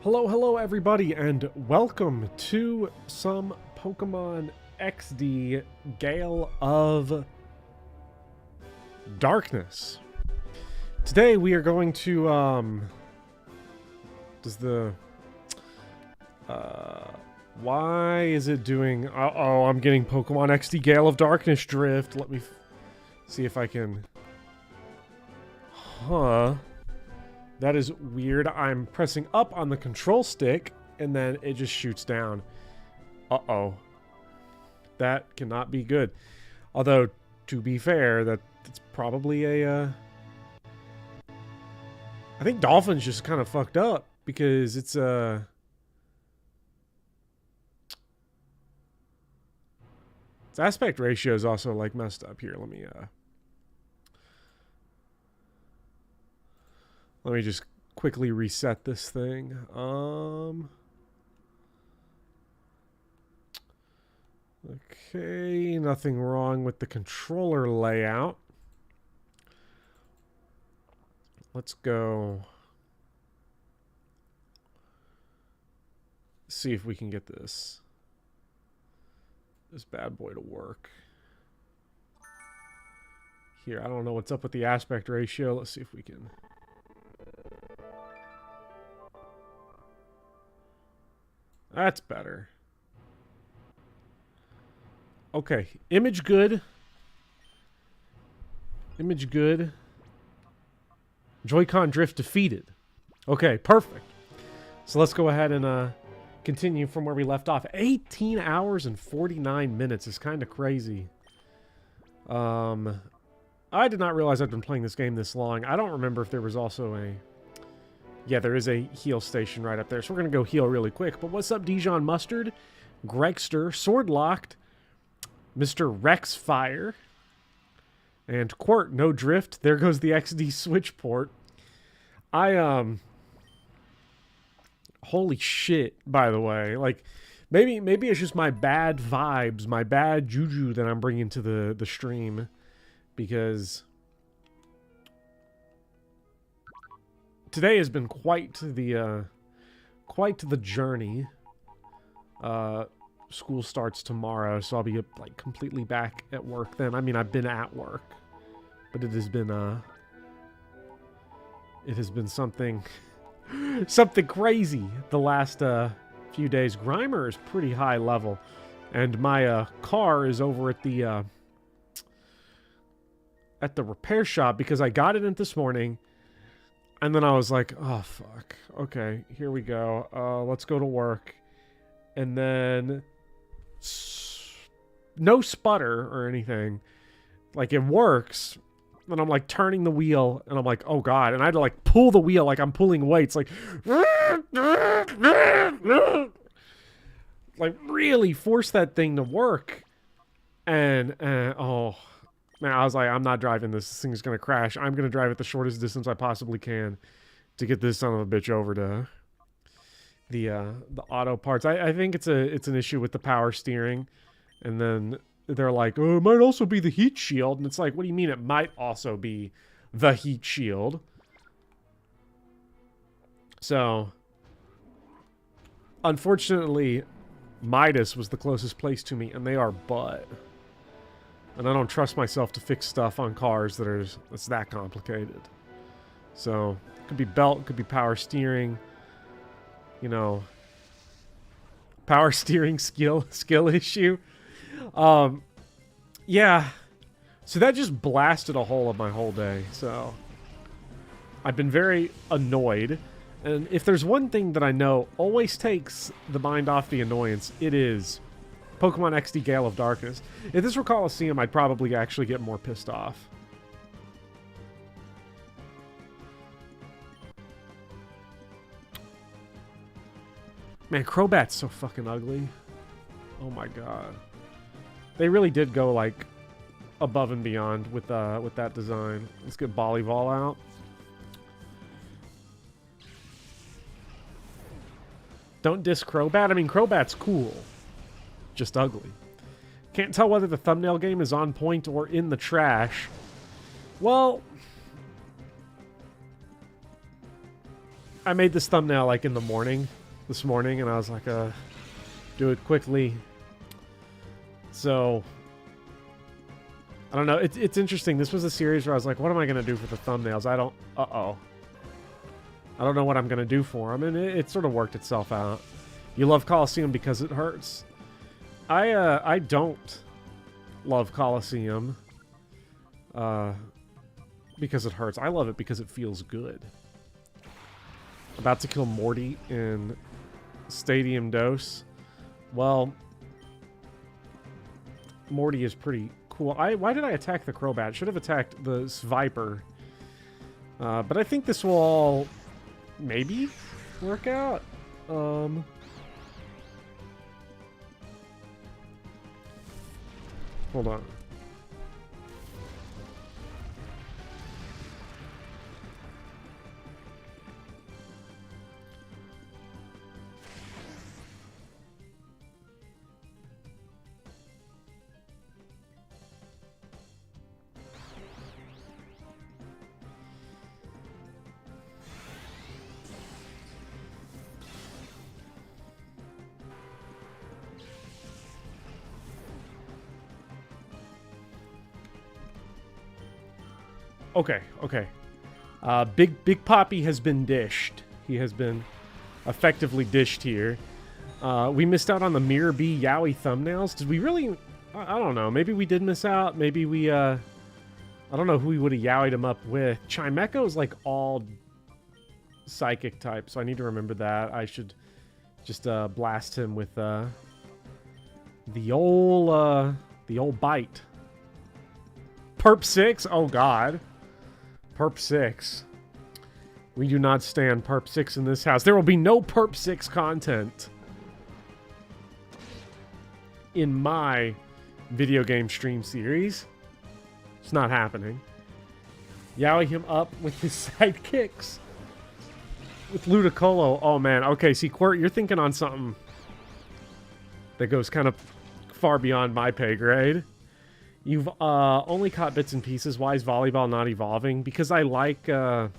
Hello everybody, and welcome to some Pokemon XD Gale of Darkness. Today we are going to, why is it doing, uh-oh, I'm getting Pokemon XD Gale of Darkness drift. Let me see if I can, that is weird. I'm pressing up on the control stick, and then it just shoots down. Uh-oh. That cannot be good. Although, to be fair, that's probably a, I think Dolphin's just kind of fucked up, because it's its aspect ratio is also, like, messed up here. Let me just quickly reset this thing. Okay, nothing wrong with the controller layout. Let's go. See if we can get this bad boy to work. Here, I don't know what's up with the aspect ratio. Let's see if we can. That's better. Okay, image good. Image good. Joy-Con drift defeated. Okay, perfect. So let's go ahead and continue from where we left off. 18 hours and 49 minutes is kind of crazy. I did not realize I'd been playing this game this long. I don't remember if there was also a... Yeah, there is a heal station right up there. So we're going to go heal really quick. But what's up, Dijon Mustard? Gregster, Sword Locked, Mr. Rex Fire, and Quart, no drift. There goes the XD switch port. Holy shit, by the way. Like, maybe it's just my bad vibes, my bad juju that I'm bringing to the stream. Because... today has been quite the journey. School starts tomorrow, so I'll be like completely back at work then. I mean, I've been at work, but it has been something crazy the last few days. Grimer is pretty high level, and my car is over at the repair shop because I got it in this morning. And then I was like, oh, fuck. Okay, here we go. Let's go to work. And then... no sputter or anything. Like, it works. Then I'm, like, turning the wheel. And I'm like, oh, God. And I had to, like, pull the wheel like I'm pulling weights. Like... like, really force that thing to work. And, oh... man, I was like, I'm not driving this. This thing's going to crash. I'm going to drive it the shortest distance I possibly can to get this son of a bitch over to the auto parts. I think it's an issue with the power steering. And then they're like, oh, it might also be the heat shield. And it's like, what do you mean it might also be the heat shield? So, unfortunately, Midas was the closest place to me, and they are butt. And I don't trust myself to fix stuff on cars that's that complicated. So, it could be belt, could be power steering. You know, power steering skill issue. Yeah. So that just blasted a hole of my whole day. So, I've been very annoyed. And if there's one thing that I know always takes the mind off the annoyance, it is... Pokemon XD Gale of Darkness. If this were Colosseum, I'd probably actually get more pissed off. Man, Crobat's so fucking ugly. Oh my god. They really did go, like, above and beyond with that design. Let's get Bollyval out. Don't diss Crobat. I mean, Crobat's cool. Just ugly. Can't tell whether the thumbnail game is on point or in the trash. Well, I made this thumbnail like in the morning, this morning, and I was like, do it quickly. So, I don't know. It's interesting. This was a series where I was like, what am I going to do for the thumbnails? I don't know what I'm going to do for them, and it sort of worked itself out. You love Colosseum because it hurts. I don't love Colosseum because it hurts. I love it because it feels good. About to kill Morty in Stadium Dose. Well, Morty is pretty cool. Why did I attack the Crobat? Should have attacked the Viper. But I think this will all maybe work out. Hold on. Okay. Big Poppy has been dished. He has been effectively dished here. We missed out on the Mirror B Yowie thumbnails. Did we really? I don't know. Maybe we did miss out. Maybe we, I don't know who we would have Yowied him up with. Chimecho is like all psychic type, so I need to remember that. I should just blast him with the old bite. Perp 6? Oh god. Perp 6. We do not stand Perp 6 in this house. There will be no Perp 6 content in my video game stream series. It's not happening. Yowie him up with his sidekicks. With Ludicolo. Oh man. Okay, see, Quirt, you're thinking on something that goes kind of far beyond my pay grade. You've only caught bits and pieces. Why is volleyball not evolving? Because I like I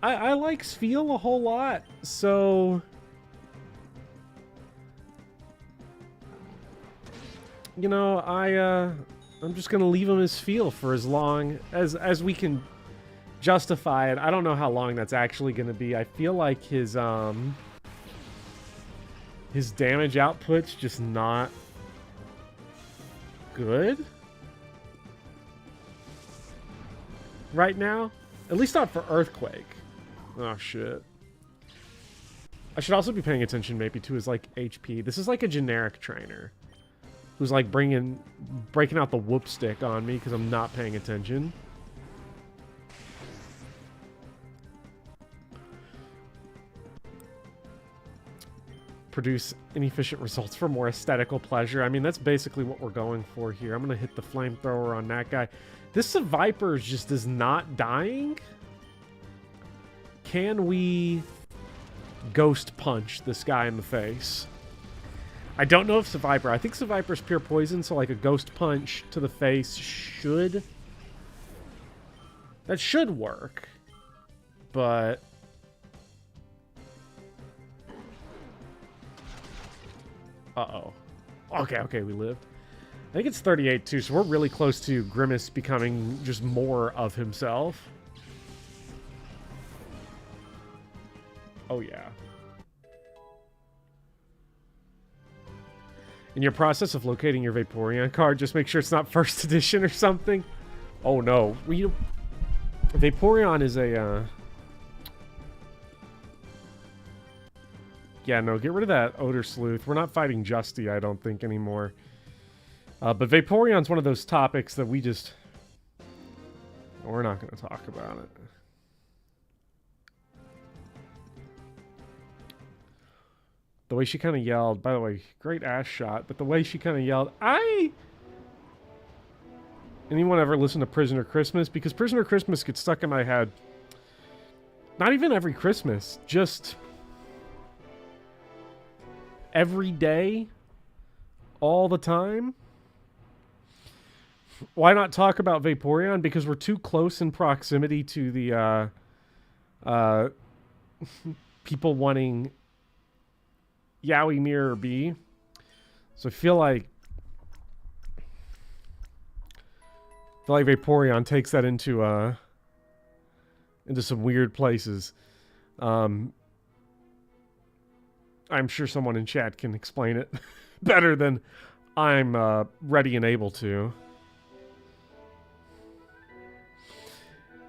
like Sfeel a whole lot, so you know, I'm just gonna leave him as Sfeel for as long as we can justify it. I don't know how long that's actually gonna be. I feel like his damage output's just not good right now. At least not for Earthquake. Oh shit. I should also be paying attention maybe to his like HP. This is like a generic trainer who's like breaking out the whoop stick on me because I'm not paying attention. Produce inefficient results for more aesthetical pleasure. I mean, that's basically what we're going for here. I'm going to hit the flamethrower on that guy. This Viper just is not dying. Can we ghost punch this guy in the face? I don't know if Viper. I think Viper's pure poison, so like a ghost punch to the face should work. But uh-oh. Okay, we lived. I think it's 38 too, so we're really close to Grimace becoming just more of himself. Oh yeah. In your process of locating your Vaporeon card, just make sure it's not first edition or something. Oh no. Vaporeon is a yeah, no, get rid of that Odor Sleuth. We're not fighting Justy, I don't think, anymore. But Vaporeon's one of those topics that we're not going to talk about it. The way she kind of yelled, by the way, great ass shot, but the way she kind of yelled, anyone ever listen to Prisoner Christmas? Because Prisoner Christmas gets stuck in my head. Not even every Christmas, just every day, all the time. Why not talk about Vaporeon? Because we're too close in proximity to the uh, people wanting Yowie Mirror B. So I feel like Vaporeon takes that into some weird places. I'm sure someone in chat can explain it better than I'm ready and able to.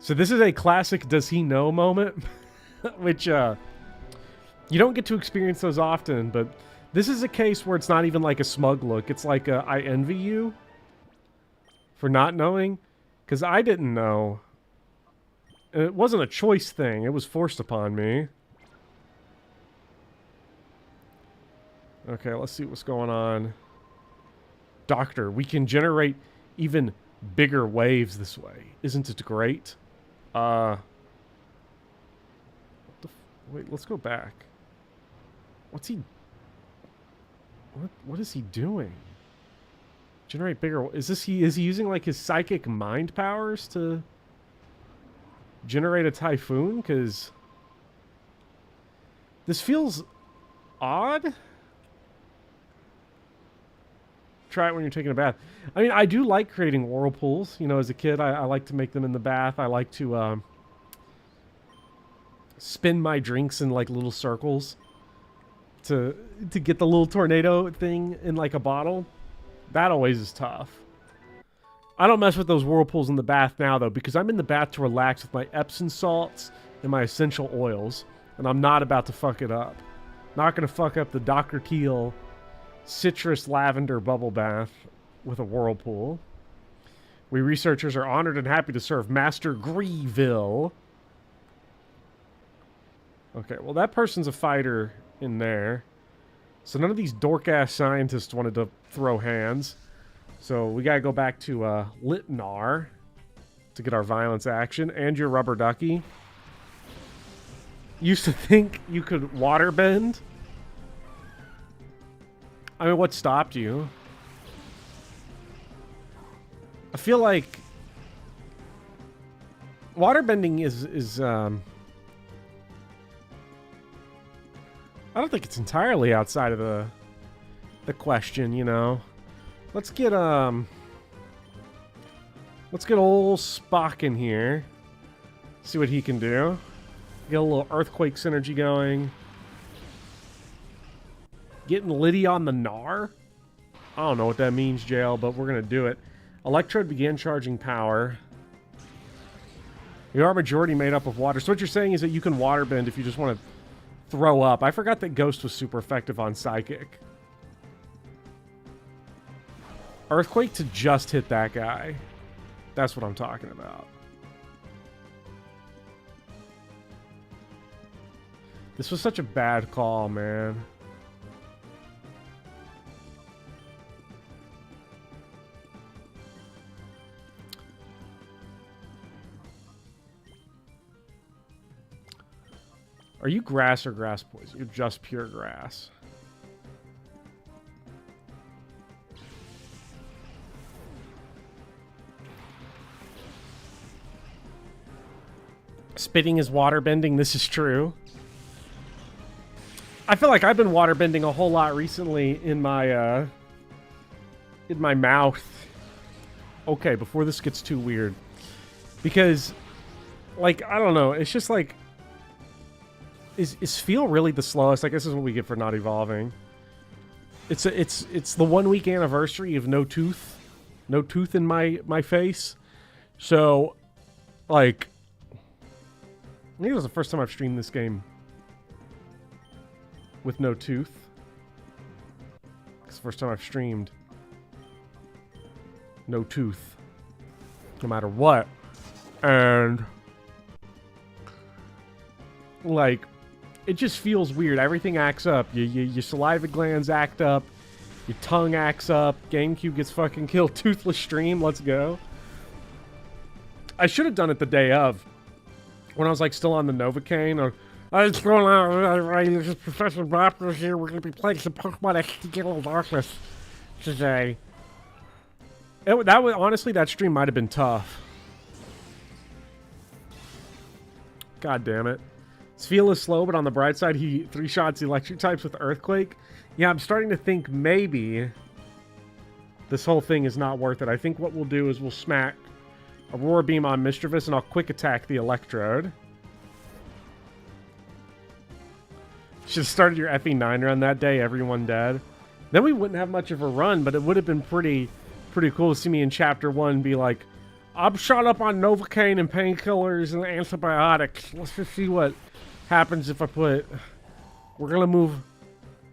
So this is a classic does he know moment, which you don't get to experience those often, but this is a case where it's not even like a smug look. It's like I envy you for not knowing, because I didn't know. And it wasn't a choice thing. It was forced upon me. Okay, let's see what's going on. Doctor, we can generate even bigger waves this way. Isn't it great? Wait, let's go back. What's he... What is he doing? Generate bigger... Is he using, like, his psychic mind powers to generate a typhoon? Because this feels odd. Try it when you're taking a bath. I mean, I do like creating whirlpools. You know, as a kid, I like to make them in the bath. I like to spin my drinks in, like, little circles to get the little tornado thing in, like, a bottle. That always is tough. I don't mess with those whirlpools in the bath now, though, because I'm in the bath to relax with my Epsom salts and my essential oils, and I'm not about to fuck it up. Not going to fuck up the Dr. Teal citrus lavender bubble bath with a whirlpool. We researchers are honored and happy to serve Master Greeville. Okay, well, that person's a fighter in there. So none of these dork-ass scientists wanted to throw hands. So we gotta go back to Litnar to get our violence action. And your rubber ducky. Used to think you could waterbend. I mean, what stopped you? I feel like waterbending is I don't think it's entirely outside of the question, you know. Let's get old Spock in here. See what he can do. Get a little earthquake synergy going. Getting Liddy on the Gnar? I don't know what that means, Gale, but we're going to do it. Electrode began charging power. We are majority made up of water. So what you're saying is that you can waterbend if you just want to throw up. I forgot that Ghost was super effective on Psychic. Earthquake to just hit that guy. That's what I'm talking about. This was such a bad call, man. Are you grass or grass poison? You're just pure grass. Spitting is waterbending. This is true. I feel like I've been waterbending a whole lot recently in my mouth. Okay, before this gets too weird. Because, like, I don't know. It's just like... Is feel really the slowest? I guess this is what we get for not evolving. It's the 1 week anniversary of no tooth in my face. So, like, I think it was the first time I've streamed this game with no tooth. It's the first time I've streamed no tooth, no matter what, and like. It just feels weird. Everything acts up. Your saliva glands act up. Your tongue acts up. GameCube gets fucking killed. Toothless stream. Let's go. I should have done it the day of. When I was like still on the Novocaine. Or, it's going on. This is Professor Bopper here. We're going to be playing some Pokemon Sekiro Darkness today. That was honestly, that stream might have been tough. God damn it. Sfeel is slow, but on the bright side, he 3-shots electric types with Earthquake. Yeah, I'm starting to think maybe this whole thing is not worth it. I think what we'll do is we'll smack Aurora Beam on Mischievous, and I'll quick attack the Electrode. Should have started your FE9 run that day, everyone dead. Then we wouldn't have much of a run, but it would have been pretty cool to see me in Chapter 1 be like, I'm shot up on Novocaine and painkillers and antibiotics. Let's just see what happens if I put... We're going to move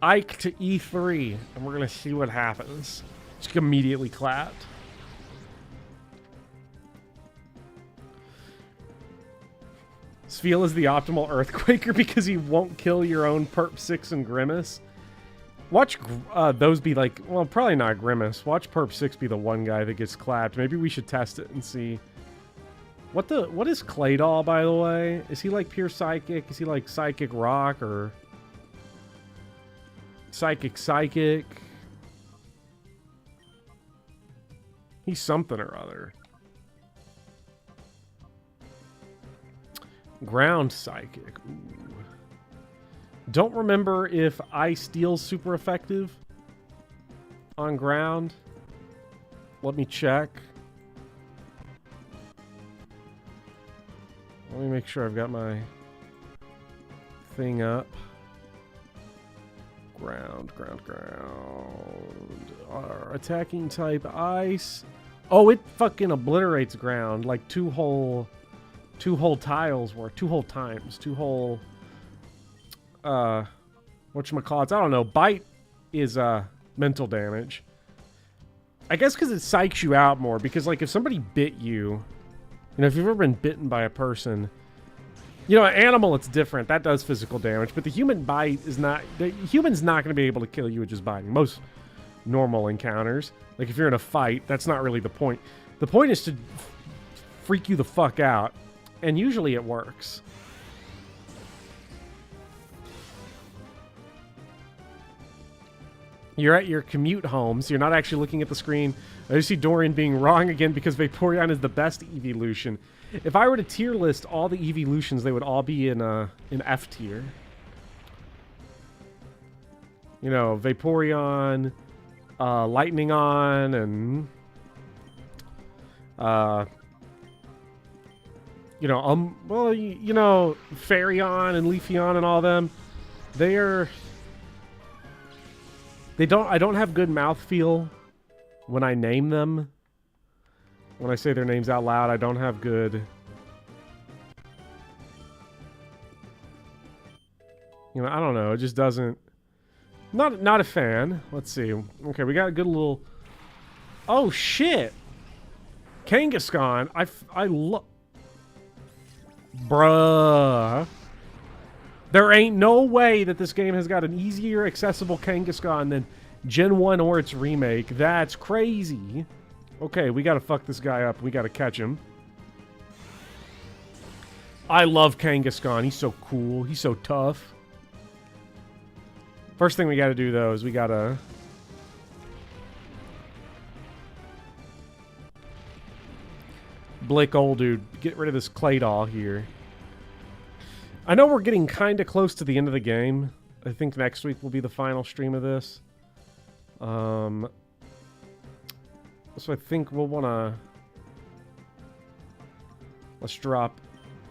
Ike to E3, and we're going to see what happens. Just immediately clapped. Sfeel is the optimal Earthquaker because he won't kill your own Perp 6 and Grimace. Watch those be like... Well, probably not Grimace. Watch Perp 6 be the one guy that gets clapped. Maybe we should test it and see. What is Claydol, by the way? Is he like pure Psychic? Is he like Psychic Rock or... Psychic? He's something or other. Ground Psychic. Ooh. Don't remember if Ice Steel's super effective on ground. Let me check. Let me make sure I've got my thing up. Ground. Our attacking type Ice. Oh, it fucking obliterates ground like two whole tiles worth. 2 whole times. 2 whole whatchamacallits. I don't know. Bite is mental damage. I guess because it psychs you out more. Because like if somebody bit you, if you've ever been bitten by a person, an animal, it's different. That does physical damage. But the human bite is not... The human's not going to be able to kill you with just biting. Most normal encounters. Like if you're in a fight, that's not really the point. The point is to freak you the fuck out. And usually it works. You're at your commute home, so you're not actually looking at the screen. I just see Dorian being wrong again because Vaporeon is the best evolution. If I were to tier list all the evolutions, they would all be in F tier. Vaporeon, Lightning On, and Fairy-on and Leafeon and all them. I don't have good mouthfeel when I name them. When I say their names out loud, I don't have good... I don't know. It just doesn't... Not a fan. Let's see. Okay, we got a good little... Oh, shit! Kangaskhan. I love... Bruh. There ain't no way that this game has got an easier accessible Kangaskhan than Gen 1 or its remake. That's crazy. Okay, we gotta fuck this guy up. We gotta catch him. I love Kangaskhan. He's so cool. He's so tough. First thing we gotta do, though, is we gotta... Blick, old dude. Get rid of this Claydol here. I know we're getting kind of close to the end of the game. I think next week will be the final stream of this. So I think we'll want to... Let's drop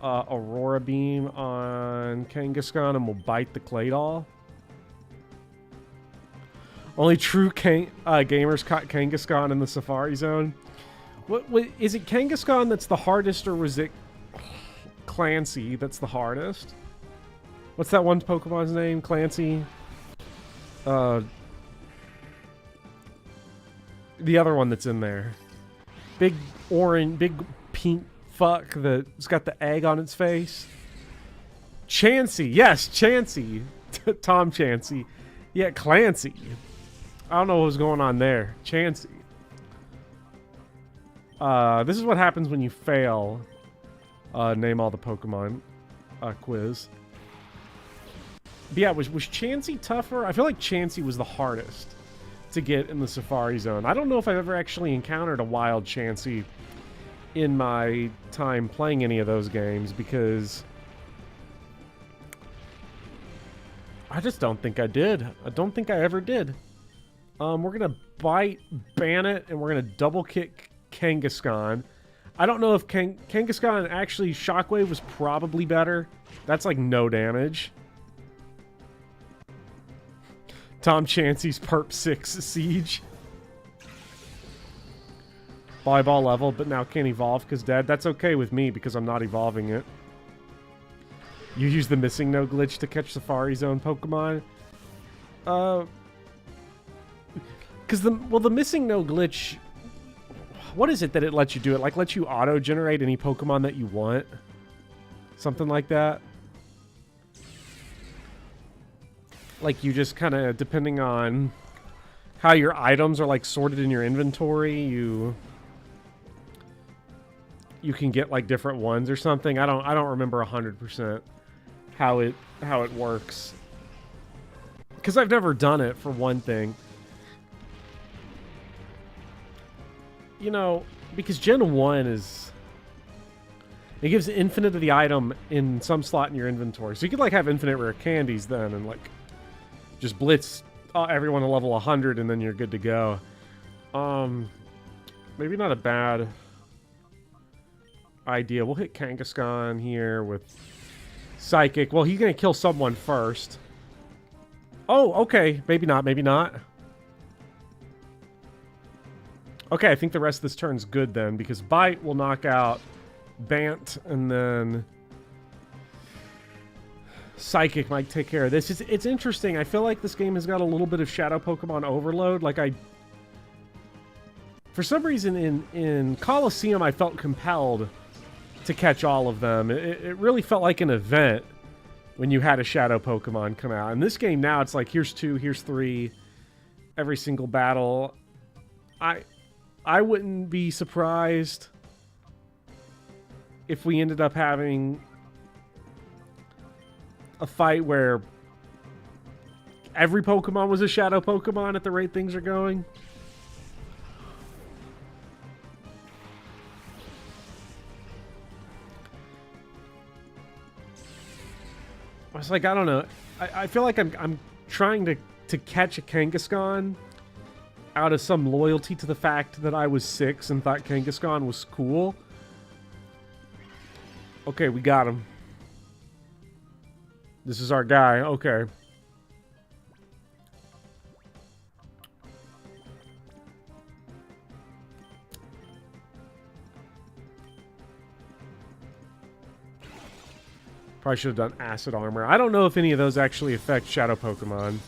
Aurora Beam on Kangaskhan and we'll bite the Claydol. Only true gamers caught Kangaskhan in the Safari Zone. What is it Kangaskhan that's the hardest, or was it Clancy that's the hardest? What's that one Pokemon's name? Clancy? The other one that's in there. Big orange, big pink fuck that's got the egg on its face. Chansey. Yes, Chansey. Tom Chansey. Yeah, Clancy. I don't know what was going on there. Chansey. This is what happens when you fail name all the Pokemon quiz. But yeah, was Chansey tougher? I feel like Chansey was the hardest to get in the Safari Zone. I don't know if I've ever actually encountered a wild Chansey in my time playing any of those games, because I just don't think I did. I don't think I ever did. We're gonna bite Bannet, and we're gonna double kick Kangaskhan. I don't know if Kangaskhan actually Shockwave was probably better. That's like no damage. Tom Chansey's Perp 6 Siege. Volleyball level, but now can't evolve because dead. That's okay with me because I'm not evolving it. You use the missing no glitch to catch Safari Zone Pokemon. Because the missing no glitch, what is it that it lets you do? It like lets you auto-generate any Pokemon that you want? Something like that? Like you just kind of, depending on how your items are like sorted in your inventory, you can get like different ones or something. I don't remember 100% how it works. Because I've never done it, for one thing. You know, because Gen 1 is... It gives infinite of the item in some slot in your inventory. So you could like have infinite rare candies then and like just blitz everyone to level 100 and then you're good to go. Maybe not a bad idea. We'll hit Kangaskhan here with Psychic. Well, he's going to kill someone first. Oh, okay. Maybe not, maybe not. Okay, I think the rest of this turn's good then, because Bite will knock out Bant, and then Psychic might take care of this. It's interesting. I feel like this game has got a little bit of Shadow Pokemon overload. Like for some reason in Colosseum, I felt compelled to catch all of them. It really felt like an event when you had a Shadow Pokemon come out. In this game now, it's like, here's 2, here's 3, every single battle. I wouldn't be surprised if we ended up having a fight where every Pokemon was a Shadow Pokemon at the rate things are going. I was like, I don't know. I feel like I'm trying to catch a Kangaskhan out of some loyalty to the fact that I was 6 and thought Kangaskhan was cool. Okay, we got him. This is our guy. Okay. Probably should have done Acid Armor. I don't know if any of those actually affect Shadow Pokemon.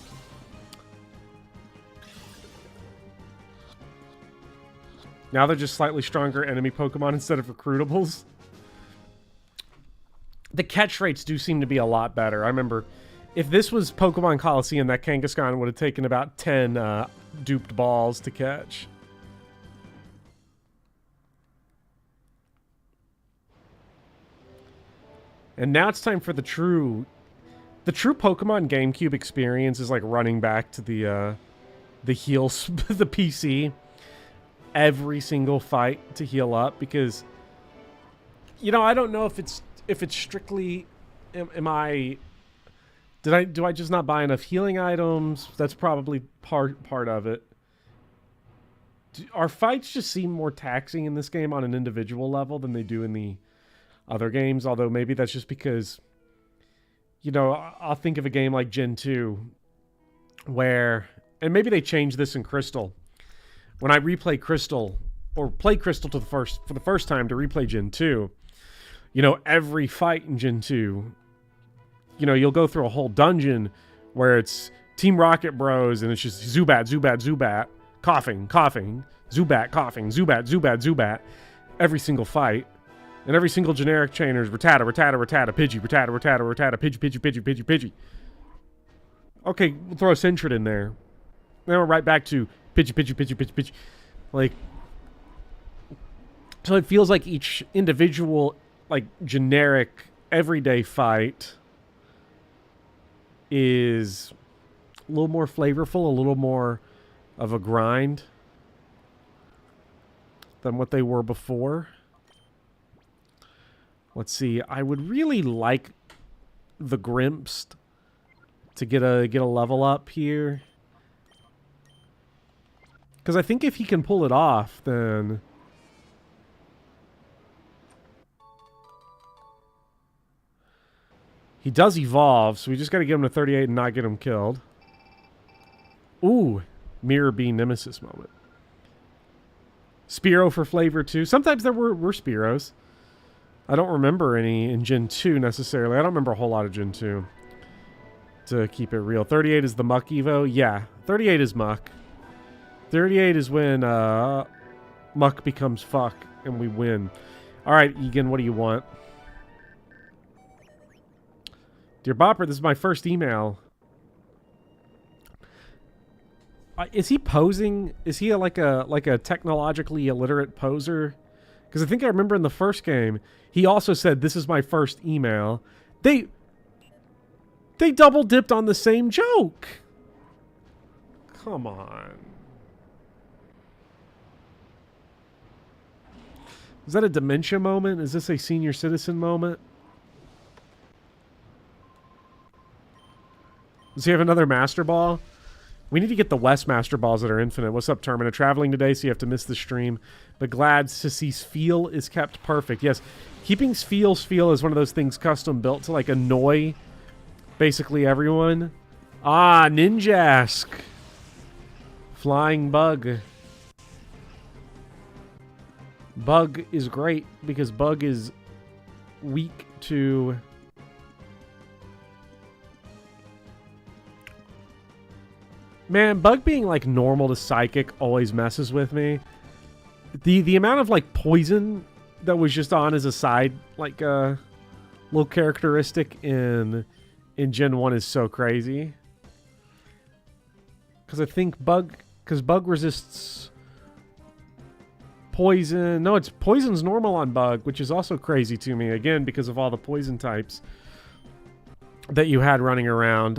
Now they're just slightly stronger enemy Pokemon instead of recruitables. The catch rates do seem to be a lot better. I remember, if this was Pokemon Colosseum, that Kangaskhan would have taken about 10 duped balls to catch. And now it's time for the true Pokemon GameCube experience is like running back to the heal, the PC. Every single fight to heal up, because, you know, I don't know if it's strictly do I just not buy enough healing items? That's probably part of it. Our fights just seem more taxing in this game on an individual level than they do in the other games, although maybe that's just because, you know, I'll think of a game like Gen 2 where, and maybe they changed this in Crystal. When I replay Crystal, or play Crystal for the first time to replay Gen 2, you know, every fight in Gen 2, you know, you'll go through a whole dungeon where it's Team Rocket Bros, and it's just Zubat, Zubat, Zubat, coughing, coughing, Zubat, coughing, Zubat, Zubat, Zubat, every single fight. And every single generic trainer is Rattata, Rattata, Rattata, Pidgey, Rattata, Rattata, Rattata, Pidgey, Pidgey, Pidgey, Pidgey, Pidgey. Okay, we'll throw a Sentret in there. Then we're right back to Pidgey, Pidgey, Pidgey, Pidgey, Pidgey. Like, so it feels like each individual, like, generic, everyday fight is a little more flavorful, a little more of a grind than what they were before. Let's see. I would really like the Grimps to get a level up here. Because I think if he can pull it off, then... He does evolve, so we just got to get him to 38 and not get him killed. Ooh, Mirror Beam Nemesis moment. Spearow for flavor, too. Sometimes there were Spearows. I don't remember any in Gen 2, necessarily. I don't remember a whole lot of Gen 2. To keep it real. 38 is the Muck Evo? Yeah, 38 is Muck. 38 is when Muck becomes Fuck, and we win. Alright, Egan, what do you want? Dear Bopper, this is my first email. Is he posing? Is he like a technologically illiterate poser? Because I think I remember in the first game, he also said, "This is my first email." They double dipped on the same joke. Come on. Is that a dementia moment? Is this a senior citizen moment? Does he have another Master Ball? We need to get the West Master Balls that are infinite. What's up, Termina? Traveling today, so you have to miss the stream. But glad to see Sfeel is kept perfect. Yes, keeping Sfeel is one of those things custom built to like annoy basically everyone. Ah, Ninjask. Flying Bug. Bug is great because Bug is weak to... Man, Bug being, like, normal to Psychic always messes with me. The amount of, like, poison that was just on as a side, like, little characteristic in Gen 1 is so crazy. Because I think Bug resists poison. No, poison's normal on Bug, which is also crazy to me, again, because of all the poison types that you had running around.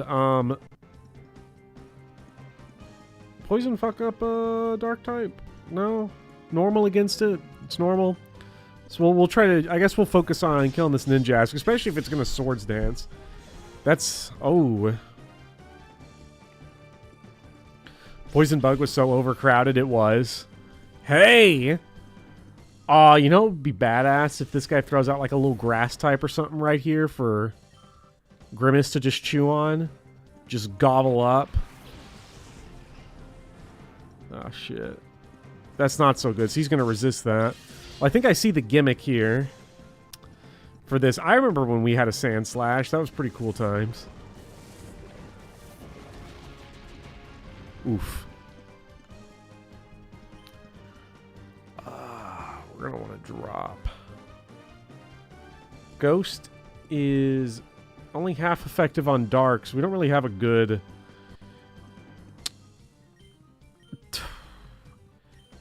Poison fuck up dark type? No? Normal against it? It's normal. So we'll try to... I guess we'll focus on killing this Ninjask, especially if it's going to Swords Dance. That's... Oh. Poison Bug was so overcrowded it was. Hey! Aw, you know it would be badass if this guy throws out like a little grass type or something right here for Grimace to just chew on. Just gobble up. Oh, shit. That's not so good. So he's going to resist that. Well, I think I see the gimmick here for this. I remember when we had a Sand Slash. That was pretty cool times. Oof. We're going to want to drop. Ghost is only half effective on Dark, so we don't really have a good...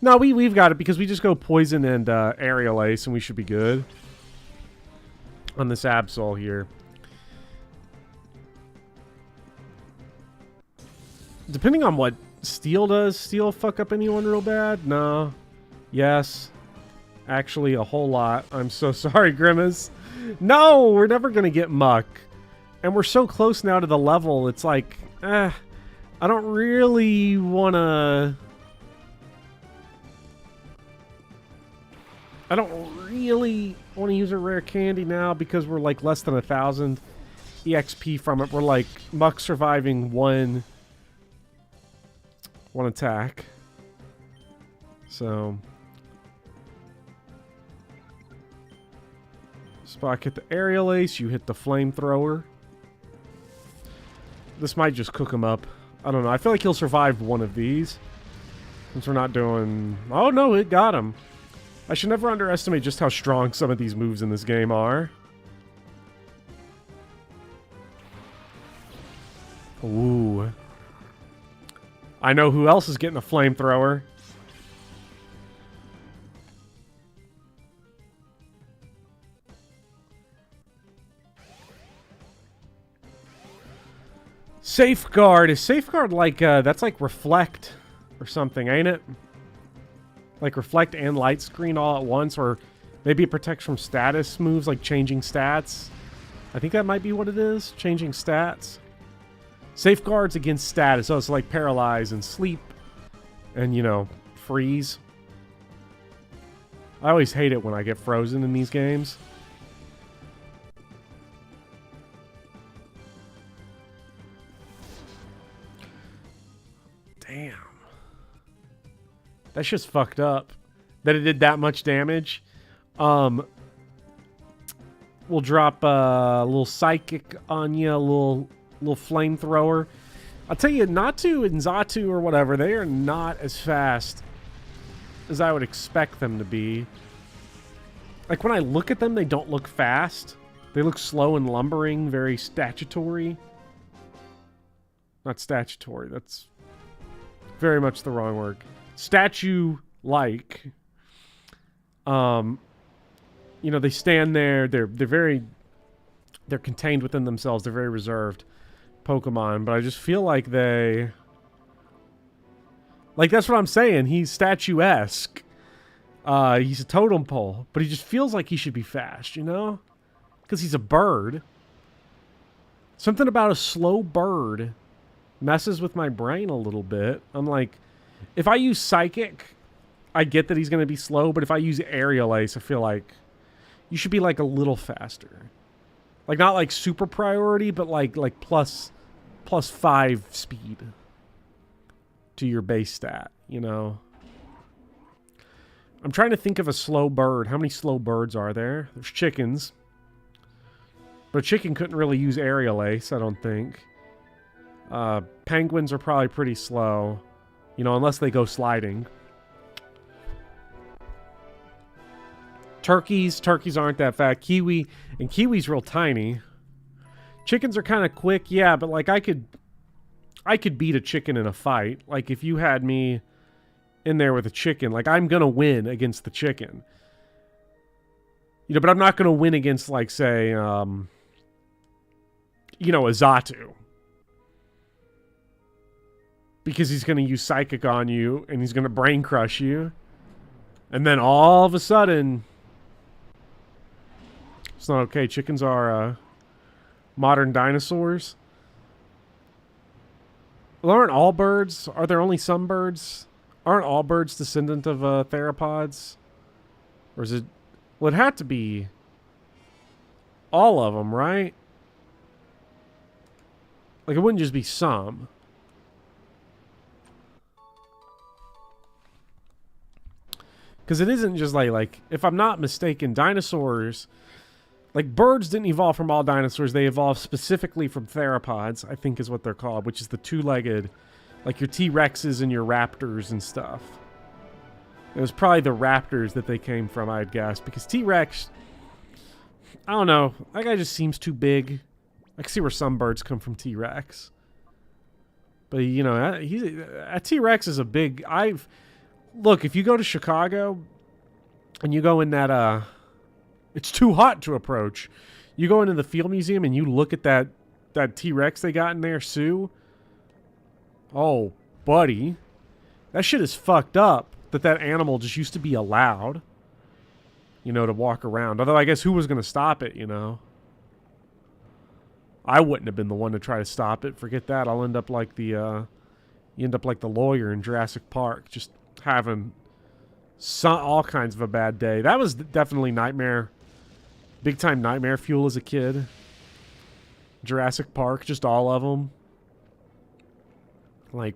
No, we've got it because we just go Poison and Aerial Ace and we should be good on this Absol here. Depending on what Steel does, Steel fuck up anyone real bad? No. Yes. Actually, a whole lot. I'm so sorry, Grimace. No, we're never going to get Muck. And we're so close now to the level, it's like, I don't really want to... I don't really want to use a rare candy now because we're like less than 1,000 EXP from it. We're like Muck surviving one attack. So Spock hit the Aerial Ace, you hit the Flamethrower. This might just cook him up. I don't know. I feel like he'll survive one of these. Since we're not doing... Oh no, it got him. I should never underestimate just how strong some of these moves in this game are. Ooh. I know who else is getting a Flamethrower. Safeguard. Is Safeguard like, that's like Reflect or something, ain't it? Like reflect and light screen all at once, or maybe it protects from status moves like changing stats. I think that might be what it is, changing stats. Safeguards against status. Oh, it's like paralyze and sleep and, you know, freeze. I always hate it when I get frozen in these games. Damn. That's just fucked up that it did that much damage. We'll drop a little psychic on you, a little flamethrower. I'll tell you, Natu and Xatu or whatever, they are not as fast as I would expect them to be. Like, when I look at them, they don't look fast. They look slow and lumbering, very statutory. Not statutory, that's very much the wrong word. Statue-like. You know, they stand there, they're contained within themselves, they're very reserved Pokemon, but I just feel like they... Like, that's what I'm saying, he's statuesque. He's a totem pole, but he just feels like he should be fast, you know? Because he's a bird. Something about a slow bird messes with my brain a little bit. I'm like, if I use Psychic, I get that he's going to be slow, but if I use Aerial Ace, I feel like you should be, like, a little faster. Like, not, like, super priority, but, like plus 5 speed to your base stat, you know? I'm trying to think of a slow bird. How many slow birds are there? There's chickens. But a chicken couldn't really use Aerial Ace, I don't think. Penguins are probably pretty slow. You know, unless they go sliding. Turkeys aren't that fast. Kiwi's real tiny. Chickens are kind of quick, yeah, but like I could beat a chicken in a fight. Like if you had me in there with a chicken, like I'm gonna win against the chicken. You know, but I'm not gonna win against like say, you know, a Xatu. Because he's gonna use Psychic on you and he's gonna brain crush you. And then all of a sudden, it's not okay. Chickens are modern dinosaurs. Well, aren't all birds? Are there only some birds? Aren't all birds descendant of theropods? Or is it... Well, it had to be all of them, right? Like, it wouldn't just be some. Because it isn't just like, if I'm not mistaken, dinosaurs... Like, birds didn't evolve from all dinosaurs. They evolved specifically from theropods, I think is what they're called, which is the two-legged, like your T-Rexes and your raptors and stuff. It was probably the raptors that they came from, I'd guess, because T-Rex, I don't know, that guy just seems too big. I can see where some birds come from T-Rex. But, you know, a T-Rex is a big... Look, if you go to Chicago and you go in that, it's too hot to approach. You go into the Field Museum and you look at that T-Rex they got in there, Sue. Oh, buddy. That shit is fucked up that animal just used to be allowed, you know, to walk around. Although I guess who was going to stop it, you know? I wouldn't have been the one to try to stop it. Forget that. I'll end up like you end up like the lawyer in Jurassic Park, just having all kinds of a bad day. That was definitely nightmare. Big time nightmare fuel as a kid. Jurassic Park, just all of them. Like,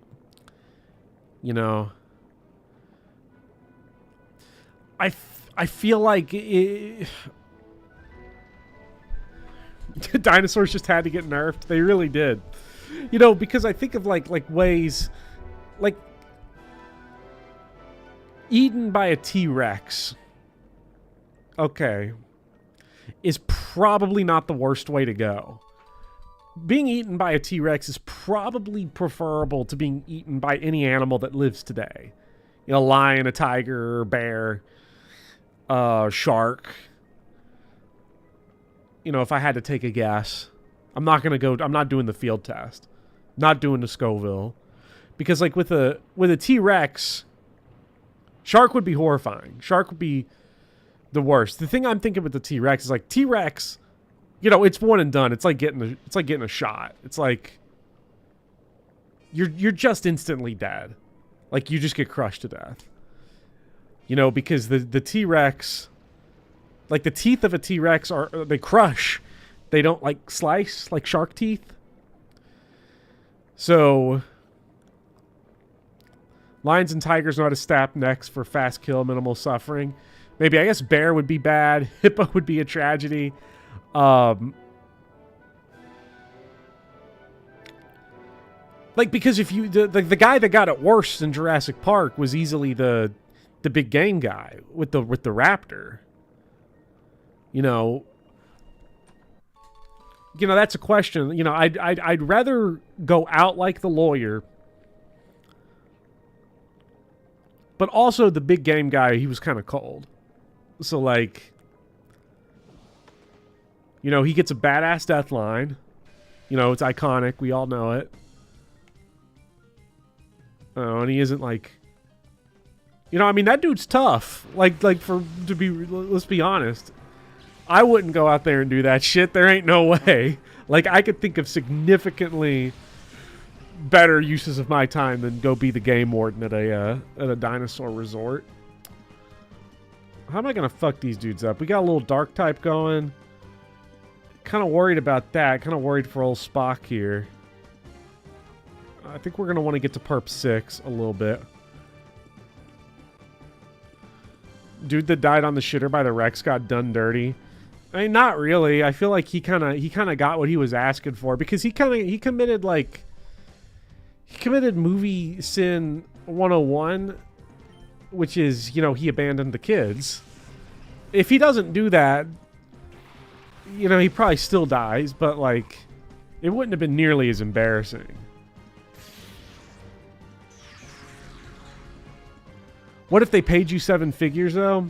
you know, I feel like dinosaurs just had to get nerfed. They really did. You know, because I think of like ways, like eaten by a T-Rex. Okay. Is probably not the worst way to go. Being eaten by a T-Rex is probably preferable to being eaten by any animal that lives today. You know, a lion, a tiger, bear, shark. You know, if I had to take a guess, I'm not doing the field test. Not doing the Scoville. Because like with a T-Rex, shark would be horrifying. Shark would be the worst. The thing I'm thinking with the T-Rex is like T-Rex, you know, it's one and done. It's like getting a shot. It's like you're just instantly dead. Like you just get crushed to death. You know, because the T-Rex, like the teeth of a T-Rex they crush. They don't like slice like shark teeth. So lions and tigers know how to snap necks for fast kill, minimal suffering. Maybe, I guess bear would be bad. Hippo would be a tragedy. Like, because if you the guy that got it worse in Jurassic Park was easily the big game guy with the raptor. You know, that's a question. You know, I'd rather go out like the lawyer, but also the big game guy, he was kind of cold. So like, you know, he gets a badass death line. You know, it's iconic. We all know it. Oh, and he isn't like, you know, I mean, that dude's tough. Let's be honest. I wouldn't go out there and do that shit. There ain't no way. Like, I could think of significantly better uses of my time than go be the game warden at a dinosaur resort. How am I gonna fuck these dudes up? We got a little dark type going. Kind of worried about that. Kind of worried for old Spock here. I think we're gonna want to get to Perp 6 a little bit. Dude that died on the shitter by the Rex got done dirty. I mean, not really. I feel like he kind of got what he was asking for, because he committed movie sin 101, which is, you know, he abandoned the kids. If he doesn't do that, you know, he probably still dies, but like, it wouldn't have been nearly as embarrassing. What if they paid you 7 figures though?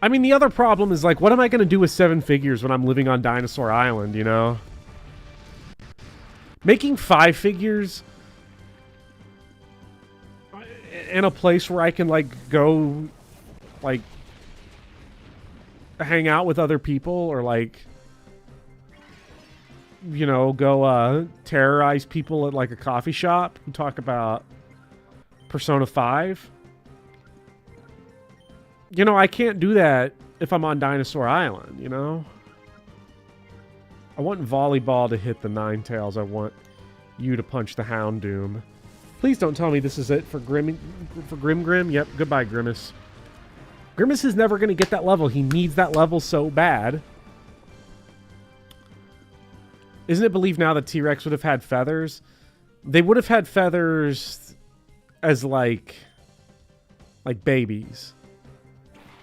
I mean, the other problem is, like, what am I going to do with 7 figures when I'm living on Dinosaur Island, you know? Making 5 figures in a place where I can, like, go, like, hang out with other people, or, like, you know, go terrorize people at, like, a coffee shop and talk about Persona 5. You know, I can't do that if I'm on Dinosaur Island, you know? I want volleyball to hit the Ninetales. I want you to punch the Houndoom. Please don't tell me this is it for Grim. Yep, goodbye, Grimace. Grimace is never going to get that level. He needs that level so bad. Isn't it believed now that T-Rex would have had feathers? They would have had feathers as, like babies.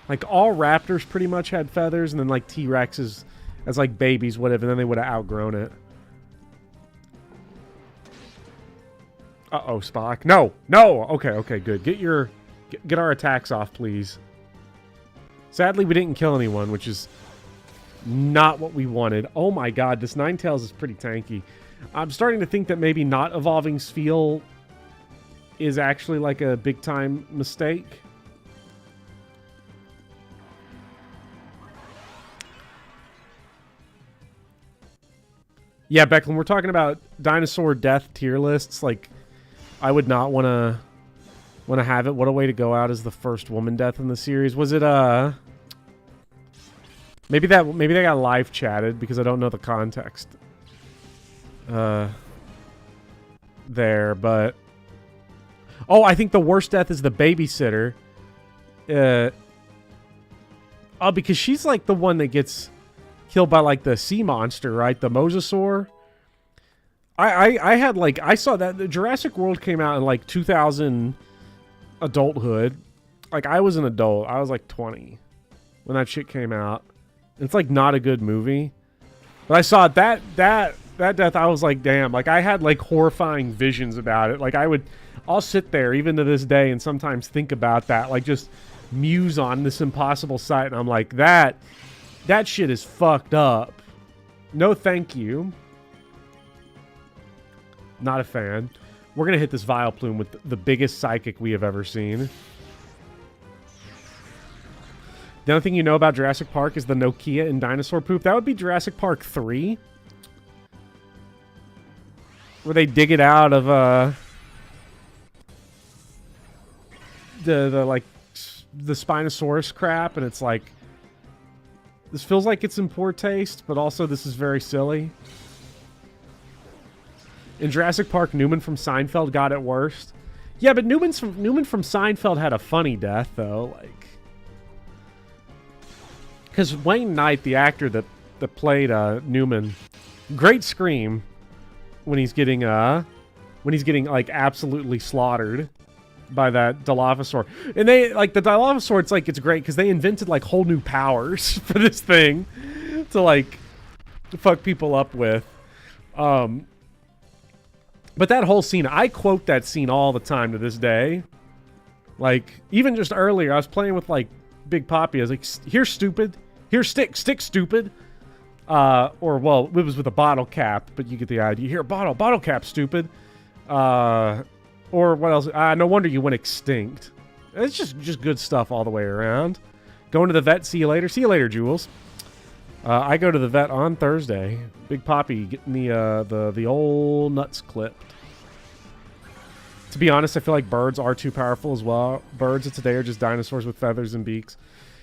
Like, all raptors pretty much had feathers, and then, like, T-Rexes as, like, babies would have, and then they would have outgrown it. Uh-oh, Spock. No! No! Okay, good. Get our attacks off, please. Sadly, we didn't kill anyone, which is not what we wanted. Oh my god, this Ninetales is pretty tanky. I'm starting to think that maybe not evolving Spheal is actually, like, a big-time mistake. Yeah, Becklin, we're talking about dinosaur death tier lists. Like, I would not want to have it. What a way to go out as the first woman death in the series. Was it maybe they got live chatted, because I don't know the context there, but oh, I think the worst death is the babysitter. Oh, because she's like the one that gets killed by, like, the sea monster, right? The Mosasaur. I had, like, I saw that the Jurassic World came out in, like, 2000 adulthood. Like, I was an adult. I was, like, 20 when that shit came out. It's, like, not a good movie. But I saw that death, I was like, damn. Like, I had, like, horrifying visions about it. Like, I'll sit there, even to this day, and sometimes think about that. Like, just muse on this impossible sight, and I'm like, that shit is fucked up. No thank you. Not a fan. We're going to hit this Vileplume with the biggest psychic we have ever seen. The only thing you know about Jurassic Park is the Nokia in dinosaur poop. That would be Jurassic Park 3. Where they dig it out of the Spinosaurus crap, and it's like, this feels like it's in poor taste, but also this is very silly. In Jurassic Park, Newman from Seinfeld got it worst. Yeah, but Newman from Seinfeld had a funny death, though. Like, because Wayne Knight, the actor that played Newman, great scream when he's getting like absolutely slaughtered by that Dilophosaur. And they, like, the Dilophosaur, it's great because they invented like whole new powers for this thing to like fuck people up with. But that whole scene, I quote that scene all the time to this day. Like, even just earlier, I was playing with like Big Poppy. I was like, "Here, stupid. Here, stick, stupid." Or, well, it was with a bottle cap, but you get the idea. Here, bottle cap, stupid. Or what else? No wonder you went extinct. It's just good stuff all the way around. Going to the vet. See you later. See you later, Jules. I go to the vet on Thursday. Big Poppy getting the old nuts clipped. To be honest, I feel like birds are too powerful as well. Birds of today are just dinosaurs with feathers and beaks.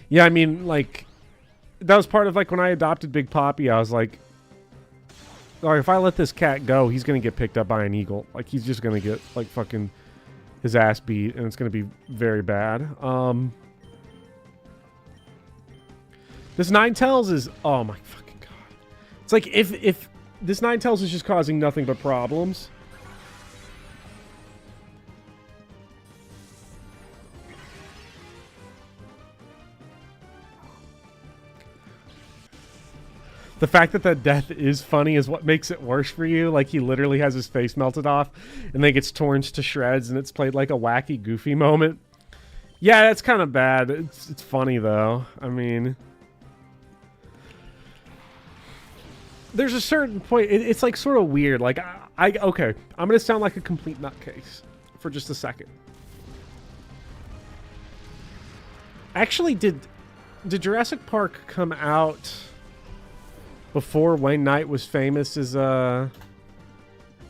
Yeah, I mean, like, that was part of, like, when I adopted Big Poppy, I was like, all right, if I let this cat go, he's going to get picked up by an eagle. Like, he's just going to get, like, fucking his ass beat, and it's going to be very bad. This Ninetales is, oh my fucking god. It's like, if this Ninetales is just causing nothing but problems. The fact that death is funny is what makes it worse for you. Like, he literally has his face melted off and then gets torn to shreds, and it's played like a wacky, goofy moment. Yeah, that's kind of bad. It's funny, though. I mean, there's a certain point. It's like sort of weird. Like, okay, I'm going to sound like a complete nutcase for just a second. Actually, did Jurassic Park come out before Wayne Knight was famous as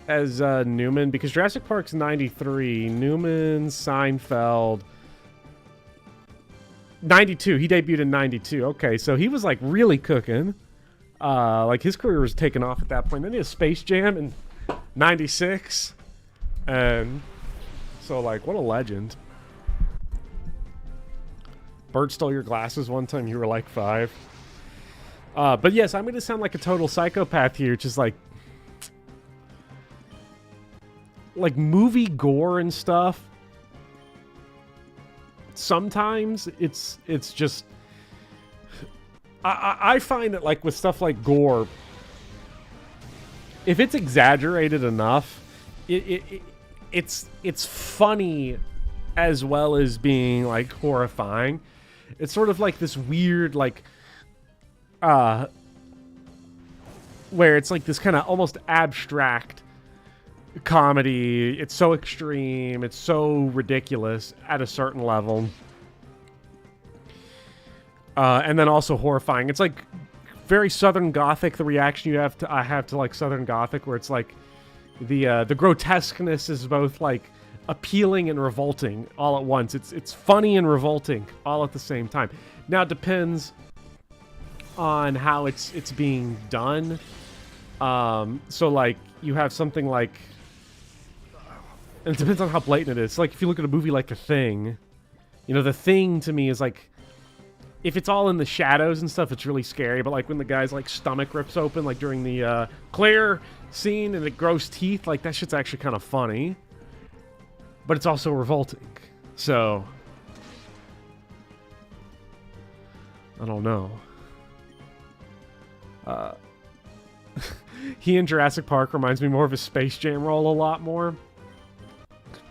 Newman? Because Jurassic Park's 93, Newman, Seinfeld, 92. He debuted in 92. Okay, so he was like really cooking. Like, his career was taking off at that point. Then he has Space Jam in 96, and so, like, what a legend. Bird stole your glasses one time. You were like 5. But yes, I'm going to sound like a total psychopath here, just like movie gore and stuff. Sometimes it's just, I find that, like, with stuff like gore, if it's exaggerated enough, it's funny as well as being, like, horrifying. It's sort of like this weird, like, where it's like this kind of almost abstract comedy. It's so extreme, it's so ridiculous at a certain level, and then also horrifying. It's like very Southern Gothic, the reaction I have to like Southern Gothic, where it's like the grotesqueness is both like appealing and revolting all at once. It's funny and revolting all at the same time. Now it depends on how it's being done. So, like, you have something like, and it depends on how blatant it is. Like, if you look at a movie like The Thing, you know, The Thing to me is like, if it's all in the shadows and stuff, it's really scary. But like when the guy's like stomach rips open, like during the Claire scene, and it grows teeth, like that shit's actually kind of funny. But it's also revolting. So, I don't know. He in Jurassic Park reminds me more of a Space Jam role a lot more.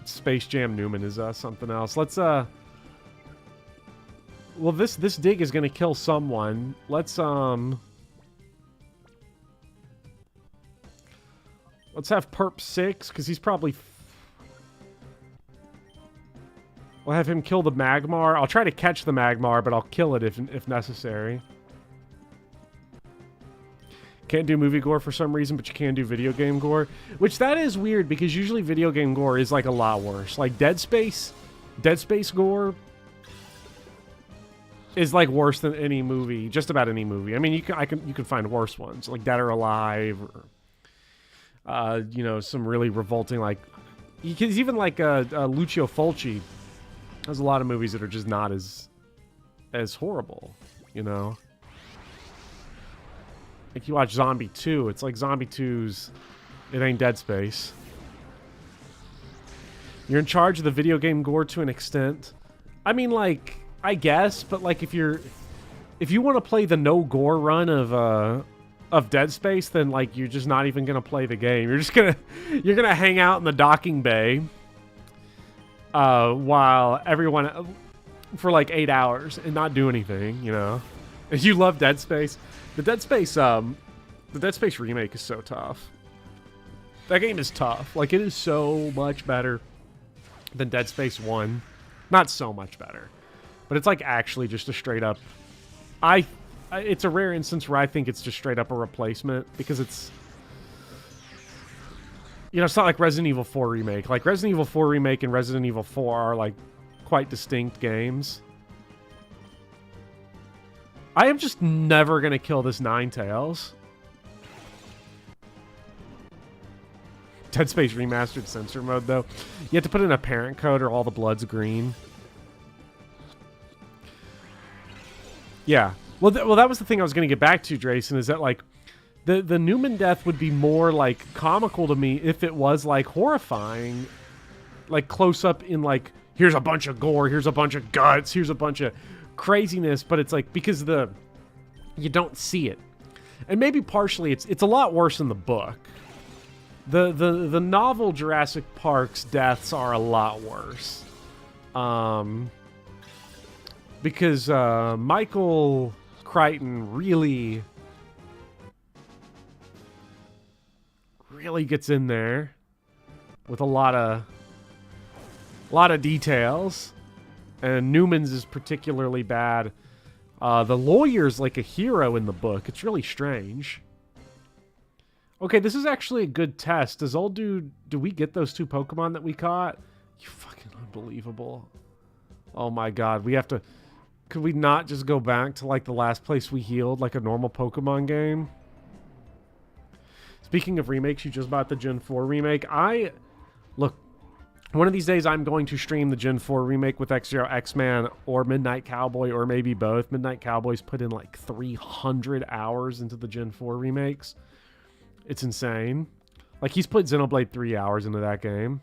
Space Jam Newman is something else. Let's well, this dig is gonna kill someone. Let's have Perp 6, because he's probably We'll have him kill the Magmar. I'll try to catch the Magmar, but I'll kill it if necessary. Can't do movie gore for some reason, but you can do video game gore. Which, that is weird, because usually video game gore is, like, a lot worse. Like, Dead Space gore is, like, worse than any movie. Just about any movie. I mean, you can find worse ones. Like Dead or Alive, or, you know, some really revolting, like... Because even, like, Lucio Fulci has a lot of movies that are just not as horrible, you know? Like, you watch Zombie 2, it's like Zombie 2's... It ain't Dead Space. You're in charge of the video game gore to an extent. I mean, like, I guess, but, like, if you want to play the no-gore run of Dead Space, then, like, you're just not even gonna play the game. You're gonna hang out in the docking bay while everyone... for, like, 8 hours and not do anything, you know? If you love Dead Space... The Dead Space remake is so tough. That game is tough. Like, it is so much better than Dead Space 1. Not so much better. But it's, like, actually just a straight up... it's a rare instance where I think it's just straight up a replacement. Because it's... You know, it's not like Resident Evil 4 Remake. Like, Resident Evil 4 Remake and Resident Evil 4 are, like, quite distinct games. I am just never going to kill this Ninetales. Dead Space Remastered Censor Mode, though. You have to put in a parent code or all the blood's green. Yeah. Well, that was the thing I was going to get back to, Drayson, is that, like, the Newman death would be more, like, comical to me if it was, like, horrifying. Like, close up in, like, here's a bunch of gore, here's a bunch of guts, here's a bunch of... craziness, but it's like because you don't see it, and maybe partially it's a lot worse in the book. The novel Jurassic Park's deaths are a lot worse, because Michael Crichton really gets in there with a lot of details. And Newman's is particularly bad. The lawyer's like a hero in the book. It's really strange. Okay, this is actually a good test. Does old dude... Do we get those 2 Pokemon that we caught? You fucking unbelievable. Oh my god, we have to... Could we not just go back to, like, the last place we healed, like a normal Pokemon game? Speaking of remakes, you just bought the Gen 4 remake. Look... One of these days, I'm going to stream the Gen 4 remake with X-Zero X-Man or Midnight Cowboy, or maybe both. Midnight Cowboy's put in like 300 hours into the Gen 4 remakes. It's insane. Like, he's put Xenoblade 3 hours into that game.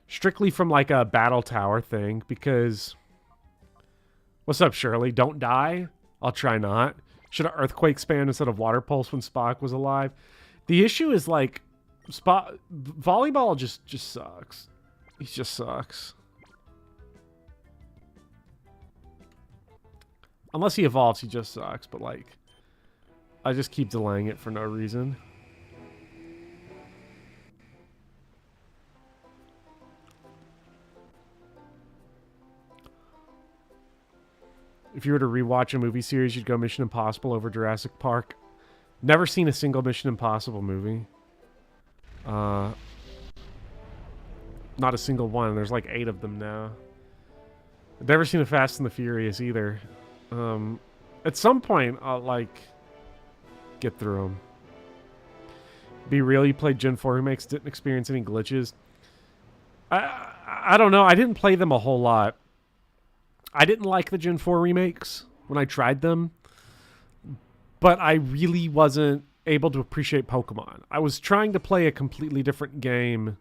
Strictly from, like, a Battle Tower thing, because... What's up, Shirley? Don't die? I'll try not. Should have Earthquake spam instead of Water Pulse when Spock was alive? The issue is, like... Volleyball just sucks. He just sucks. Unless he evolves, he just sucks. But, like, I just keep delaying it for no reason. If you were to rewatch a movie series, you'd go Mission Impossible over Jurassic Park. Never seen a single Mission Impossible movie. Not a single one. There's like 8 of them now. I've never seen a Fast and the Furious either. At some point, I'll, like, get through them. Be real, you played Gen 4 remakes, didn't experience any glitches. I don't know. I didn't play them a whole lot. I didn't like the Gen 4 remakes when I tried them. But I really wasn't able to appreciate Pokemon. I was trying to play a completely different game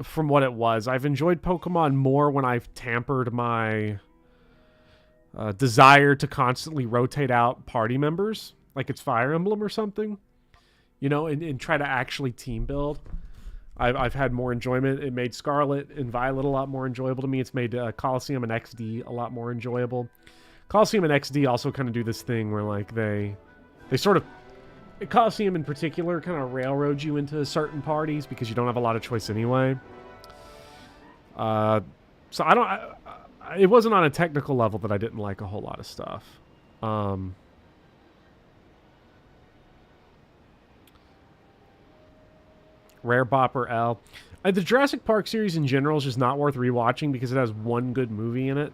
from what it was. I've enjoyed Pokemon more when I've tampered my desire to constantly rotate out party members, like it's Fire Emblem or something, you know, and try to actually team build. I've had more enjoyment. It made Scarlet and Violet a lot more enjoyable to me. It's made Colosseum and XD a lot more enjoyable. Colosseum and XD also kind of do this thing where, like, they sort of Colosseum in particular kind of railroads you into certain parties because you don't have a lot of choice anyway. So I don't... it wasn't on a technical level that I didn't like a whole lot of stuff. Rare Bopper L. The Jurassic Park series in general is just not worth rewatching because it has one good movie in it.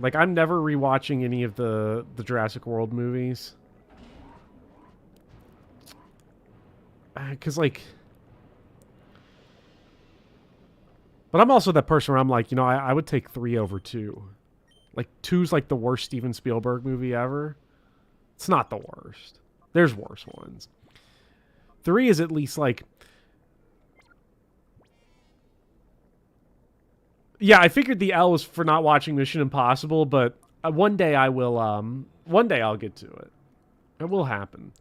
Like, I'm never rewatching any of the Jurassic World movies. Because, like... But I'm also that person where I'm like, you know, I would take 3 over 2. Like, 2's like the worst Steven Spielberg movie ever. It's not the worst. There's worse ones. 3 is at least like... Yeah, I figured the L was for not watching Mission Impossible, but one day I will, one day I'll get to it. It will happen.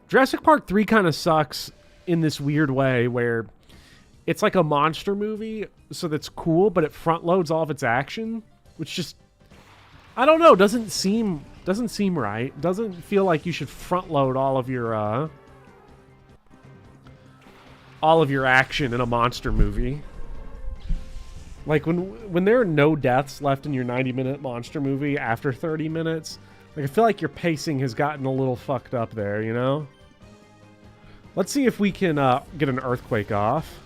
Jurassic Park 3 kind of sucks in this weird way where it's like a monster movie, so that's cool, but it front loads all of its action, which just, I don't know, doesn't seem right. Doesn't feel like you should front load all of your action in a monster movie. Like when there are no deaths left in your 90-minute monster movie after 30 minutes, like I feel like your pacing has gotten a little fucked up there, you know? Let's see if we can get an earthquake off.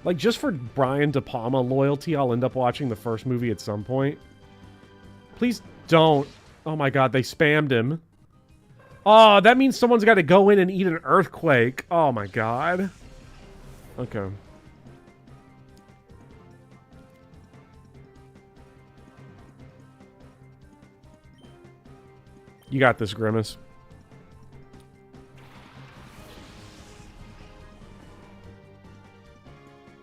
Like, just for Brian De Palma loyalty, I'll end up watching the first movie at some point. Please don't. Oh my god, they spammed him. Oh, that means someone's got to go in and eat an earthquake. Oh my god. Okay. You got this, Grimace.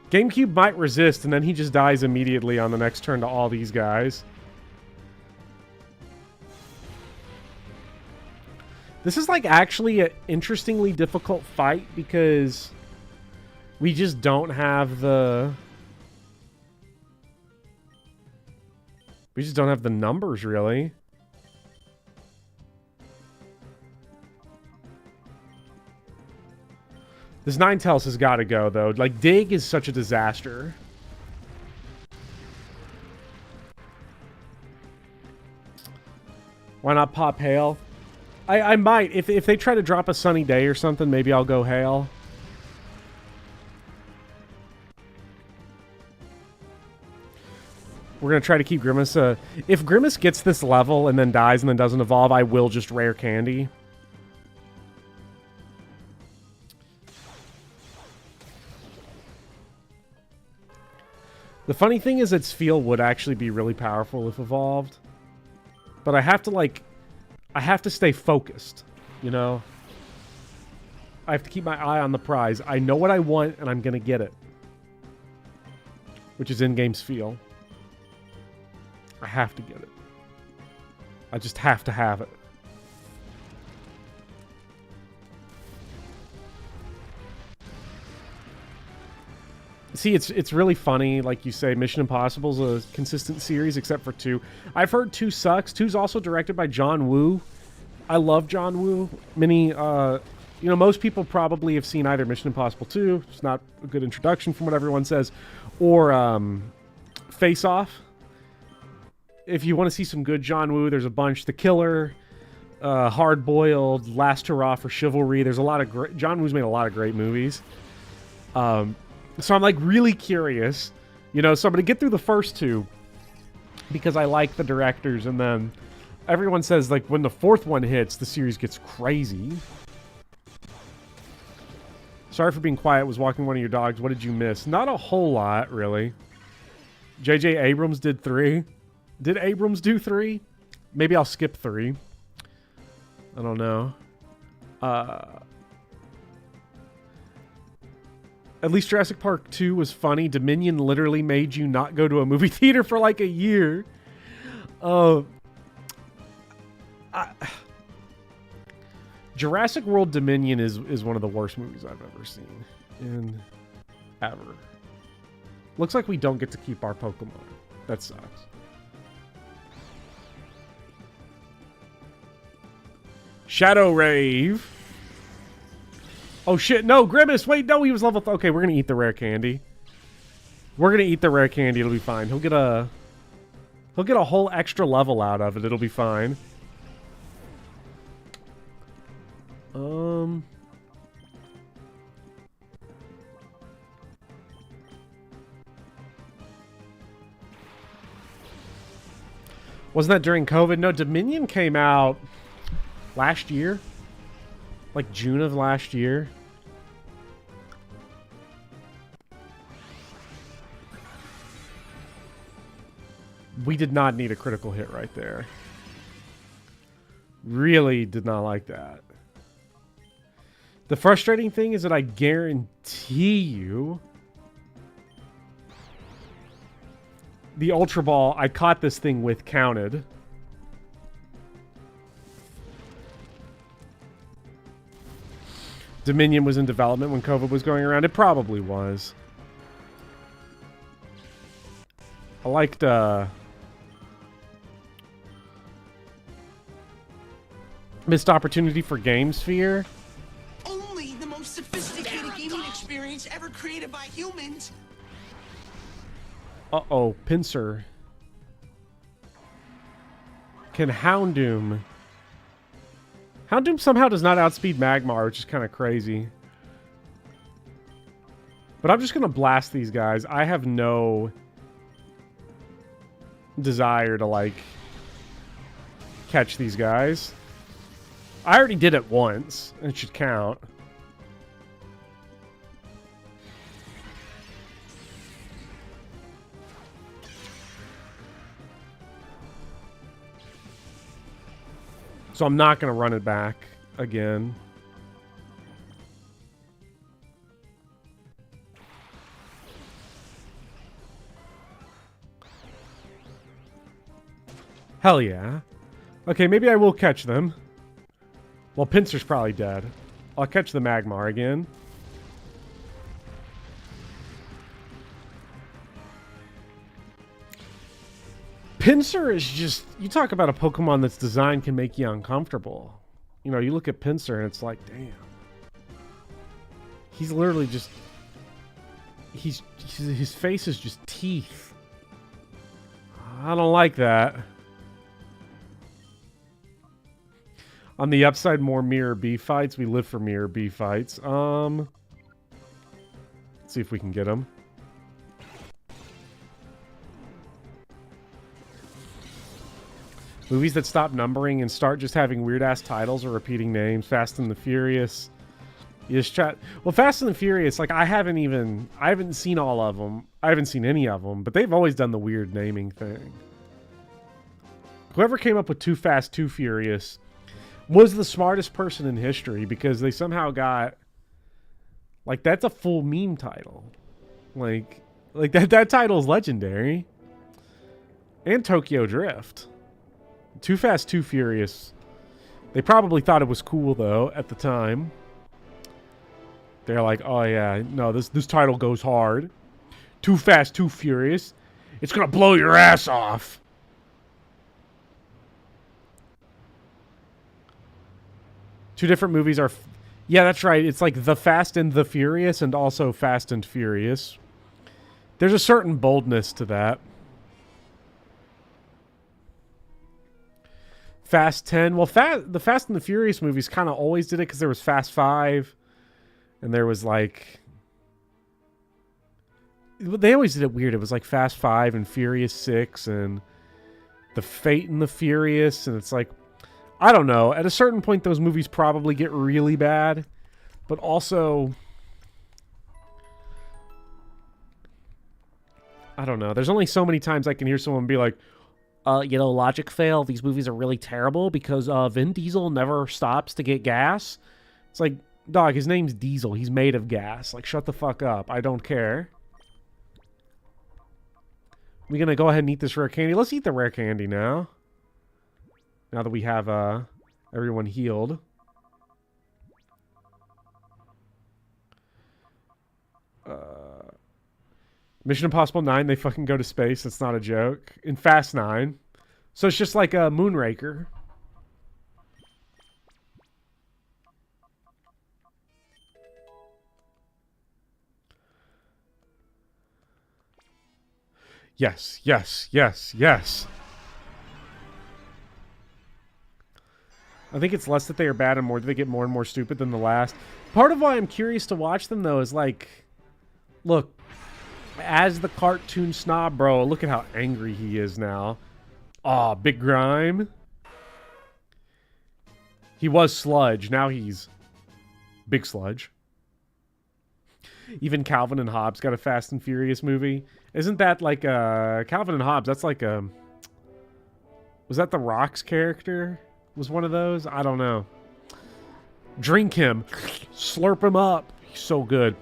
GameCube might resist, and then he just dies immediately on the next turn to all these guys. This is, like, actually an interestingly difficult fight because we just don't have the... We just don't have the numbers, really. This Ninetales has got to go, though. Like, Dig is such a disaster. Why not pop Hail? I might. If they try to drop a Sunny Day or something, maybe I'll go Hail. We're going to try to keep Grimace. If Grimace gets this level and then dies and then doesn't evolve, I will just rare candy. The funny thing is its feel would actually be really powerful if evolved. But I have to, like... I have to stay focused, you know? I have to keep my eye on the prize. I know what I want, and I'm gonna get it. Which is in-game's feel. I have to get it. I just have to have it. See, it's really funny, like you say, Mission Impossible's a consistent series, except for 2. I've heard 2 sucks. 2's also directed by John Woo. I love John Woo. Many, you know, most people probably have seen either Mission Impossible 2, it's not a good introduction from what everyone says, or Face Off. If you want to see some good John Woo, there's a bunch. The Killer, Hard Boiled, Last Hurrah for Chivalry. There's a lot of great... John Woo's made a lot of great movies. So I'm, like, really curious, you know, so I'm going to get through the first 2 because I like the directors, and then everyone says, like, when the 4th one hits, the series gets crazy. Sorry for being quiet, was walking one of your dogs. What did you miss? Not a whole lot, really. J.J. Abrams did 3. Did Abrams do 3? Maybe I'll skip 3. I don't know. At least Jurassic Park 2 was funny. Dominion literally made you not go to a movie theater for like a year. Jurassic World Dominion is one of the worst movies I've ever seen. Ever. Looks like we don't get to keep our Pokemon. That sucks. Shadow Rave. Oh shit, no, Grimace, wait, no, he was level... Okay, we're gonna eat the rare candy. We're gonna eat the rare candy, it'll be fine. He'll get a whole extra level out of it, it'll be fine. Wasn't that during COVID? No, Dominion came out last year. Like June of last year. We did not need a critical hit right there. Really did not like that. The frustrating thing is that I guarantee you the Ultra Ball I caught this thing with counted. Dominion was in development when COVID was going around. It probably was. I liked, missed opportunity for Game Sphere. Only the most sophisticated gaming experience ever created by humans. Uh-oh, Pinsir. Can Houndoom... Houndoom somehow does not outspeed Magmar, which is kind of crazy. But I'm just going to blast these guys. I have no desire to, like, catch these guys. I already did it once. It should count. So I'm not going to run it back again. Hell yeah. Okay, maybe I will catch them. Well, Pinsir's probably dead. I'll catch the Magmar again. Pinsir is just... You talk about a Pokemon that's designed can make you uncomfortable. You know, you look at Pinsir and it's like, damn. He's literally just... His face is just teeth. I don't like that. On the upside, more Mirror B fights. We live for Mirror B fights. Let's see if we can get them. Movies that stop numbering and start just having weird-ass titles or repeating names. Fast and the Furious. You just chat. Well, Fast and the Furious, like, I haven't seen all of them. I haven't seen any of them, but they've always done the weird naming thing. Whoever came up with Too Fast, Too Furious was the smartest person in history, because they somehow got... Like, that's a full meme title. Like that title is legendary. And Tokyo Drift. Too Fast, Too Furious. They probably thought it was cool, though, at the time. They're like, oh yeah, no, this title goes hard. Too Fast, Too Furious. It's gonna blow your ass off. Two different movies are... Yeah, that's right. It's like The Fast and the Furious and also Fast and Furious. There's a certain boldness to that. Fast 10. Well, the Fast and the Furious movies kind of always did it, because there was Fast 5. And there was like... They always did it weird. It was like Fast 5 and Furious 6 and The Fate and the Furious. And it's like... I don't know. At a certain point, those movies probably get really bad. But also... I don't know. There's only so many times I can hear someone be like, you know, logic fail. These movies are really terrible because Vin Diesel never stops to get gas. It's like, dog, his name's Diesel. He's made of gas. Like, shut the fuck up. I don't care. We're going to go ahead and eat this rare candy. Let's eat the rare candy now. Now that we have everyone healed. Mission Impossible 9, they fucking go to space. That's not a joke. In Fast 9. So it's just like a Moonraker. Yes, yes, yes, yes. I think it's less that they are bad and more that they get more and more stupid than the last. Part of why I'm curious to watch them, though, is like, look, as the cartoon snob, bro, look at how angry he is now. Aw, Big Grime. He was Sludge. Now he's Big Sludge. Even Calvin and Hobbes got a Fast and Furious movie. Isn't that like Calvin and Hobbes? That's like a... Was that the Rock's character? Was one of those? I don't know. Drink him. Slurp him up. He's so good.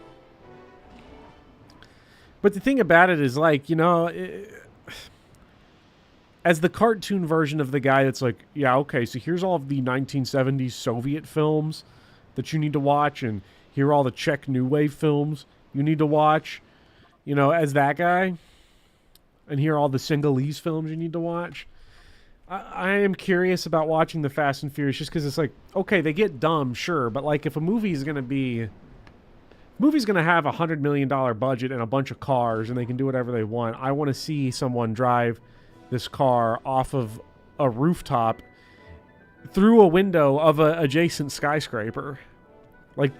But the thing about it is, like, you know... as the cartoon version of the guy that's like, yeah, okay, so here's all of the 1970s Soviet films that you need to watch, and here are all the Czech New Wave films you need to watch, you know, as that guy. And here are all the Sinhalese films you need to watch. I am curious about watching the Fast and Furious just because it's like, okay, they get dumb, sure, but like if a movie's going to be... movie's going to have a $100 million budget and a bunch of cars and they can do whatever they want, I want to see someone drive this car off of a rooftop through a window of an adjacent skyscraper. Like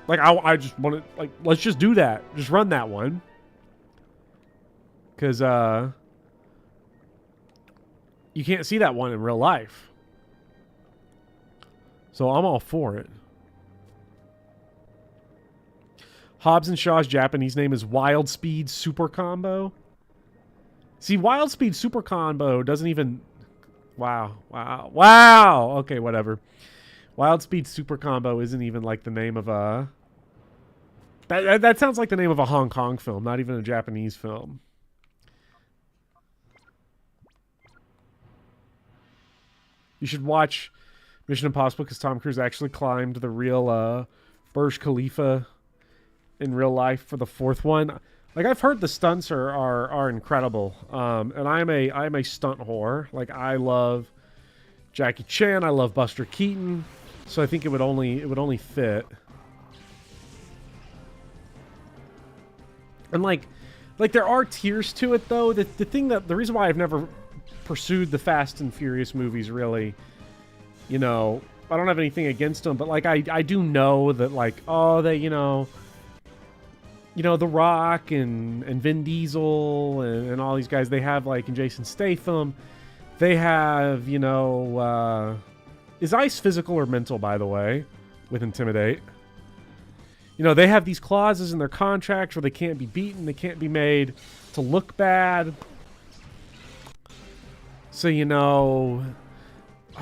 I just want to, like, let's just do that. Just run that one. Because, you can't see that one in real life. So I'm all for it. Hobbs and Shaw's Japanese name is Wild Speed Super Combo. See, Wild Speed Super Combo doesn't even... Wow. Okay, whatever. Wild Speed Super Combo isn't even like the name of a... That sounds like the name of a Hong Kong film, not even a Japanese film. You should watch Mission Impossible because Tom Cruise actually climbed the real Burj Khalifa in real life for the fourth one. Like, I've heard the stunts are incredible. And I'm a stunt whore. Like, I love Jackie Chan, I love Buster Keaton. So I think it would only fit. And like there are tiers to it though. The reason why I've never pursued the Fast and Furious movies really, you know, I don't have anything against them, but like I do know that like, oh, they, you know, The Rock and Vin Diesel and all these guys, they have like, and Jason Statham, they have, you know, is Ice physical or mental, by the way, with Intimidate? You know, they have these clauses in their contracts where they can't be beaten, they can't be made to look bad. So, you know,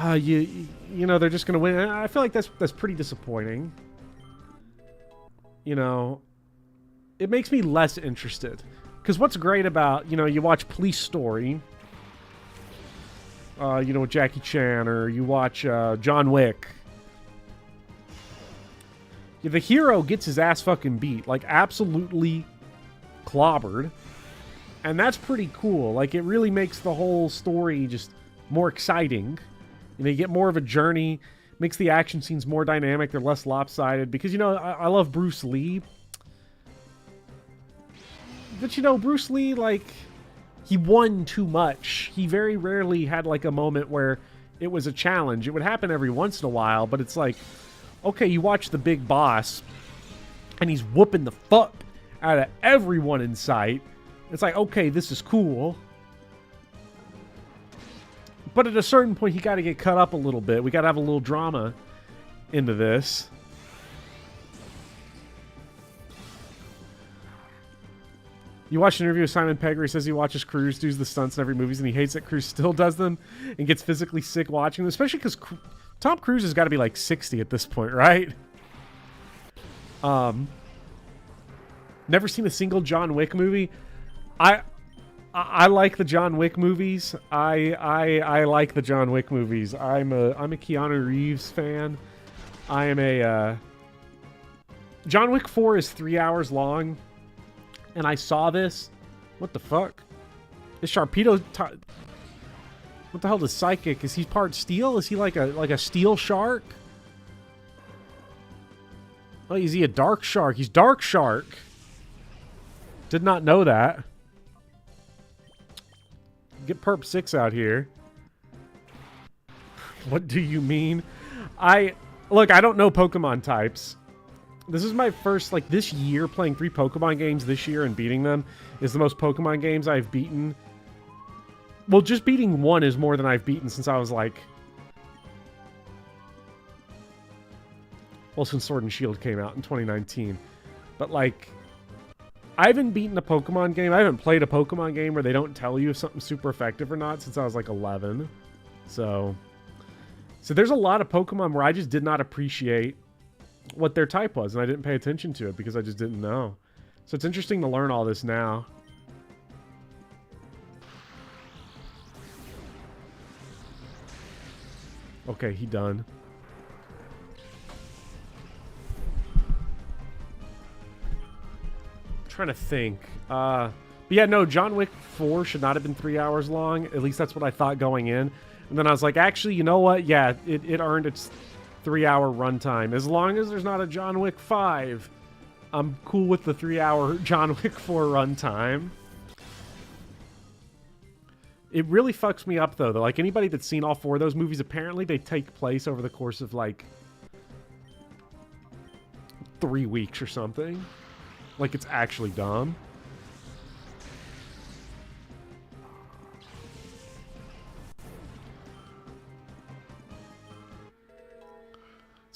you know, they're just going to win. I feel like that's pretty disappointing. You know, it makes me less interested. Because what's great about, you know, you watch Police Story, you know, with Jackie Chan, or you watch John Wick. The hero gets his ass fucking beat, like absolutely clobbered. And that's pretty cool. Like, it really makes the whole story just more exciting. You know, you get more of a journey, makes the action scenes more dynamic, they're less lopsided. Because, you know, I love Bruce Lee. But, you know, Bruce Lee, like, he won too much. He very rarely had, like, a moment where it was a challenge. It would happen every once in a while, but it's like... Okay, you watch the big boss, and he's whooping the fuck out of everyone in sight. It's like, okay, this is cool. But at a certain point, he got to get cut up a little bit. We got to have a little drama into this. You watch an interview with Simon Pegg where he says he watches Cruise do the stunts in every movie, and he hates that Cruise still does them and gets physically sick watching them, especially because... Tom Cruise has got to be like 60 at this point, right? Never seen a single John Wick movie. I like the John Wick movies. I like the John Wick movies. I'm a Keanu Reeves fan. I am a John Wick 4 is 3 hours long, and I saw this. What the fuck? Is Sharpedo? What the hell is Psychic? Is he part steel? Is he like a steel shark? Oh, is he a dark shark? He's Dark Shark. Did not know that. Get Perp 6 out here. What do you mean? Look, I don't know Pokemon types. This is my first, like, this year playing 3 Pokemon games this year and beating them is the most Pokemon games I've beaten. Well, just beating one is more than I've beaten since I was, like... Well, since Sword and Shield came out in 2019. But, like... I haven't beaten a Pokemon game. I haven't played a Pokemon game where they don't tell you if something's super effective or not since I was, like, 11. So there's a lot of Pokemon where I just did not appreciate what their type was, and I didn't pay attention to it because I just didn't know. So it's interesting to learn all this now. Okay, he done. I'm trying to think. But yeah, no, John Wick 4 should not have been 3 hours long. At least that's what I thought going in. And then I was like, actually, you know what? Yeah, it earned its 3-hour runtime. As long as there's not a John Wick 5, I'm cool with the 3-hour John Wick 4 runtime. It really fucks me up, though. Like, anybody that's seen all 4 of those movies, apparently they take place over the course of, like, 3 weeks or something. Like, it's actually dumb.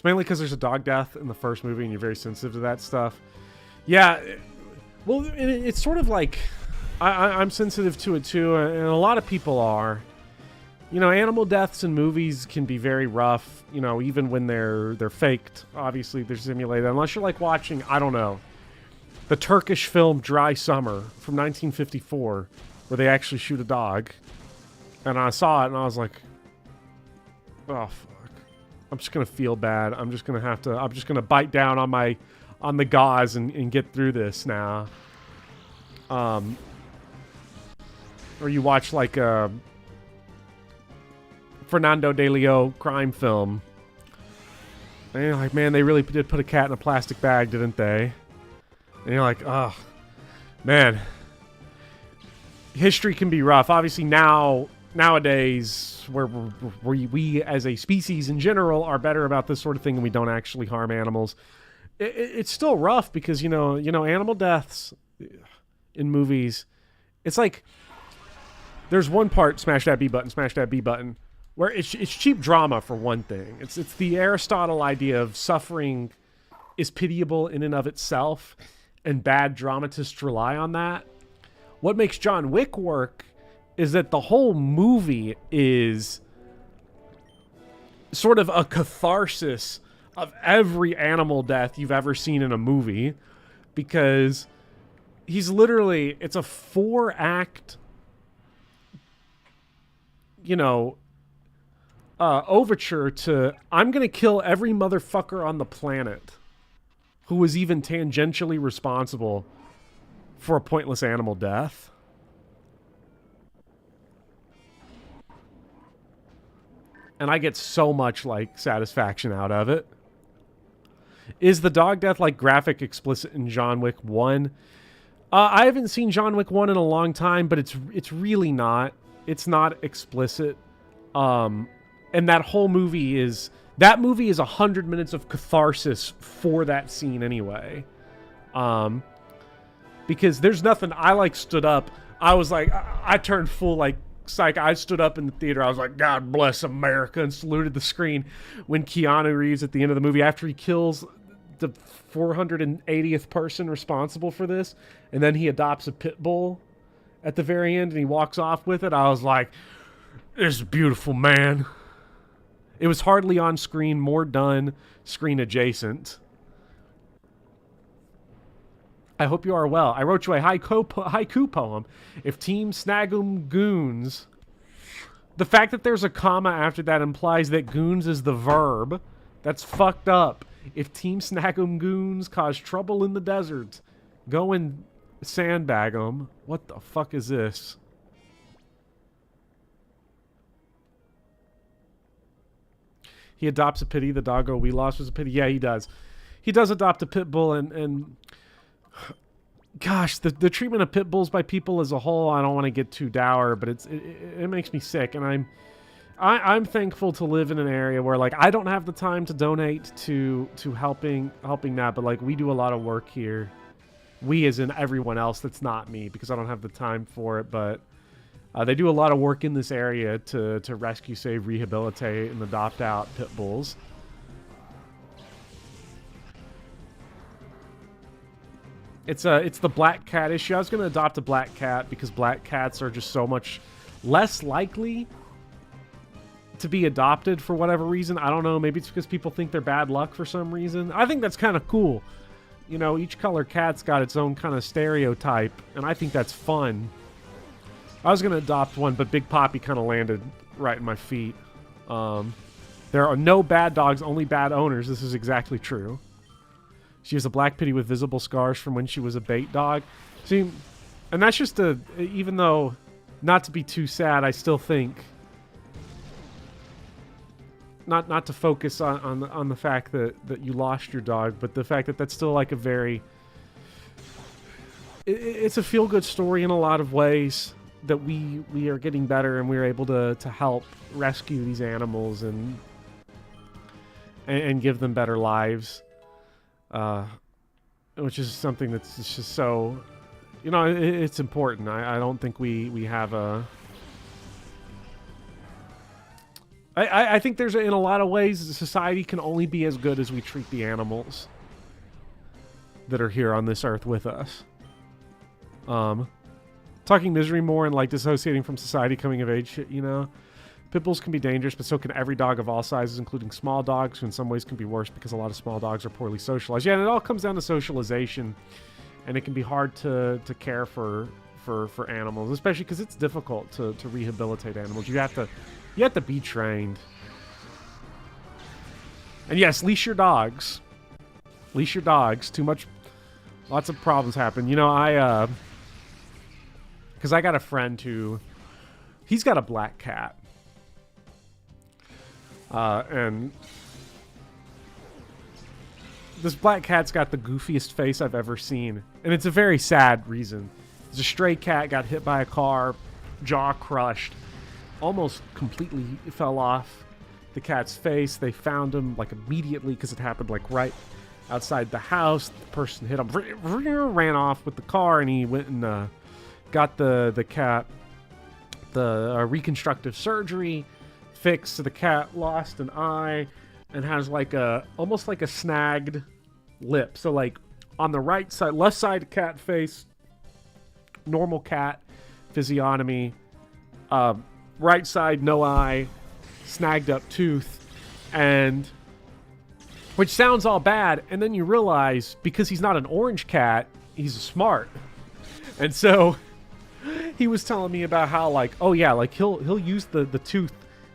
Mainly because there's a dog death in the first movie and you're very sensitive to that stuff. Yeah, well, it's sort of like... I'm sensitive to it too, and a lot of people are. You know, animal deaths in movies can be very rough, you know, even when they're faked. Obviously, they're simulated. Unless you're like watching, I don't know, the Turkish film Dry Summer from 1954, where they actually shoot a dog. And I saw it and I was like, oh, I'm just gonna feel bad. I'm just gonna bite down on the gauze and get through this now. Or you watch like a Fernando de Leo crime film. And you're like, man, they really did put a cat in a plastic bag, didn't they? And you're like, oh, man. History can be rough. Obviously nowadays, where we as a species in general are better about this sort of thing and we don't actually harm animals. It's still rough because, you know, animal deaths in movies, it's like there's one part, smash that B button, where it's cheap drama for one thing. It's the Aristotle idea of suffering is pitiable in and of itself, and bad dramatists rely on that. What makes John Wick work is that the whole movie is sort of a catharsis of every animal death you've ever seen in a movie, because he's literally, it's a 4-act, you know, overture to, I'm gonna kill every motherfucker on the planet who was even tangentially responsible for a pointless animal death. And I get so much, like, satisfaction out of it. Is the dog death, like, graphic explicit in John Wick 1? I haven't seen John Wick 1 in a long time, but it's really not. It's not explicit. And that whole movie is... That movie is 100 minutes of catharsis for that scene anyway. Because there's nothing... I, like, stood up. I was like... I turned full, like... Psych. I stood up in the theater. I was like, God bless America, and saluted the screen when Keanu Reeves at the end of the movie, after he kills the 480th person responsible for this, and then he adopts a pit bull at the very end and he walks off with it. I was like, this is beautiful, man. It was hardly on screen, more done screen adjacent. I hope you are well. I wrote you a haiku poem. If Team Snagum Goons... The fact that there's a comma after that implies that goons is the verb. That's fucked up. If Team Snagum Goons cause trouble in the desert, go and sandbag them. What the fuck is this? He adopts a pity. The doggo we lost was a pity. Yeah, he does. He does adopt a pit bull, and gosh, the treatment of pit bulls by people as a whole, I don't want to get too dour, but it makes me sick, and I'm thankful to live in an area where, like, I don't have the time to donate to helping that, but like, we do a lot of work here. We as in everyone else that's not me, because I don't have the time for it, but they do a lot of work in this area to rescue, save, rehabilitate, and adopt out pit bulls. It's the black cat issue. I was going to adopt a black cat because black cats are just so much less likely to be adopted for whatever reason. I don't know. Maybe it's because people think they're bad luck for some reason. I think that's kind of cool. You know, each color cat's got its own kind of stereotype, and I think that's fun. I was going to adopt one, but Big Poppy kind of landed right in my feet. There are no bad dogs, only bad owners. This is exactly true. She has a black pitty with visible scars from when she was a bait dog. See, and that's just even though, not to be too sad, I still think, not to focus on the fact that you lost your dog, but the fact that that's still like a very, it's a feel-good story in a lot of ways, that we are getting better and we're able to help rescue these animals and give them better lives. Which is something that's just so, you know, it's important. I don't think we have a... I think there's, in a lot of ways, society can only be as good as we treat the animals that are here on this earth with us. Talking misery more and like dissociating from society, coming of age shit, you know? Pit bulls can be dangerous, but so can every dog of all sizes, including small dogs, who in some ways can be worse because a lot of small dogs are poorly socialized. Yeah, and it all comes down to socialization, and it can be hard to care for animals, especially because it's difficult to rehabilitate animals. You have to be trained. And yes, leash your dogs. Leash your dogs. Too much, lots of problems happen. You know, because I got a friend who, he's got a black cat. And this black cat's got the goofiest face I've ever seen. And it's a very sad reason. It's a stray cat, got hit by a car, jaw crushed, almost completely fell off the cat's face. They found him like immediately because it happened like right outside the house. The person hit him, ran off with the car, and he went and got the cat the reconstructive surgery fixed. So the cat lost an eye and has like almost like a snagged lip. So like on the right side, left side cat face, normal cat physiognomy, right side no eye, snagged up tooth, and which sounds all bad, and then you realize because he's not an orange cat, he's smart. And so he was telling me about how like, oh yeah, like he'll use the tooth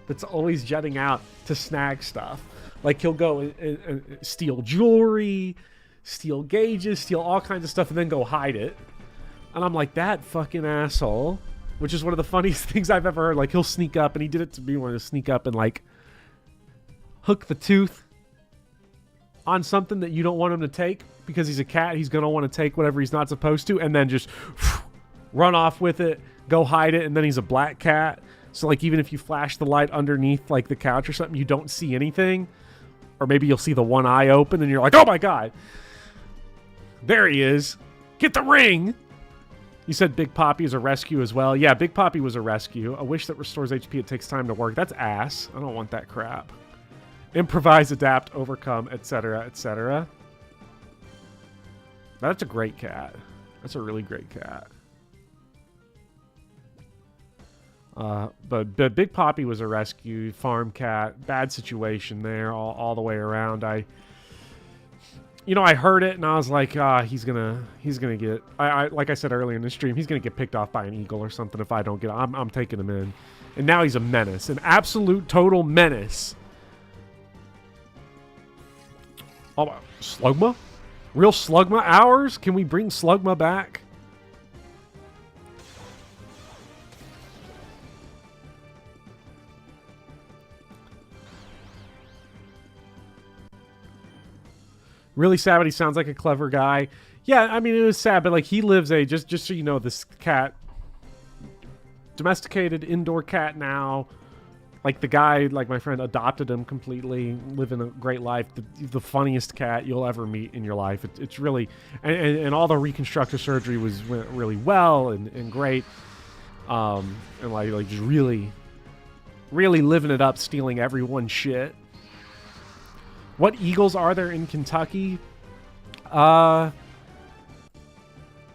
that's always jutting out to snag stuff. Like he'll go and steal jewelry, steal gauges, steal all kinds of stuff, and then go hide it. And I'm like, that fucking asshole. Which is one of the funniest things I've ever heard. Like he'll sneak up, and he did it to me when he sneak up and like hook the tooth on something that you don't want him to take, because he's a cat. He's gonna want to take whatever he's not supposed to, and then just run off with it, go hide it, and then he's a black cat. So like even if you flash the light underneath like the couch or something, you don't see anything. Or maybe you'll see the one eye open and you're like, oh my god, there he is. Get the ring. You said Big Poppy is a rescue as well. Yeah, Big Poppy was a rescue. A wish that restores HP. It takes time to work. That's ass. I don't want that crap. Improvise, adapt, overcome, etc., etc. That's a great cat. That's a really great cat. But Big Poppy was a rescue, farm cat, bad situation there all the way around. I heard it and I was like, he's gonna get, I like I said earlier in the stream, he's gonna get picked off by an eagle or something if I don't get, I'm taking him in. And now he's a menace, an absolute total menace. Oh, Slugma? Real Slugma hours? Can we bring Slugma back? Really sad, but he sounds like a clever guy. Yeah, I mean, it was sad, but like he lives a, just so you know, this cat, domesticated indoor cat now. Like the guy, like my friend, adopted him completely, living a great life. The funniest cat you'll ever meet in your life. It's really, and all the reconstructive surgery went really well and great. And like just really living it up, stealing everyone's shit. What eagles are there in Kentucky? Well,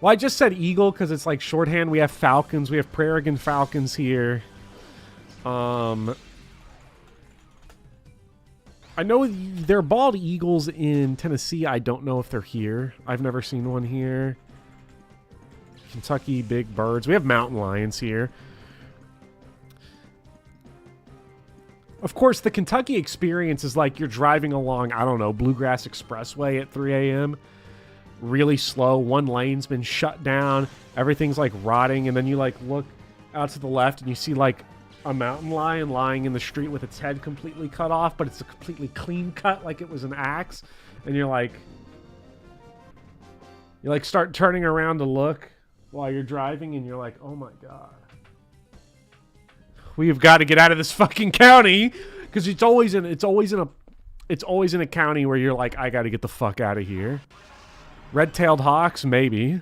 I just said eagle because it's like shorthand. We have falcons. We have peregrine falcons here. I know there are bald eagles in Tennessee. I don't know if they're here. I've never seen one here. Kentucky, big birds. We have mountain lions here. Of course, the Kentucky experience is like you're driving along, I don't know, Bluegrass Expressway at 3 a.m. Really slow. One lane's been shut down. Everything's like rotting. And then you like look out to the left and you see like a mountain lion lying in the street with its head completely cut off, but it's a completely clean cut like it was an axe. And you start turning around to look while you're driving and you're like, oh my God. We've got to get out of this fucking county, because it's always in a county where you're like, I got to get the fuck out of here. Red-tailed hawks, maybe.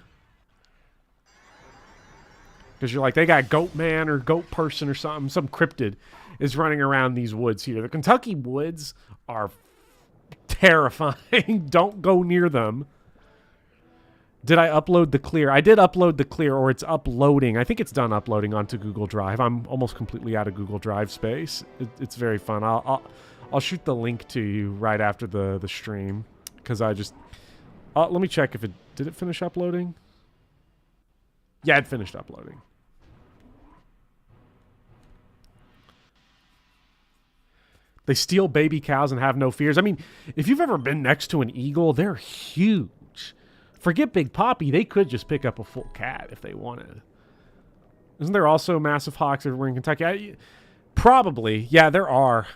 Because you're like, they got goat man or goat person or something. Some cryptid is running around these woods here. The Kentucky woods are terrifying. Don't go near them. Did I upload the clear? I did upload the clear, or it's uploading. I think it's done uploading onto Google Drive. I'm almost completely out of Google Drive space. It's very fun. I'll shoot the link to you right after the stream, because I just let me check if did it finish uploading. Yeah, it finished uploading. They steal baby cows and have no fears. I mean, if you've ever been next to an eagle, they're huge. Forget Big Poppy. They could just pick up a full cat if they wanted. Isn't there also massive hawks everywhere in Kentucky? Probably. Yeah, there are.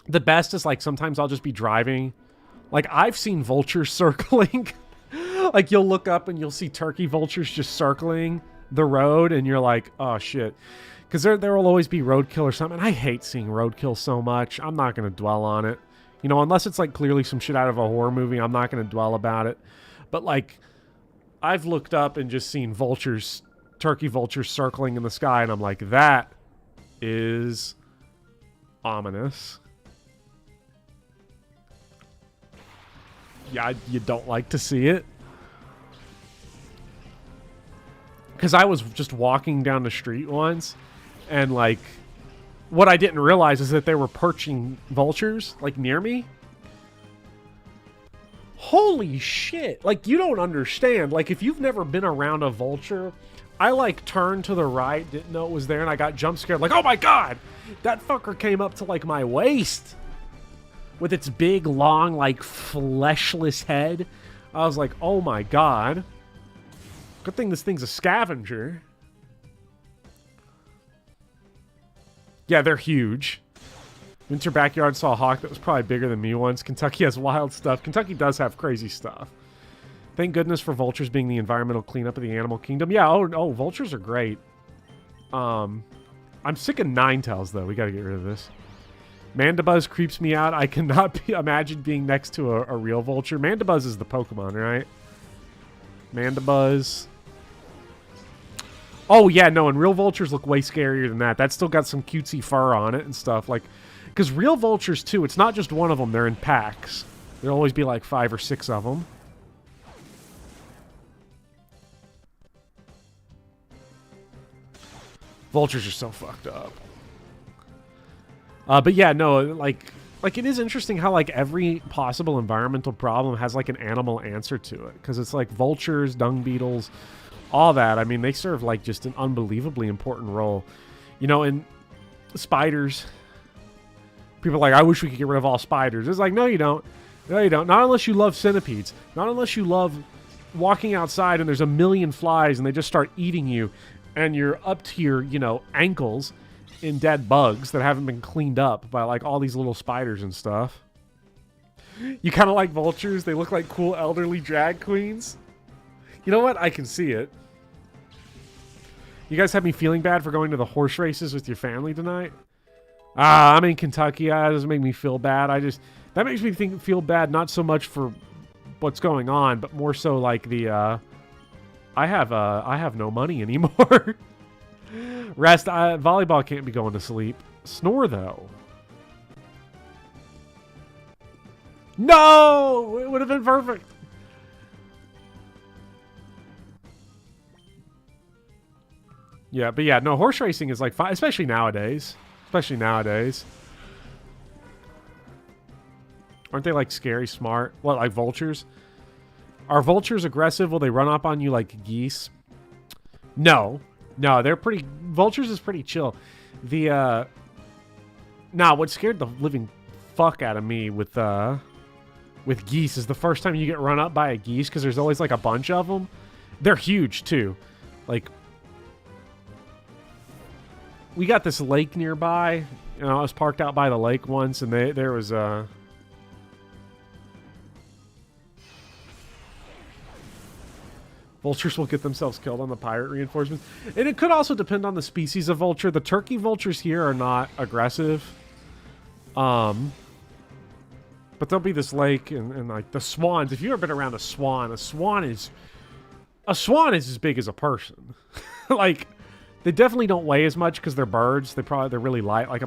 The best is like sometimes I'll just be driving. Like I've seen vultures circling. Like you'll look up and you'll see turkey vultures just circling the road and you're like, oh shit. Because there will always be roadkill or something. And I hate seeing roadkill so much. I'm not going to dwell on it. You know, unless it's like clearly some shit out of a horror movie, I'm not going to dwell about it. But like, I've looked up and just seen vultures, turkey vultures circling in the sky, and I'm like, that is ominous. Yeah, you don't like to see it. Because I was just walking down the street once, and like, what I didn't realize is that they were perching vultures, like, near me. Holy shit. Like, you don't understand. Like, if you've never been around a vulture, I, like, turned to the right, didn't know it was there, and I got jump scared. Like, oh my God! That fucker came up to, like, my waist with its big, long, like, fleshless head. I was like, oh my God. Good thing this thing's a scavenger. Yeah, they're huge. Winter backyard saw a hawk that was probably bigger than me once. Kentucky has wild stuff. Kentucky does have crazy stuff. Thank goodness for vultures being the environmental cleanup of the animal kingdom. Yeah, oh, vultures are great. I'm sick of ninetails, though. We got to get rid of this. Mandibuzz creeps me out. I cannot imagine being next to a real vulture. Mandibuzz is the Pokemon, right? Mandibuzz. Oh, yeah, no, and real vultures look way scarier than that. That's still got some cutesy fur on it and stuff. Like, because real vultures, too, it's not just one of them. They're in packs. There'll always be, like, 5 or 6 of them. Vultures are so fucked up. But, yeah, no, like, it is interesting how, like, every possible environmental problem has, like, an animal answer to it. Because it's, like, vultures, dung beetles, all that. I mean, they serve, like, just an unbelievably important role. You know, and spiders. People are like, I wish we could get rid of all spiders. It's like, no, you don't. No, you don't. Not unless you love centipedes. Not unless you love walking outside and there's a million flies and they just start eating you. And you're up to your, you know, ankles in dead bugs that haven't been cleaned up by, like, all these little spiders and stuff. You kind of like vultures? They look like cool elderly drag queens. You know what? I can see it. You guys have me feeling bad for going to the horse races with your family tonight? Ah, I'm in Kentucky. That doesn't make me feel bad. That makes me feel bad not so much for what's going on, but more so like the I have no money anymore. Rest. Volleyball can't be going to sleep. Snore though. No, it would have been perfect. Yeah, but yeah, no, horse racing is like fun, especially nowadays. Especially nowadays. Aren't they like scary smart? What, like vultures? Are vultures aggressive? Will they run up on you like geese? No. No, they're pretty... Vultures is pretty chill. The, Nah, what scared the living fuck out of me with geese is the first time you get run up by a geese, because there's always like a bunch of them. They're huge too. Like, we got this lake nearby. You know, I was parked out by the lake once, and there was vultures will get themselves killed on the pirate reinforcements. And it could also depend on the species of vulture. The turkey vultures here are not aggressive. But there'll be this lake and like the swans. If you've ever been around a swan is as big as a person. Like, they definitely don't weigh as much because they're birds. They're really light. Like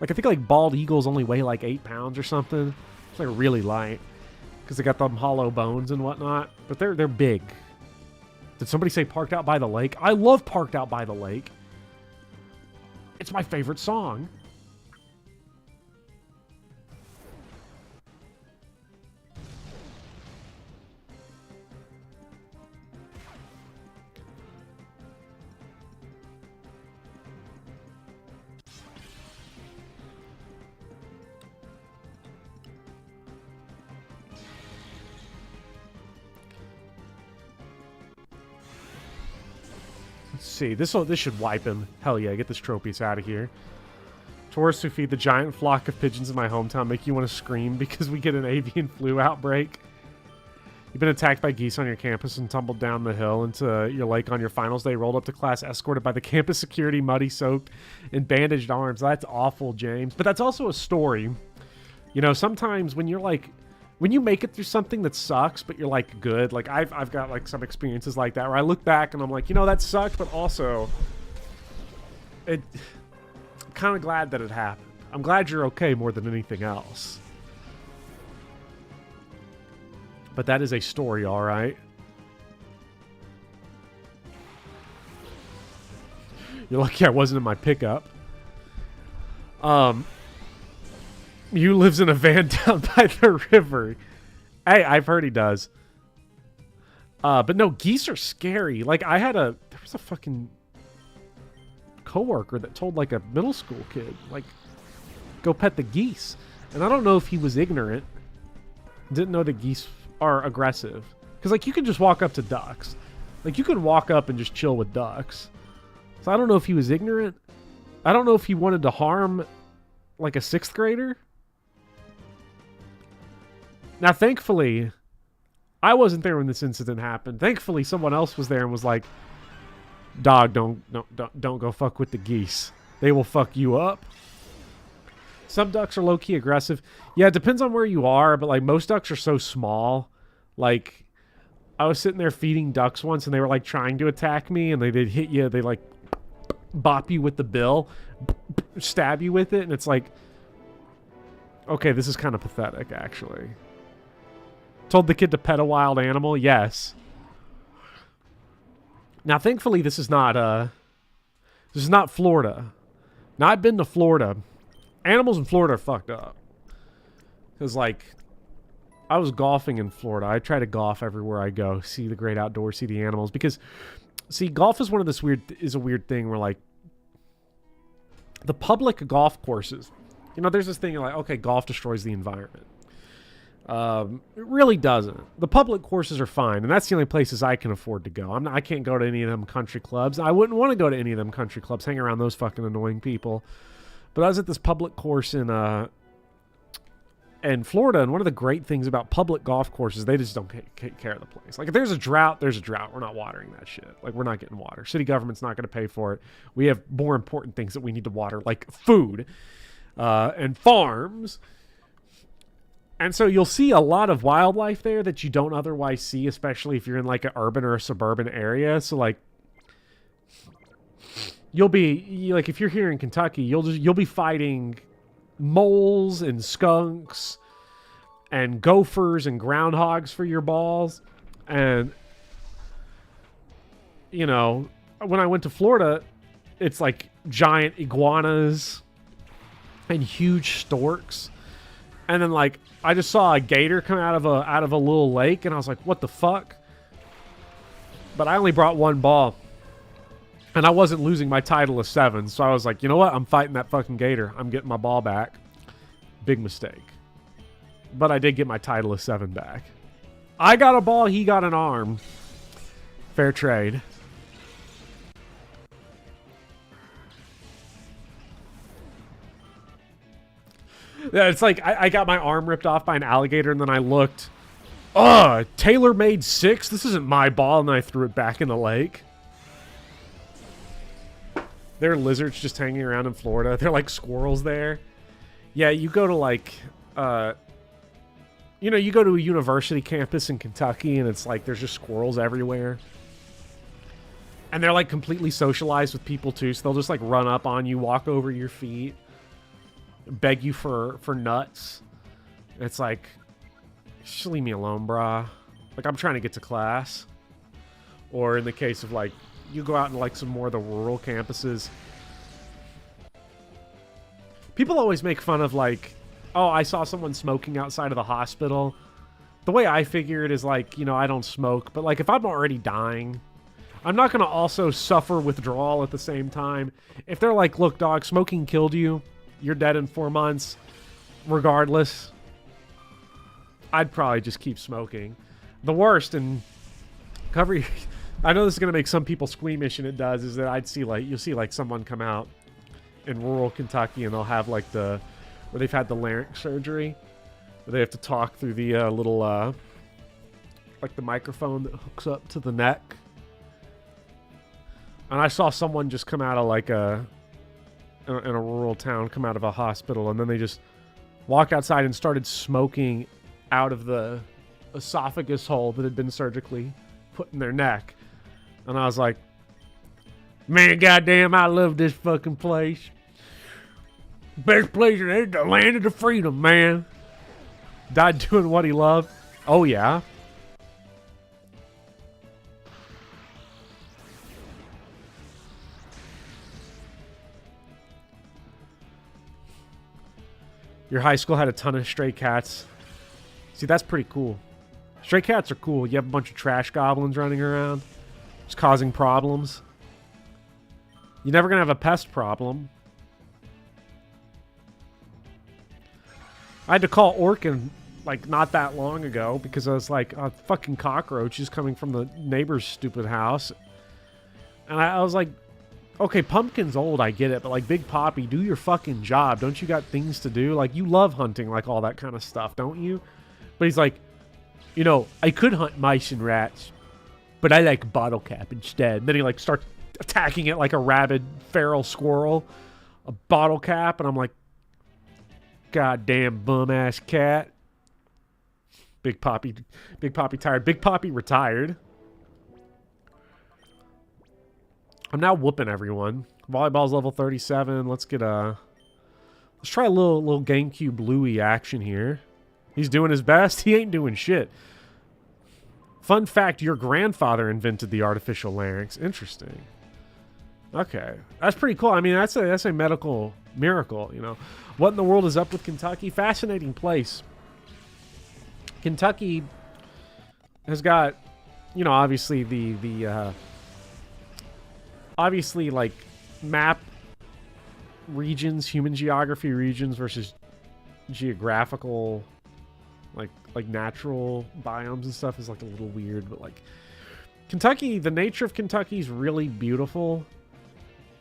I think like bald eagles only weigh like 8 pounds or something. It's like really light because they got them hollow bones and whatnot. But they're big. Did somebody say Parked Out by the Lake? I love Parked Out by the Lake. It's my favorite song. See, this should wipe him. Hell yeah, get this Tropius out of here. Tourists who feed the giant flock of pigeons in my hometown make you want to scream because we get an avian flu outbreak. You've been attacked by geese on your campus and tumbled down the hill into your lake on your finals day, rolled up to class escorted by the campus security, muddy soaked, and bandaged arms. That's awful, James. But that's also a story. You know, sometimes when you're like... When you make it through something that sucks, but you're, like, good. Like, I've got, like, some experiences like that where I look back and I'm like, you know, that sucked, but also... I'm kind of glad that it happened. I'm glad you're okay more than anything else. But that is a story, alright? You're lucky I wasn't in my pickup. You lives in a van down by the river. Hey, I've heard he does. But no, geese are scary. Like, there was a fucking coworker that told, like, a middle school kid, like, go pet the geese. And I don't know if he was ignorant. Didn't know that geese are aggressive. Because, like, you can just walk up to ducks. Like, you can walk up and just chill with ducks. So I don't know if he was ignorant. I don't know if he wanted to harm, like, a 6th grader. Now, thankfully, I wasn't there when this incident happened. Thankfully, someone else was there and was like, "Dog, don't go fuck with the geese. They will fuck you up." Some ducks are low-key aggressive. Yeah, it depends on where you are, but like most ducks are so small. Like, I was sitting there feeding ducks once, and they were like trying to attack me, and they'd hit you. They like bop you with the bill, stab you with it, and it's like, okay, this is kind of pathetic, actually. Told the kid to pet a wild animal? Yes. Now, thankfully, this is not Florida. Now, I've been to Florida. Animals in Florida are fucked up. Because, like, I was golfing in Florida. I try to golf everywhere I go. See the great outdoors, see the animals. Because, see, golf is a weird thing where, like, the public golf courses, you know, there's this thing, you're like, okay, golf destroys the environment. It really doesn't. The public courses are fine, and that's the only places I can afford to go. I can't go to any of them country clubs. I wouldn't want to go to any of them country clubs, hang around those fucking annoying people. But I was at this public course in and Florida, and one of the great things about public golf courses, they just don't take care of the place. Like, if there's a drought, there's a drought. We're not watering that shit. Like, we're not getting water. City government's not going to pay for it. We have more important things that we need to water, like food and farms. And so you'll see a lot of wildlife there that you don't otherwise see, especially if you're in, like, an urban or a suburban area. So, like, you'll be, like, if you're here in Kentucky, you'll be fighting moles and skunks and gophers and groundhogs for your balls. And, you know, when I went to Florida, it's like giant iguanas and huge storks. And then, like, I just saw a gator come out of a little lake, and I was like, what the fuck? But I only brought one ball. And I wasn't losing my title of 7, so I was like, you know what? I'm fighting that fucking gator. I'm getting my ball back. Big mistake. But I did get my title of 7 back. I got a ball, he got an arm. Fair trade. Yeah, it's like I got my arm ripped off by an alligator, and then I looked. Tailor-made 6? This isn't my ball, and then I threw it back in the lake. There are lizards just hanging around in Florida. They're like squirrels there. Yeah, you go to like, you go to a university campus in Kentucky, and it's like there's just squirrels everywhere. And they're like completely socialized with people too, so they'll just like run up on you, walk over your feet, beg you for nuts. It's like, just leave me alone, brah. Like, I'm trying to get to class. Or in the case of like, you go out in like some more of the rural campuses. People always make fun of like, oh, I saw someone smoking outside of the hospital. The way I figure it is like, I don't smoke, but like if I'm already dying, I'm not going to also suffer withdrawal at the same time. If they're like, look, dog, smoking killed you. You're dead in 4 months. Regardless, I'd probably just keep smoking. The worst, and cover... I know this is going to make some people squeamish, and it does, is that you'll see like someone come out in rural Kentucky, and they'll have like where they've had the larynx surgery, where they have to talk through the little, like the microphone that hooks up to the neck. And I saw someone just come out of like in a rural town, come out of a hospital, and then they just walk outside and started smoking out of the esophagus hole that had been surgically put in their neck. And I was like, man, goddamn, I love this fucking place. Best place in the land of the freedom, man. Died doing what he loved. Oh, yeah. Your high school had a ton of stray cats. See, that's pretty cool. Stray cats are cool. You have a bunch of trash goblins running around. Just causing problems. You're never going to have a pest problem. I had to call Orkin, like, not that long ago because I was like, a fucking cockroach is coming from the neighbor's stupid house. And I was like, okay, Pumpkin's old, I get it, but, like, Big Poppy, do your fucking job. Don't you got things to do? Like, you love hunting, like, all that kind of stuff, don't you? But he's like, I could hunt mice and rats, but I like bottle cap instead. And then he like starts attacking it like a rabid feral squirrel. A bottle cap, and I'm like, goddamn bum ass cat. Big Poppy tired. Big Poppy retired. I'm now whooping everyone. Volleyball's level 37. Let's try a little GameCube Louie action here. He's doing his best. He ain't doing shit. Fun fact, your grandfather invented the artificial larynx. Interesting. Okay. That's pretty cool. I mean, that's a medical miracle, What in the world is up with Kentucky? Fascinating place. Kentucky has got, obviously obviously like map regions, human geography regions versus geographical like natural biomes and stuff is like a little weird, but like Kentucky, the nature of Kentucky is really beautiful.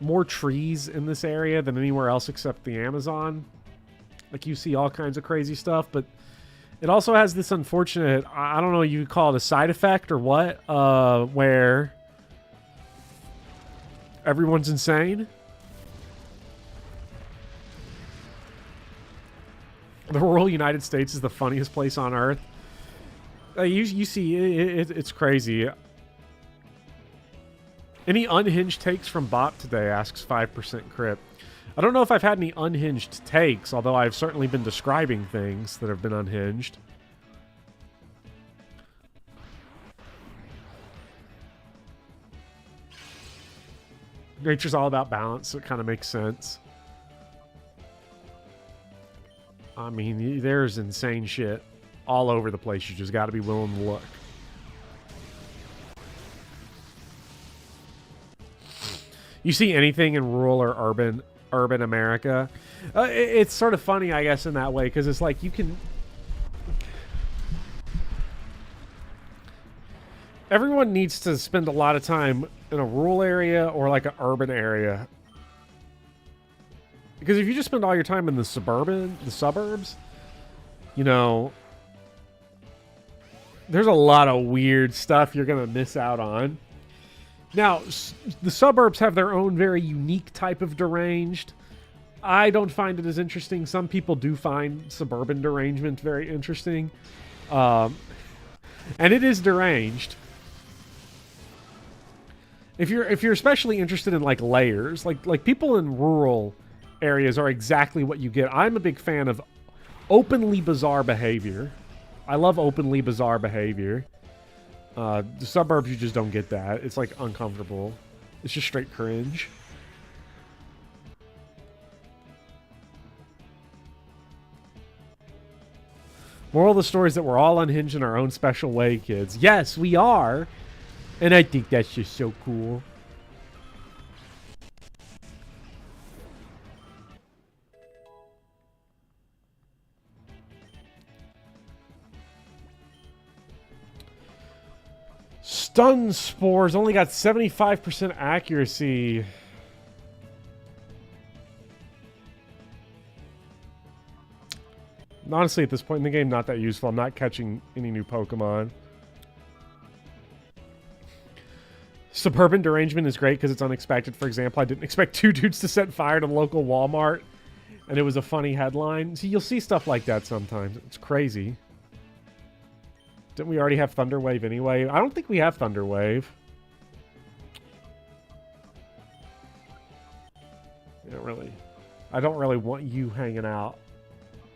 More trees in this area than anywhere else except the Amazon. Like, you see all kinds of crazy stuff, but it also has this unfortunate, I don't know, you call it a side effect or what, where everyone's insane. The rural United States is the funniest place on Earth. You see, it's crazy. Any unhinged takes from Bop today, asks 5% Crip. I don't know if I've had any unhinged takes, although I've certainly been describing things that have been unhinged. Nature's all about balance, so it kind of makes sense. I mean, there's insane shit all over the place. You just got to be willing to look. You see anything in rural or urban America? It's sort of funny, I guess, in that way, because it's like you can... Everyone needs to spend a lot of time in a rural area or like an urban area. Because if you just spend all your time in the suburbs, you know, there's a lot of weird stuff you're going to miss out on. Now, the suburbs have their own very unique type of deranged. I don't find it as interesting. Some people do find suburban derangement very interesting. And it is deranged. If you're especially interested in like layers, like people in rural areas are exactly what you get. I'm a big fan of openly bizarre behavior. I love openly bizarre behavior. The suburbs, you just don't get that. It's like uncomfortable. It's just straight cringe. Moral of the story is that we're all unhinged in our own special way, kids. Yes, we are. And I think that's just so cool. Stun Spores only got 75% accuracy. Honestly, at this point in the game, not that useful. I'm not catching any new Pokemon. Suburban derangement is great because it's unexpected. For example, I didn't expect two dudes to set fire to the local Walmart, and it was a funny headline. See, you'll see stuff like that sometimes. It's crazy. Didn't we already have Thunder Wave anyway? I don't think we have Thunder Wave. I don't really want you hanging out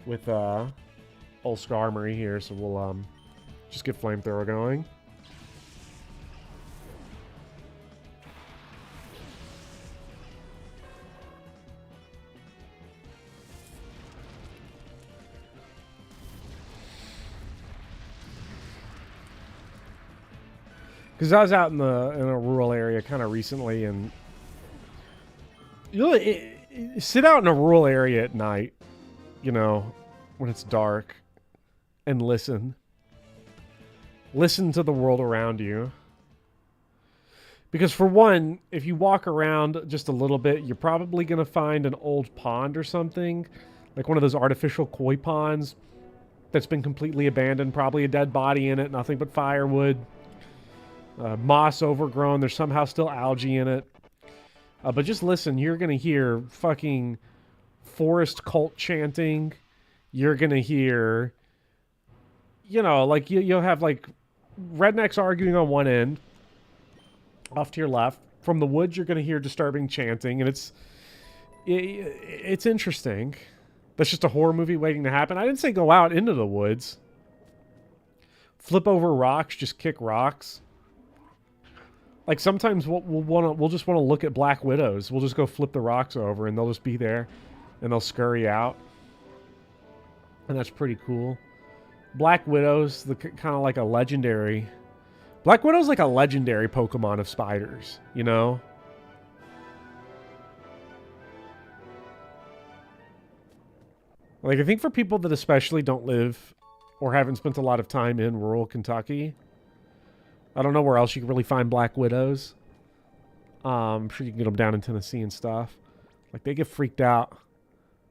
with old Skarmory here, so we'll just get Flamethrower going. Because I was out in a rural area kind of recently, and sit out in a rural area at night, you know, when it's dark, and listen. Listen to the world around you. Because for one, if you walk around just a little bit, you're probably going to find an old pond or something, like one of those artificial koi ponds that's been completely abandoned, probably a dead body in it, nothing but firewood. Moss overgrown. There's somehow still algae in it. But just listen. You're going to hear fucking forest cult chanting. You're going to hear, you know, like you'll have like rednecks arguing on one end. Off to your left. From the woods, you're going to hear disturbing chanting. And it's interesting. That's just a horror movie waiting to happen. I didn't say go out into the woods. Flip over rocks. Just kick rocks. Like sometimes we'll just want to look at Black Widows. We'll just go flip the rocks over and they'll just be there and they'll scurry out. And that's pretty cool. Black Widow's kind of like a legendary... Black Widow's like a legendary Pokemon of spiders, you know? Like I think for people that especially don't live or haven't spent a lot of time in rural Kentucky... I don't know where else you can really find Black Widows. I'm sure you can get them down in Tennessee and stuff. Like, they get freaked out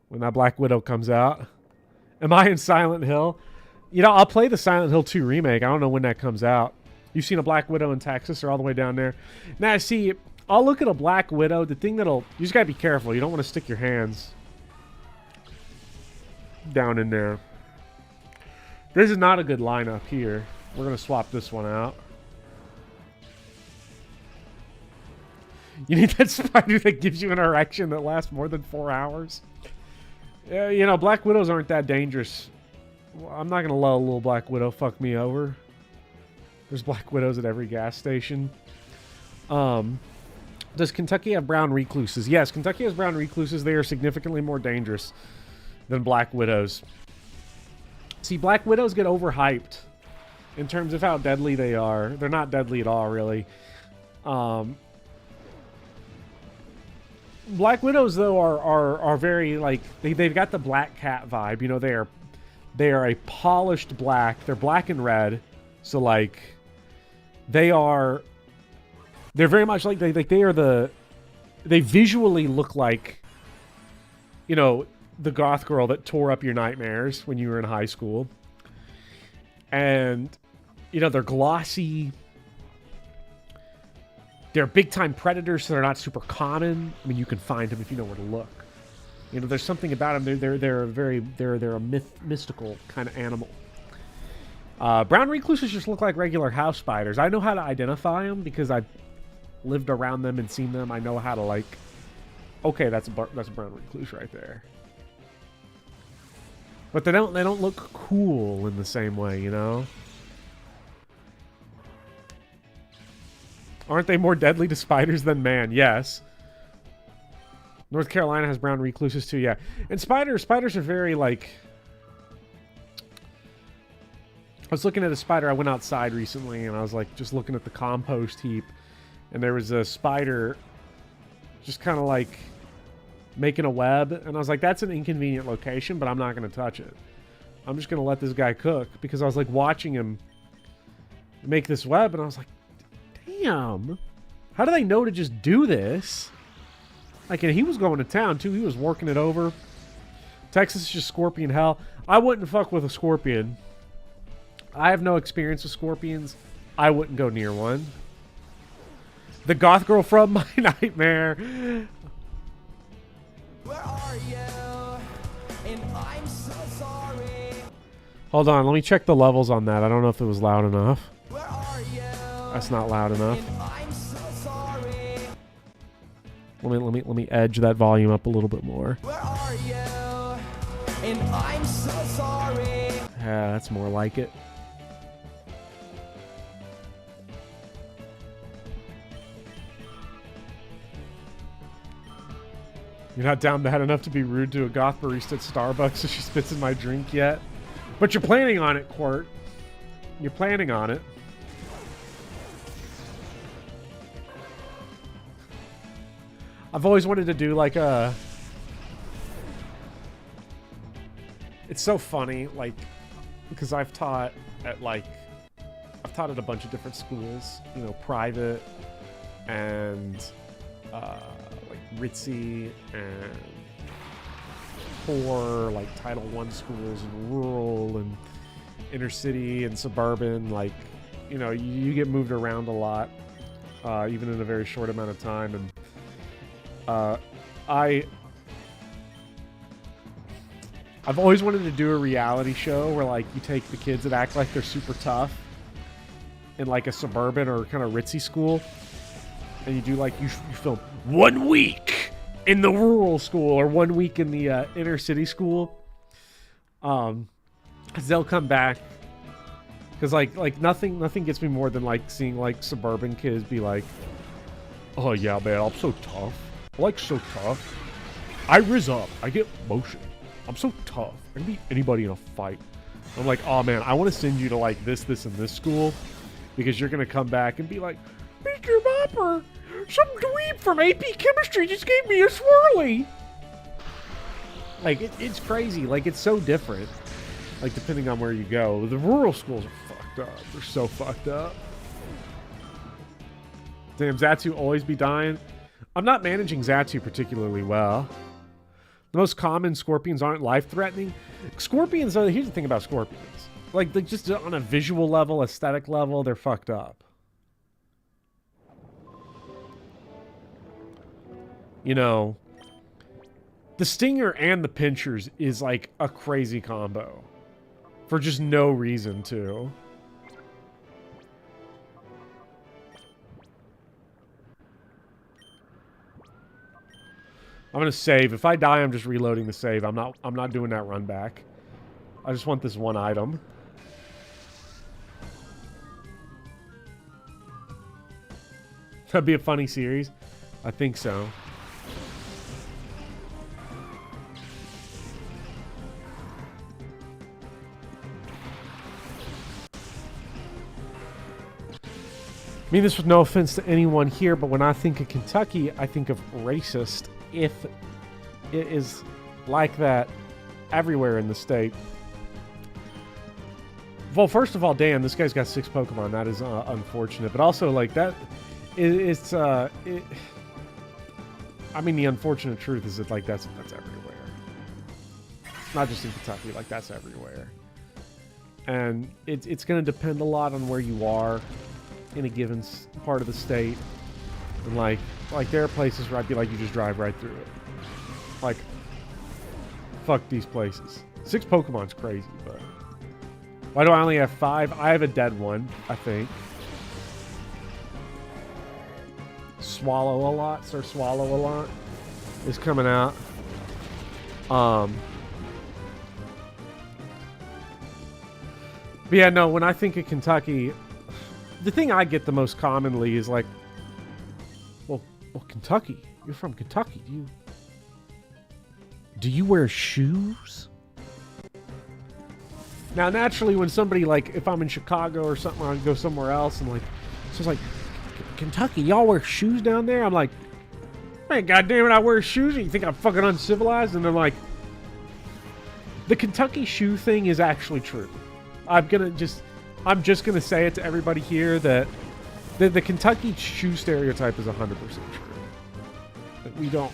when that Black Widow comes out. Am I in Silent Hill? You know, I'll play the Silent Hill 2 remake. I don't know when that comes out. You've seen a Black Widow in Texas or all the way down there. Now, see, I'll look at a Black Widow. The thing that'll... You just got to be careful. You don't want to stick your hands down in there. This is not a good lineup here. We're going to swap this one out. You need that spider that gives you an erection that lasts more than 4 hours. You know, Black Widows aren't that dangerous. Well, I'm not going to let a little Black Widow fuck me over. There's Black Widows at every gas station. Does Kentucky have brown recluses? Yes, Kentucky has brown recluses. They are significantly more dangerous than Black Widows. See, Black Widows get overhyped in terms of how deadly they are. They're not deadly at all, really. Black Widows, though, are very, like, they've got the Black Cat vibe. You know, they are a polished black. They're black and red. So, like, they're very much like, they visually look like, you know, the goth girl that tore up your nightmares when you were in high school. And, you know, they're glossy. They're big-time predators, so they're not super common. I mean, you can find them if you know where to look. You know, there's something about them. They're a mystical kind of animal. Brown recluses just look like regular house spiders. I know how to identify them because I've lived around them and seen them. I know how to, like, okay, that's a brown recluse right there. But they don't look cool in the same way, you know? Aren't they more deadly to spiders than man? Yes. North Carolina has brown recluses too, yeah. And spiders are very, like... I was looking at a spider. I went outside recently, and I was, like, just looking at the compost heap. And there was a spider just kind of, like, making a web. And I was like, that's an inconvenient location, but I'm not going to touch it. I'm just going to let this guy cook. Because I was, like, watching him make this web, and I was like, damn, how do they know to just do this? Like, and he was going to town too. He was working it over. Texas is just scorpion hell. I wouldn't fuck with a scorpion. I have no experience with scorpions. I wouldn't go near one. The goth girl from my nightmare. Where are you? And I'm so sorry. Hold on, let me check the levels on that. I don't know if it was loud enough. Where are you? That's not loud enough. And I'm so sorry. Let me edge that volume up a little bit more. Where are you? And I'm so sorry. Yeah, that's more like it. You're not down bad enough to be rude to a goth barista at Starbucks so she spits in my drink yet. But you're planning on it, Quirt. You're planning on it. I've always wanted to do like a... It's so funny, like, because I've taught at a bunch of different schools, you know, private and like ritzy and poor, like Title I schools and rural and inner city and suburban. Like, you know, you get moved around a lot, even in a very short amount of time. And I've always wanted to do a reality show where, like, you take the kids that act like they're super tough in, like, a suburban or kind of ritzy school, and you do, like, you film 1 week in the rural school or 1 week in the inner city school. 'Cause they'll come back. Because, like nothing gets me more than, like, seeing, like, suburban kids be like, oh, yeah, man, I'm so tough. Like, so tough. I riz up. I get motion. I'm so tough. I can beat anybody in a fight. I'm like, oh, man, I want to send you to, like, this, and this school. Because you're going to come back and be like, Mr. Bopper, some dweeb from AP Chemistry just gave me a swirly. Like, it's crazy. Like, it's so different. Like, depending on where you go. The rural schools are fucked up. They're so fucked up. Damn, Zatu always be dying. I'm not managing Zatu particularly well. The most common scorpions aren't life-threatening. Scorpions, here's the thing about scorpions. Like, just on a visual level, aesthetic level, they're fucked up. You know, the stinger and the pinchers is like a crazy combo. For just no reason, too. I'm gonna save. If I die, I'm just reloading the save. I'm not doing that run back. I just want this one item. That'd be a funny series. I think so. I mean this with no offense to anyone here, but when I think of Kentucky, I think of racist. If it is like that everywhere in the state. Well, first of all, damn, this guy's got 6 Pokemon. That is unfortunate. But also, like, that... I mean, the unfortunate truth is that, like, that's everywhere. Not just in Kentucky. Like, that's everywhere. And it's going to depend a lot on where you are in a given part of the state. And, like, there are places where I'd be like, you just drive right through it. Like, fuck these places. 6 Pokemon's crazy, but... Why do I only have 5? I have a dead one, I think. Swallow a lot, Sir Swallow a lot is coming out. But yeah, no, when I think of Kentucky, the thing I get the most commonly is like, well, Kentucky. You're from Kentucky. Do you wear shoes? Now, naturally, when somebody, like, if I'm in Chicago or something, I go somewhere else, and, like, so it's like, Kentucky, y'all wear shoes down there? I'm like, man, goddammit, I wear shoes, and you think I'm fucking uncivilized? And they're like, the Kentucky shoe thing is actually true. I'm just gonna say it to everybody here that the Kentucky shoe stereotype is 100% true. That we don't,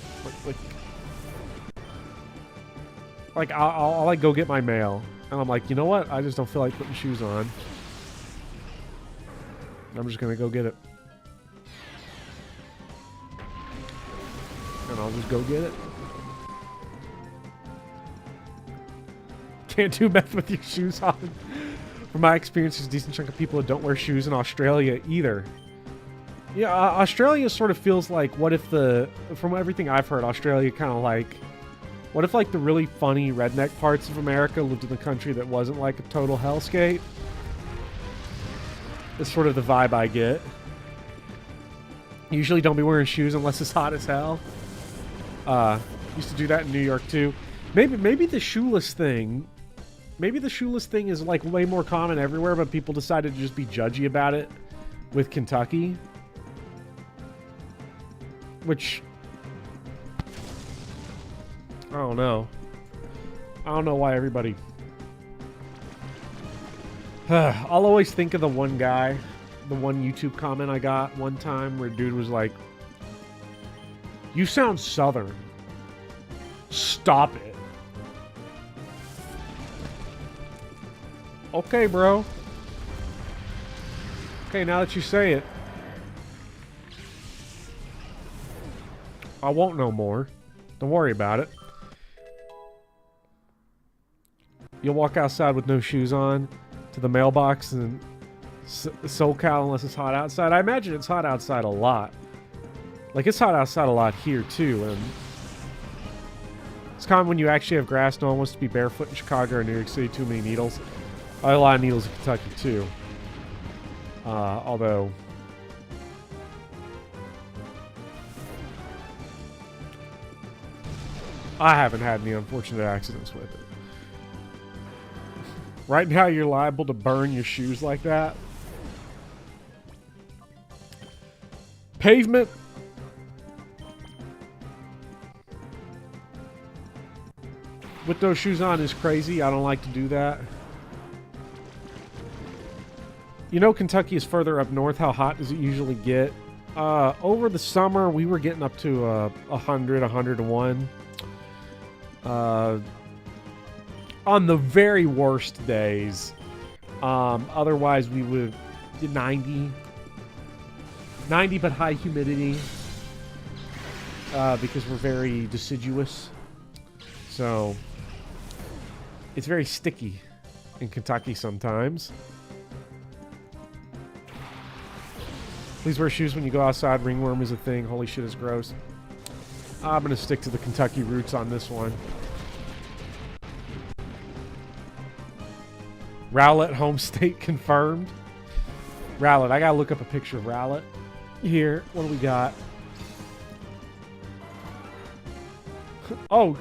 like I'll like go get my mail. And I'm like, you know what? I just don't feel like putting shoes on. I'm just gonna go get it. And I'll just go get it. Can't do meth with your shoes on. From my experience, there's a decent chunk of people that don't wear shoes in Australia either. Yeah, Australia sort of feels like, what if from everything I've heard, Australia kind of like, what if, like, the really funny redneck parts of America lived in a country that wasn't, like, a total hellscape? That's sort of the vibe I get. Usually don't be wearing shoes unless it's hot as hell. Used to do that in New York, too. Maybe the shoeless thing... Maybe the shoeless thing is, like, way more common everywhere, but people decided to just be judgy about it with Kentucky. Which... I don't know. I don't know why everybody... I'll always think of the one guy, the one YouTube comment I got one time where dude was like, "You sound Southern. Stop it." Okay, bro. Okay, now that you say it. I won't no more. Don't worry about it. You'll walk outside with no shoes on to the mailbox in SoCal unless it's hot outside. I imagine it's hot outside a lot. Like, it's hot outside a lot here, too. And it's common when you actually have grass. No one wants to be barefoot in Chicago or New York City. Too many needles. I have a lot of needles in Kentucky, too. Although... I haven't had any unfortunate accidents with it. Right now, you're liable to burn your shoes like that. Pavement. With those shoes on is crazy. I don't like to do that. You know, Kentucky is further up north. How hot does it usually get? Over the summer, we were getting up to 100, 101. On the very worst days. Otherwise, we would do 90. 90, but high humidity. Because we're very deciduous. So, it's very sticky in Kentucky sometimes. Please wear shoes when you go outside. Ringworm is a thing. Holy shit, it's gross. I'm going to stick to the Kentucky roots on this one. Rowlett home state confirmed. Rowlett. I got to look up a picture of Rowlett. Here. What do we got? Oh,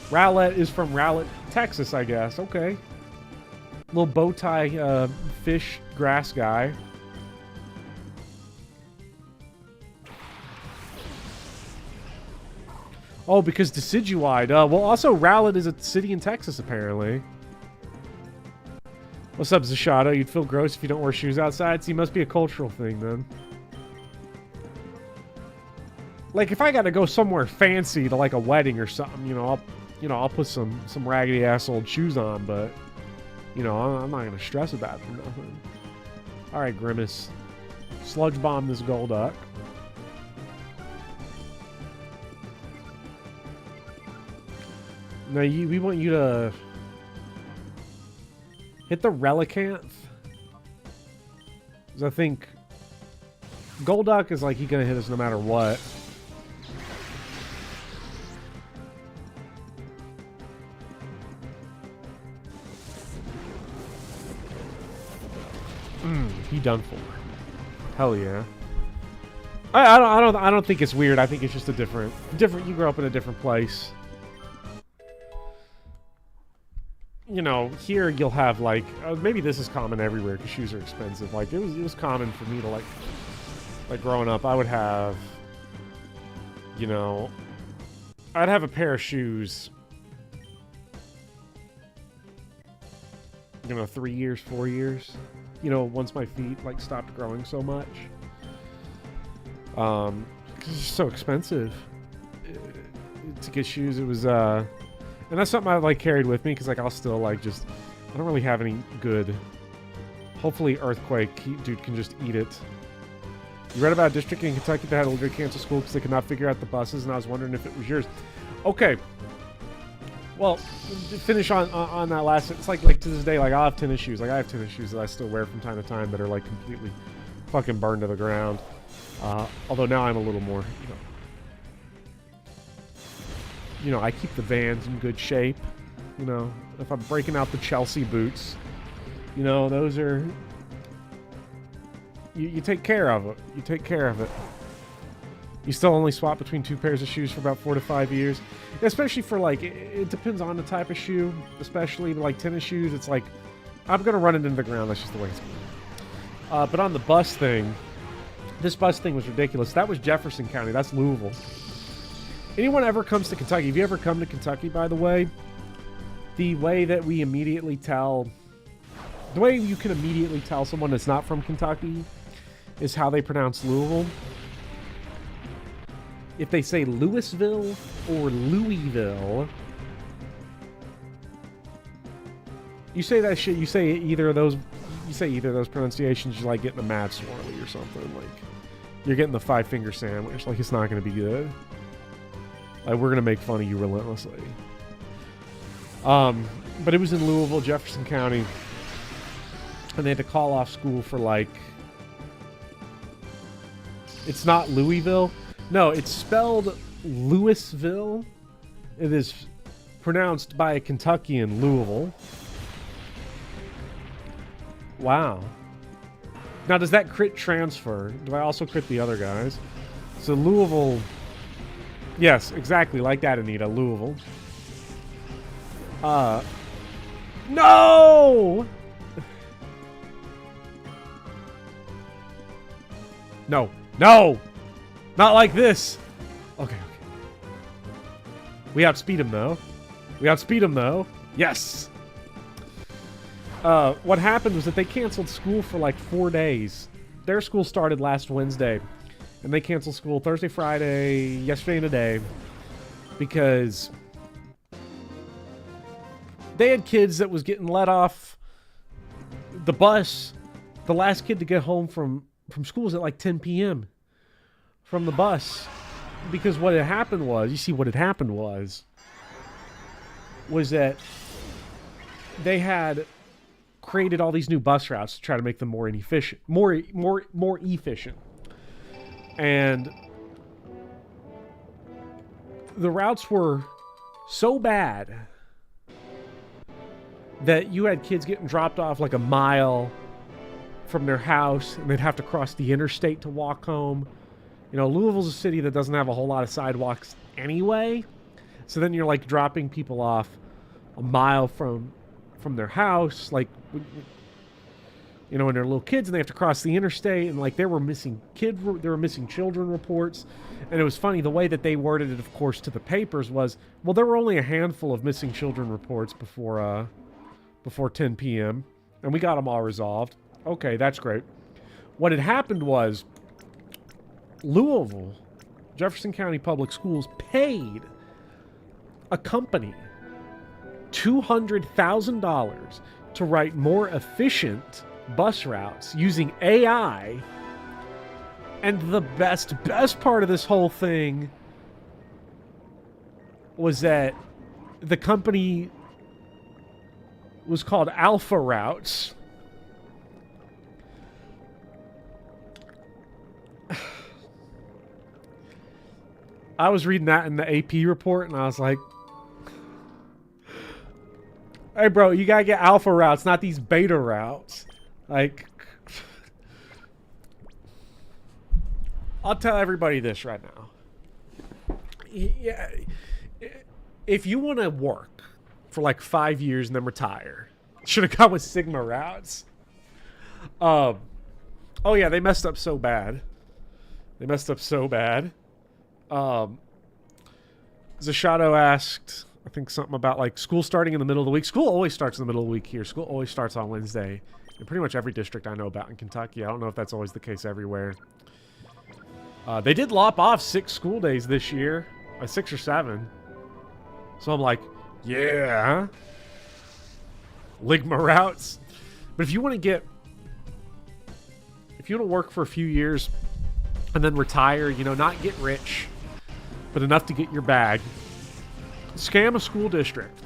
Rowlett is from Rowlett, Texas, I guess. Okay. Little bow tie fish grass guy. Oh, because deciduide. Well, also, Rowlett is a city in Texas, apparently. What's up, Zashato? You'd feel gross if you don't wear shoes outside? See, it must be a cultural thing, then. Like, if I gotta go somewhere fancy to, like, a wedding or something, I'll put some raggedy-ass old shoes on, but, I'm not gonna stress about it for nothing. Alright, Grimace. Sludge bomb this Golduck. No, we want you to hit the Relicanth. Because I think Golduck is like he's gonna hit us no matter what. He done for. Hell yeah. I don't think it's weird. I think it's just a different. You grew up in a different place. Here you'll have, like, maybe this is common everywhere because shoes are expensive. Like, it was common for me to, like growing up, I would have, I'd have a pair of shoes, 3 years, 4 years, once my feet, like, stopped growing so much. Because it's so expensive to get shoes. It was, and that's something I, like, carried with me, because, like, I'll still, like, I don't really have any good... Hopefully Earthquake, dude, can just eat it. You read about a district in Kentucky that had a literally cancel school because they could not figure out the buses, and I was wondering if it was yours. Okay. Well, finish on that last... It's like to this day, like, I'll have tennis shoes. Like, I have tennis shoes that I still wear from time to time that are, like, completely fucking burned to the ground. Although now I'm a little more, I keep the Vans in good shape. If I'm breaking out the Chelsea boots, those are... You take care of it. You take care of it. You still only swap between 2 pairs of shoes for about 4 to 5 years. Especially for, like, it depends on the type of shoe. Especially, like, tennis shoes. It's like, I'm going to run it into the ground. That's just the way it's going. But on the bus thing, this bus thing was ridiculous. That was Jefferson County. That's Louisville. Anyone ever comes to Kentucky? Have you ever come to Kentucky, by the way? The way that we immediately tell... The way you can immediately tell someone that's not from Kentucky is how they pronounce Louisville. If they say Louisville or Louisville, you say that shit, you say either of those pronunciations, you're like getting a mad swirly or something. Like, you're getting the 5-finger sandwich. Like, it's not going to be good. Like, we're going to make fun of you relentlessly. But it was in Louisville, Jefferson County. And they had to call off school for, like... It's not Louisville. No, it's spelled Louisville. It is pronounced by a Kentuckian, Louisville. Wow. Now, does that crit transfer? Do I also crit the other guys? So Louisville... Yes, exactly like that, Anita. Louisville. No! No. No! Not like this! Okay. We outspeed him, though. Yes! What happened was that they canceled school for like 4 days. Their school started last Wednesday. And they canceled school Thursday, Friday, yesterday, and today. Because they had kids that was getting let off the bus. The last kid to get home from school was at like 10 p.m. from the bus. Because what had happened was, was that they had created all these new bus routes to try to make them more efficient. More efficient. And the routes were so bad that you had kids getting dropped off like a mile from their house, and they'd have to cross the interstate to walk home. You know, Louisville's a city that doesn't have a whole lot of sidewalks anyway. So then you're like dropping people off a mile from their house, like, you know, when they're little kids and they have to cross the interstate, and like there were missing children reports. And it was funny, the way that they worded it, of course, to the papers was, well, there were only a handful of missing children reports before 10 p.m. and we got them all resolved. Okay, that's great. What had happened was Louisville, Jefferson County Public Schools paid a company $200,000 to write more efficient bus routes using AI. And the best part of this whole thing was that the company was called Alpha Routes. I was reading that in the AP report, and I was like, hey, bro, you gotta get alpha routes, not these beta routes. Like, I'll tell everybody this right now. Yeah, if you want to work for like 5 years and then retire, should have gone with Sigma routes. Oh yeah, they messed up so bad. Zashado asked, I think, something about like school starting in the middle of the week. School always starts in the middle of the week here. School always starts on Wednesday in pretty much every district I know about in Kentucky. I don't know if that's always the case everywhere. They did lop off 6 school days this year, 6 or 7. So I'm like, yeah, Ligma routes. But if you want to work for a few years and then retire, you know, not get rich, but enough to get your bag, scam a school district.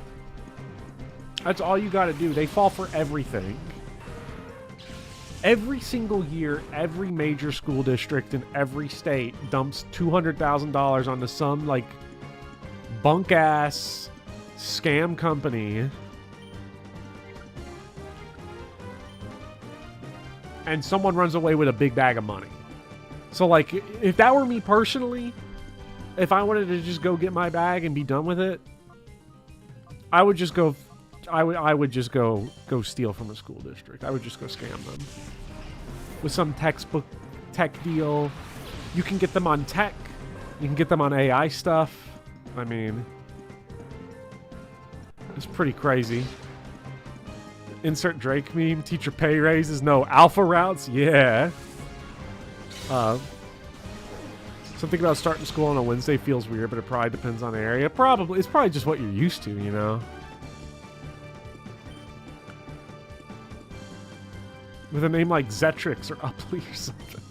That's all you got to do. They fall for everything. Every single year, every major school district in every state dumps $200,000 onto some like bunk ass scam company, and someone runs away with a big bag of money. So like, if that were me personally, if I wanted to just go get my bag and be done with it, I would just go. I would just go steal from a school district. I would just go scam them with some textbook tech deal. You can get them on tech. You can get them on AI stuff. I mean, it's pretty crazy. Insert Drake meme. Teacher pay raises. No alpha routes. Yeah. Something about starting school on a Wednesday feels weird, but it probably depends on the area. Probably. It's probably just what you're used to, you know? With a name like Zetrix or Upley or something.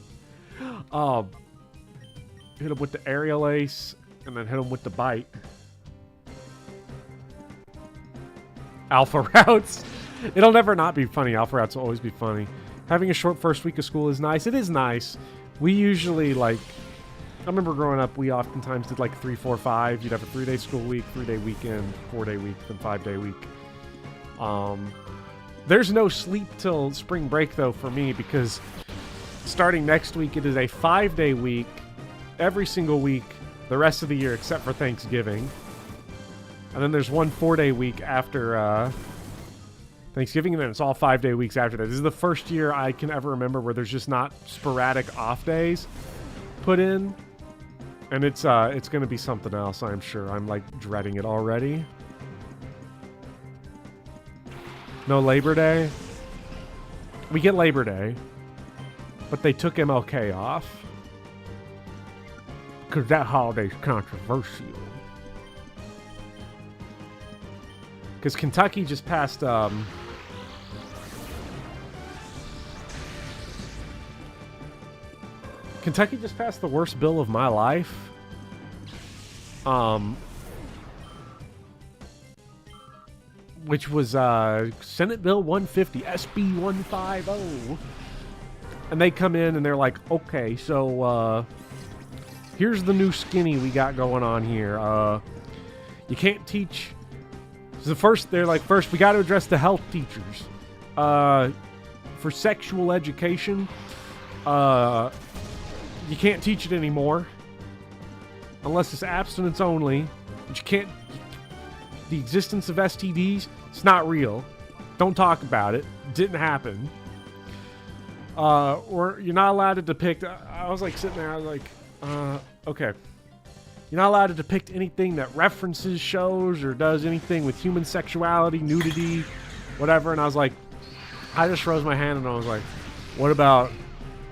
Hit him with the aerial ace, and then hit him with the bite. Alpha routes. It'll never not be funny. Alpha routes will always be funny. Having a short first week of school is nice. It is nice. We usually, like... I remember growing up, we oftentimes did like 3, 4, 5. You'd have a 3-day school week, 3-day weekend, 4-day week, then 5-day week. There's no sleep till spring break, though, for me, because starting next week, it is a 5-day week, every single week, the rest of the year, except for Thanksgiving. And then there's one 4-day week after Thanksgiving, and then it's all 5-day weeks after that. This is the first year I can ever remember where there's just not sporadic off days put in. And it's going to be something else, I'm sure. I'm, like, dreading it already. No Labor Day? We get Labor Day. But they took MLK off. Because that holiday's controversial. Because Kentucky just passed... Kentucky just passed the worst bill of my life. Which was Senate Bill 150, SB 150. And they come in and they're like, okay, so here's the new skinny we got going on here. You can't teach... So they're like, first, we got to address the health teachers. For sexual education, you can't teach it anymore. Unless it's abstinence only. But you can't... The existence of STDs, it's not real. Don't talk about it. Didn't happen. Or you're not allowed to depict... I was like sitting there, I was like, okay. You're not allowed to depict anything that references, shows, or does anything with human sexuality, nudity, whatever. And I was like, I just rose my hand and I was like, what about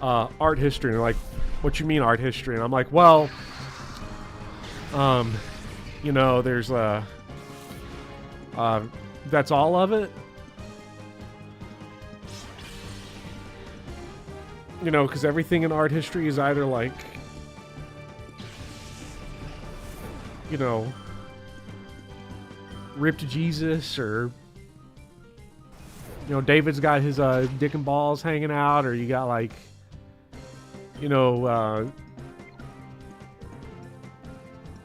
art history? And they're like, what you mean art history? And I'm like, well, you know, there's that's all of it. You know, because everything in art history is either like, you know, ripped Jesus, or, you know, David's got his dick and balls hanging out, or you got like, you know,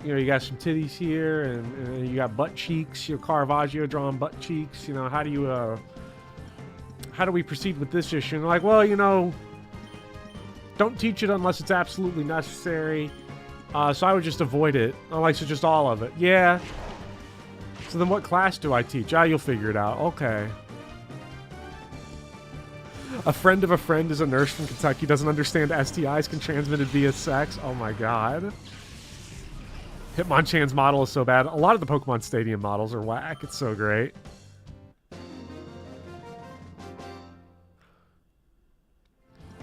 you got some titties here, and you got butt cheeks, your Caravaggio drawn butt cheeks. You know, how do we proceed with this issue? And they're like, well, you know, don't teach it unless it's absolutely necessary. So I would just avoid it. I'm like, so just all of it. Yeah. So then what class do I teach? You'll figure it out. Okay. A friend of a friend is a nurse from Kentucky, doesn't understand STIs can transmitted via sex. Oh my god. Hitmonchan's model is so bad. A lot of the Pokemon Stadium models are whack. It's so great.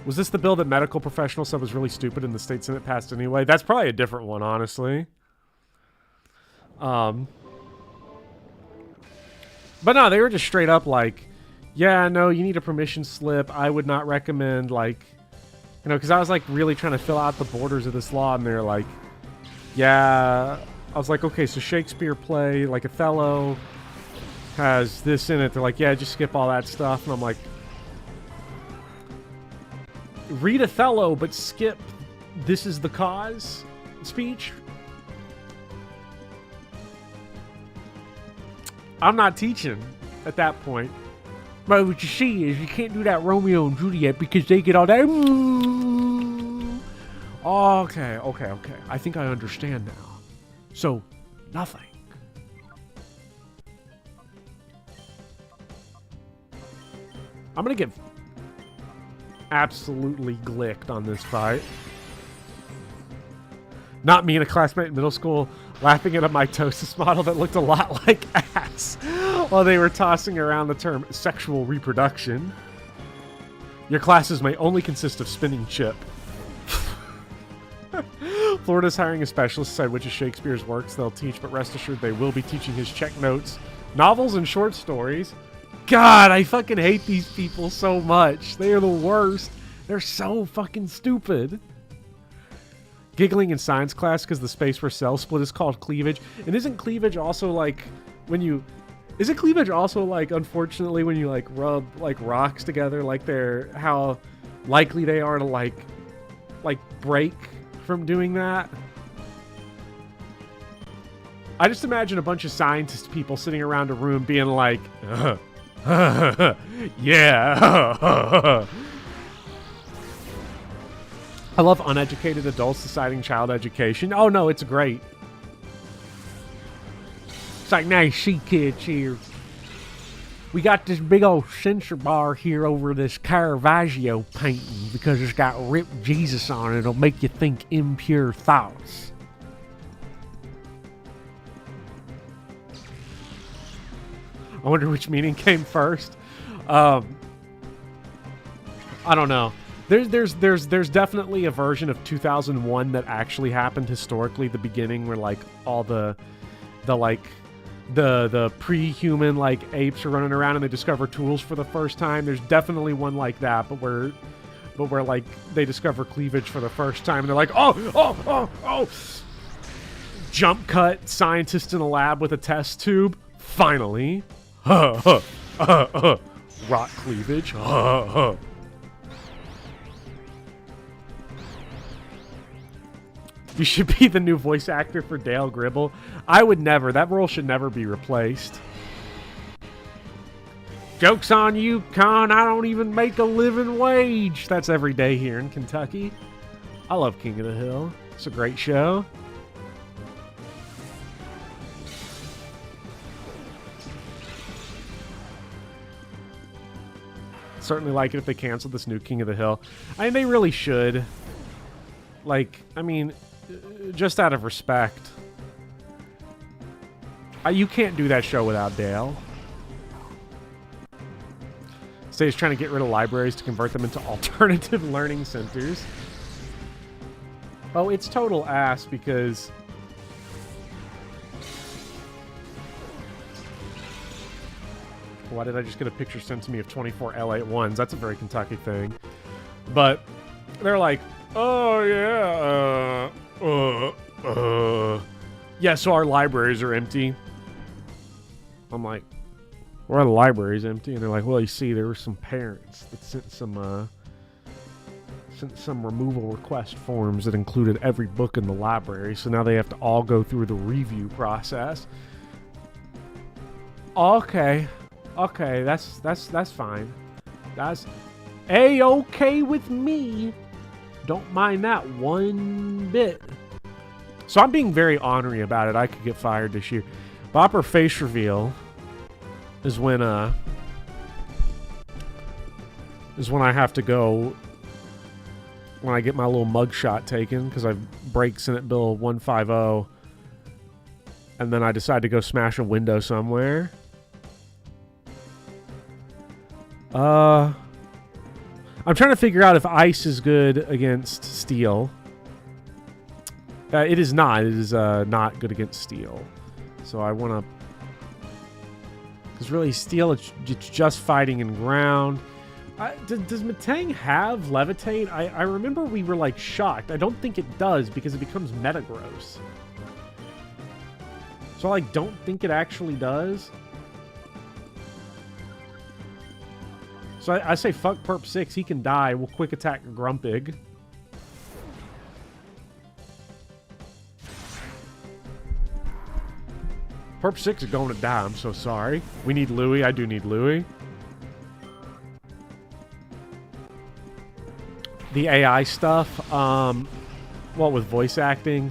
Was this the bill that medical professionals said was really stupid and the state senate passed anyway? That's probably a different one, honestly. But no, they were just straight up like, yeah, no, you need a permission slip. I would not recommend, like, you know, because I was like really trying to fill out the borders of this law, and they're like, yeah. I was like, okay, so Shakespeare play, like Othello, has this in it. They're like, yeah, just skip all that stuff. And I'm like, read Othello, but skip "this is the cause" speech. I'm not teaching at that point. But what you see is you can't do that Romeo and Juliet because they get all that. Okay. I think I understand now. So, nothing. I'm gonna get absolutely glicked on this fight. Not me and a classmate in middle school laughing at a mitosis model that looked a lot like ass while they were tossing around the term sexual reproduction. Your classes may only consist of spinning chip. Florida's hiring a specialist to decide which of Shakespeare's works they'll teach, but rest assured they will be teaching his check notes, novels, and short stories. God, I fucking hate these people so much. They are the worst. They're so fucking stupid. Giggling in science class because the space where cells split is called cleavage. And isn't cleavage also like when you... Isn't cleavage also like, unfortunately, when you like rub like rocks together, like they're... How likely they are to like break from doing that? I just imagine a bunch of scientist people sitting around a room being like... yeah. I love uneducated adults deciding child education. Oh no, it's great. It's like, now you see, kids here. We got this big old censor bar here over this Caravaggio painting because it's got ripped Jesus on it. It'll make you think impure thoughts. I wonder which meaning came first. I don't know. There's definitely a version of 2001 that actually happened historically. The beginning where like all the like the pre-human like apes are running around and they discover tools for the first time. There's definitely one like that, but where like they discover cleavage for the first time and they're like, oh. Jump cut, scientist in a lab with a test tube. Finally. Rock cleavage. You should be the new voice actor for Dale Gribble. I would never. That role should never be replaced. Joke's on you, Con. I don't even make a living wage. That's every day here in Kentucky. I love King of the Hill. It's a great show. Certainly like it if they canceled this new King of the Hill. I mean, they really should. Like, I mean, just out of respect. You can't do that show without Dale. State's trying to get rid of libraries to convert them into alternative learning centers. Oh, it's total ass because... Why did I just get a picture sent to me of 24 L81s? That's a very Kentucky thing. But they're like, oh, yeah, yeah, so our libraries are empty. I'm like, why are the libraries empty? And they're like, well, you see, there were some parents that sent some removal request forms that included every book in the library. So now they have to all go through the review process. Okay. Okay, that's fine. That's A-okay with me. Don't mind that one bit. So I'm being very ornery about it. I could get fired this year. Bopper face reveal is when I have to go when I get my little mugshot taken because I break Senate Bill 150 and then I decide to go smash a window somewhere. I'm trying to figure out if ice is good against steel. It is not. It is not good against steel. So I want to... Because really, steel, it's just fighting in ground. Does Metang have levitate? I remember we were, like, shocked. I don't think it does because it becomes metagross. So I, like, don't think it actually does. So I say fuck Perp 6, he can die. We'll quick attack Grumpig. Perp 6 is going to die, I'm so sorry. We need Louis, I do need Louis. The AI stuff, well, with voice acting,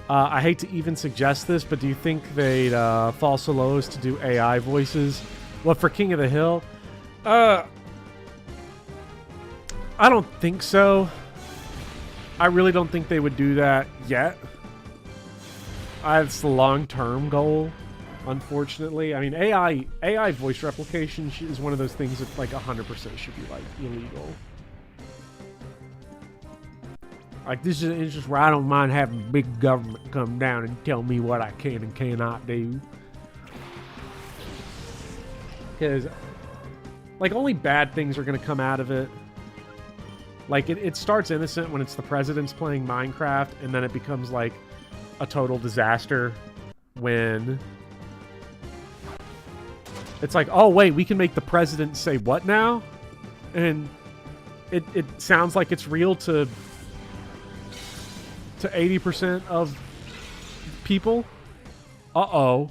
I hate to even suggest this, but do you think they'd fall so low as to do AI voices? Well, for King of the Hill... I don't think so. I really don't think they would do that yet. It's the long-term goal, unfortunately. I mean, AI voice replication is one of those things that, like, 100% should be, like, illegal. Like, this is just where I don't mind having big government come down and tell me what I can and cannot do. Because... like, only bad things are going to come out of it. Like, it starts innocent when it's the president's playing Minecraft, and then it becomes, like, a total disaster when... it's like, oh, wait, we can make the president say what now? And it sounds like it's real to 80% of people. Uh-oh.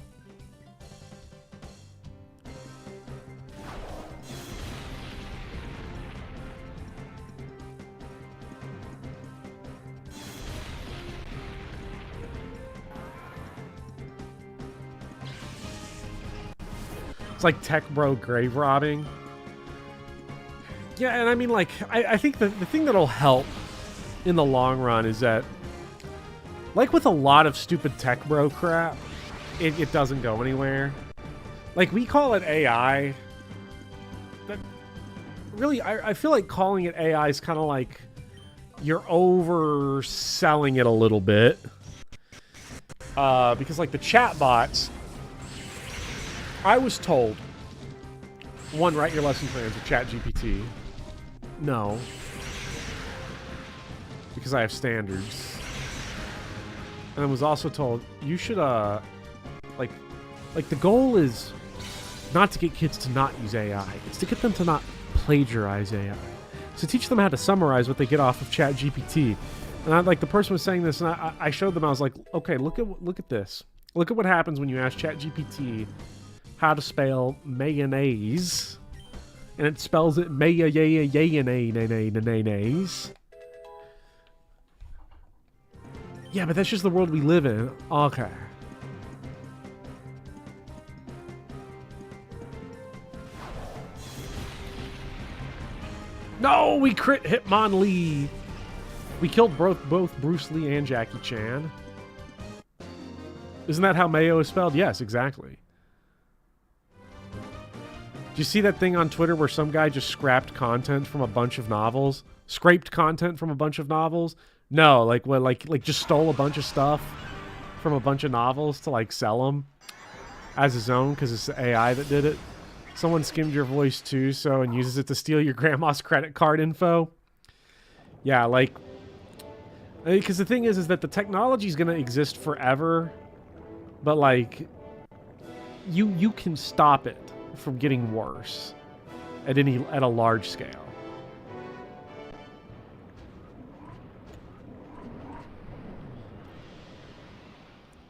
Like tech bro grave robbing. Yeah, and I mean, like, I think the thing that'll help in the long run is that, like with a lot of stupid tech bro crap, it doesn't go anywhere. Like, we call it AI. But really, I feel like calling it AI is kind of like you're overselling it a little bit. Because, like, the chatbots I was told, one, write your lesson plans with ChatGPT. No. Because I have standards. And I was also told, you should, like the goal is not to get kids to not use AI. It's to get them to not plagiarize AI. So teach them how to summarize what they get off of ChatGPT. And I, like, the person was saying this, and I showed them. I was like, okay, look at this. Look at what happens when you ask ChatGPT how to spell mayonnaise, and it spells it mayonnaise. Yeah, but that's just the world we live in. Okay. No, we crit Hitmonlee. We killed both Bruce Lee and Jackie Chan. Isn't that how Mayo is spelled? Yes, exactly. Do you see that thing on Twitter where some guy just scrapped content from a bunch of novels? Scraped content from a bunch of novels? No, like what? Like just stole a bunch of stuff from a bunch of novels to like sell them as his own because it's the AI that did it. Someone skimmed your voice too, and uses it to steal your grandma's credit card info. Yeah, like, because the thing is that the technology is gonna exist forever, but like, you can stop it from getting worse at a large scale.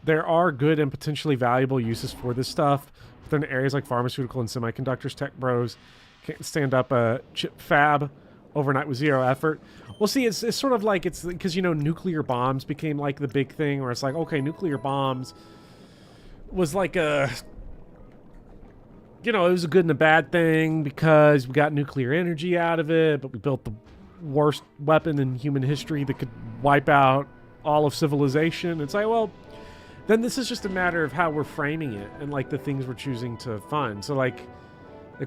There are good and potentially valuable uses for this stuff. But in areas like pharmaceutical and semiconductors, tech bros can't stand up a chip fab overnight with zero effort. Well, see, it's sort of like, it's because, you know, nuclear bombs became like the big thing where it's like, okay, nuclear bombs was like a, you know, it was a good and a bad thing because we got nuclear energy out of it, but we built the worst weapon in human history that could wipe out all of civilization. It's like, well, then this is just a matter of how we're framing it and like the things we're choosing to fund. So like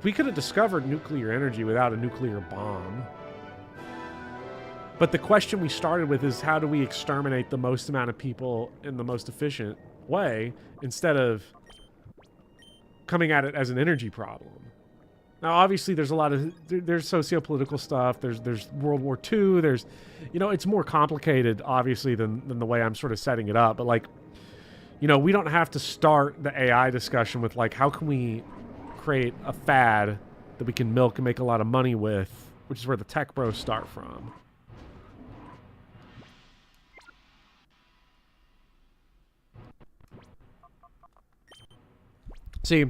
we could have discovered nuclear energy without a nuclear bomb. But the question we started with is, how do we exterminate the most amount of people in the most efficient way instead of coming at it as an energy problem? Now, obviously, there's a lot of, there's socio-political stuff. There's World War II. There's, you know, it's more complicated, obviously, than the way I'm sort of setting it up. But like, you know, we don't have to start the AI discussion with like, how can we create a fad that we can milk and make a lot of money with, which is where the tech bros start from. See,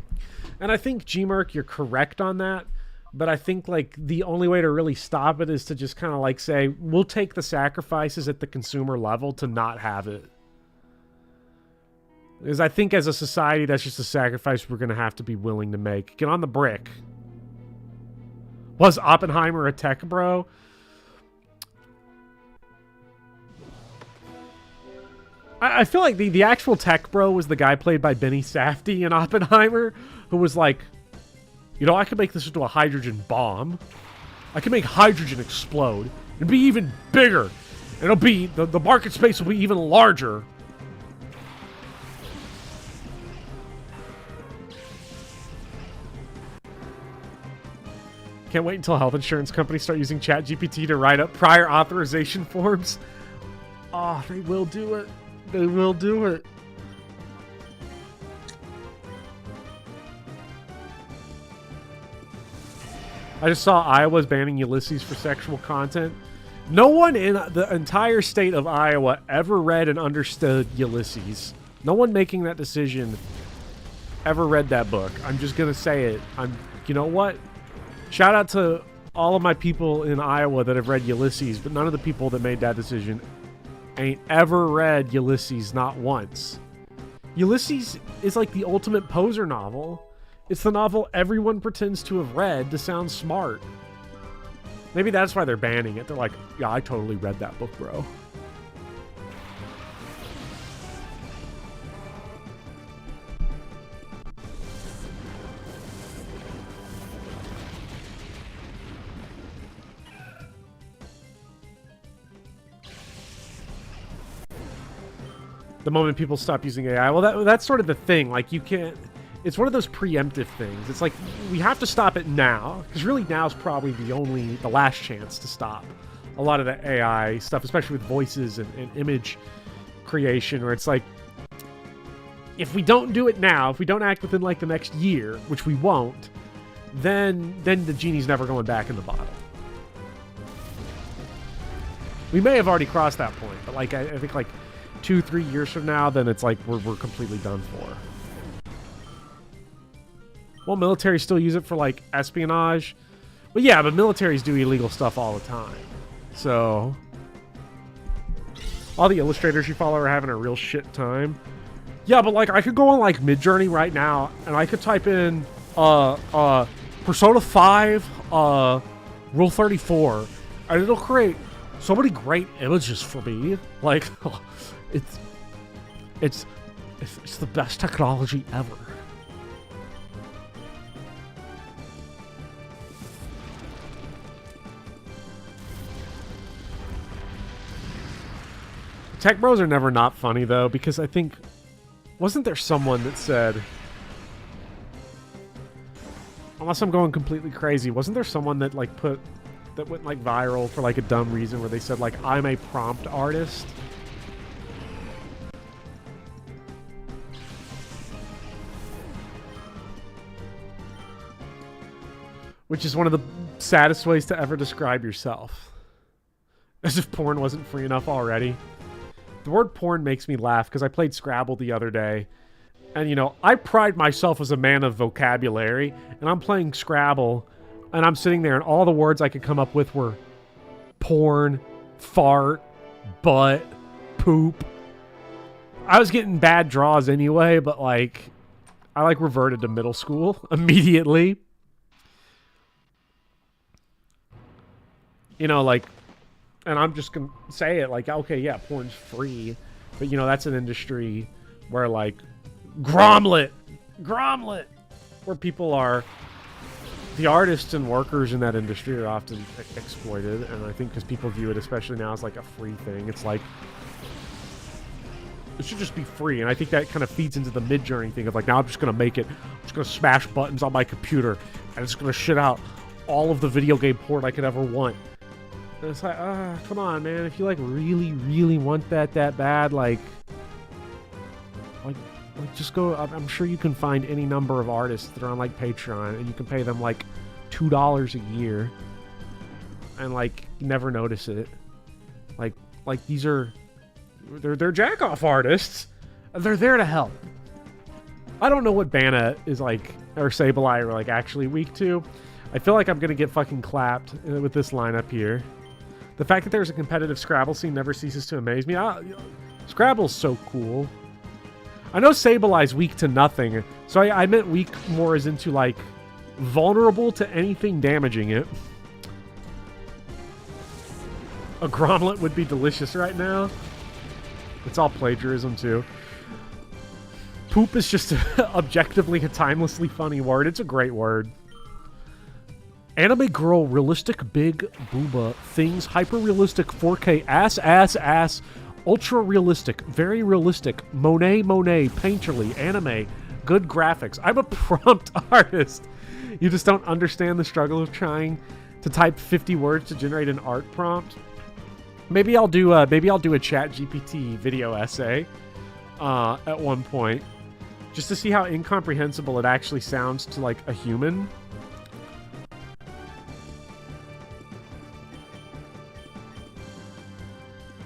and I think Gmerk, you're correct on that, but I think like the only way to really stop it is to just kind of like say, we'll take the sacrifices at the consumer level to not have it. Because I think as a society, that's just a sacrifice we're going to have to be willing to make. Get on the brick. Was Oppenheimer a tech bro? I feel like the actual tech bro was the guy played by Benny Safdie in Oppenheimer, who was like, you know, I could make this into a hydrogen bomb. I can make hydrogen explode. It'd be even bigger. And it'll be, the market space will be even larger. Can't wait until health insurance companies start using ChatGPT to write up prior authorization forms. Oh, they will do it. They will do it. I just saw Iowa's banning Ulysses for sexual content. No one in the entire state of Iowa ever read and understood Ulysses. No one making that decision ever read that book. I'm just going to say it. You know what? Shout out to all of my people in Iowa that have read Ulysses, but none of the people that made that decision ain't ever read Ulysses, not once. Ulysses is like the ultimate poser novel. It's the novel everyone pretends to have read to sound smart. Maybe that's why they're banning it. They're like, yeah, I totally read that book, bro. The moment people stop using AI, well, that's sort of the thing. Like, you can't, it's one of those preemptive things. It's like we have to stop it now, because really now is probably the last chance to stop a lot of the AI stuff, especially with voices and image creation, where it's like, if we don't do it now, if we don't act within like the next year, which we won't, then the genie's never going back in the bottle. We may have already crossed that point, but like I think like 2-3 years from now, then it's like we're completely done for. Well, military still use it for like espionage. But yeah, but militaries do illegal stuff all the time. So all the illustrators you follow are having a real shit time. Yeah, but like I could go on like Midjourney right now and I could type in Persona 5 Rule 34 and it'll create so many great images for me. Like it's the best technology ever. Tech bros are never not funny though, because I think, wasn't there someone that said, unless I'm going completely crazy, wasn't there someone that like that went like viral for like a dumb reason where they said like, I'm a prompt artist? Which is one of the saddest ways to ever describe yourself. As if porn wasn't free enough already. The word porn makes me laugh because I played Scrabble the other day. And, you know, I pride myself as a man of vocabulary. And I'm playing Scrabble. And I'm sitting there and all the words I could come up with were porn, fart, butt, poop. I was getting bad draws anyway, but, like, I, like, reverted to middle school immediately. You know, like... And I'm just going to say it, like, okay, yeah, porn's free. But, you know, that's an industry where, like, Gromlet! Where people are... The artists and workers in that industry are often exploited. And I think because people view it, especially now, as, like, a free thing. It's like... It should just be free. And I think that kind of feeds into the Midjourney thing of, like, now I'm just going to make it... I'm just going to smash buttons on my computer. And it's going to shit out all of the video game porn I could ever want. And it's like, come on, man. If you, like, really, really want that bad, like, just go... I'm sure you can find any number of artists that are on, like, Patreon, and you can pay them, like, $2 a year. And, like, never notice it. Like, these are... They're jack-off artists. And they're there to help. I don't know what Bana is, like, or Sableye are, like, actually weak to. I feel like I'm gonna get fucking clapped with this lineup here. The fact that there's a competitive Scrabble scene never ceases to amaze me. Scrabble's so cool. I know Sableye's weak to nothing, so I meant weak more as into, like, vulnerable to anything damaging it. A Gromlet would be delicious right now. It's all plagiarism, too. Poop is just objectively a timelessly funny word. It's a great word. Anime girl, realistic big booba, things, hyper-realistic 4K, ass, ultra-realistic, very realistic, Monet, painterly, anime, good graphics. I'm a prompt artist. You just don't understand the struggle of trying to type 50 words to generate an art prompt. Maybe I'll do a ChatGPT video essay at one point, just to see how incomprehensible it actually sounds to, like, a human.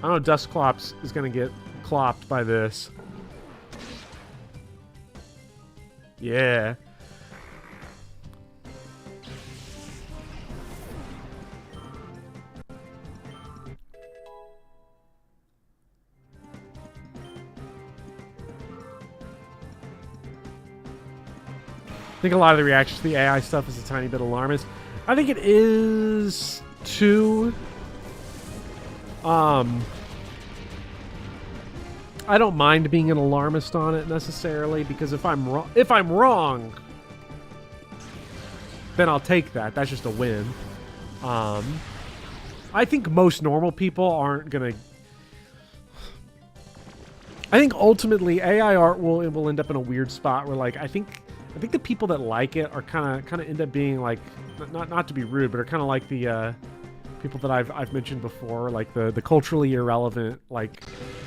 I don't know, Dustclops is going to get clopped by this. Yeah. I think a lot of the reactions to the AI stuff is a tiny bit alarmist. I think it is too... I don't mind being an alarmist on it necessarily, because if I'm wrong, then I'll take that. That's just a win. I think most normal people aren't gonna... I think ultimately AI art will end up in a weird spot where, like, I think I think the people that like it are kind of end up being like, not to be rude, but are kind of like the people that I've mentioned before, like the culturally irrelevant, like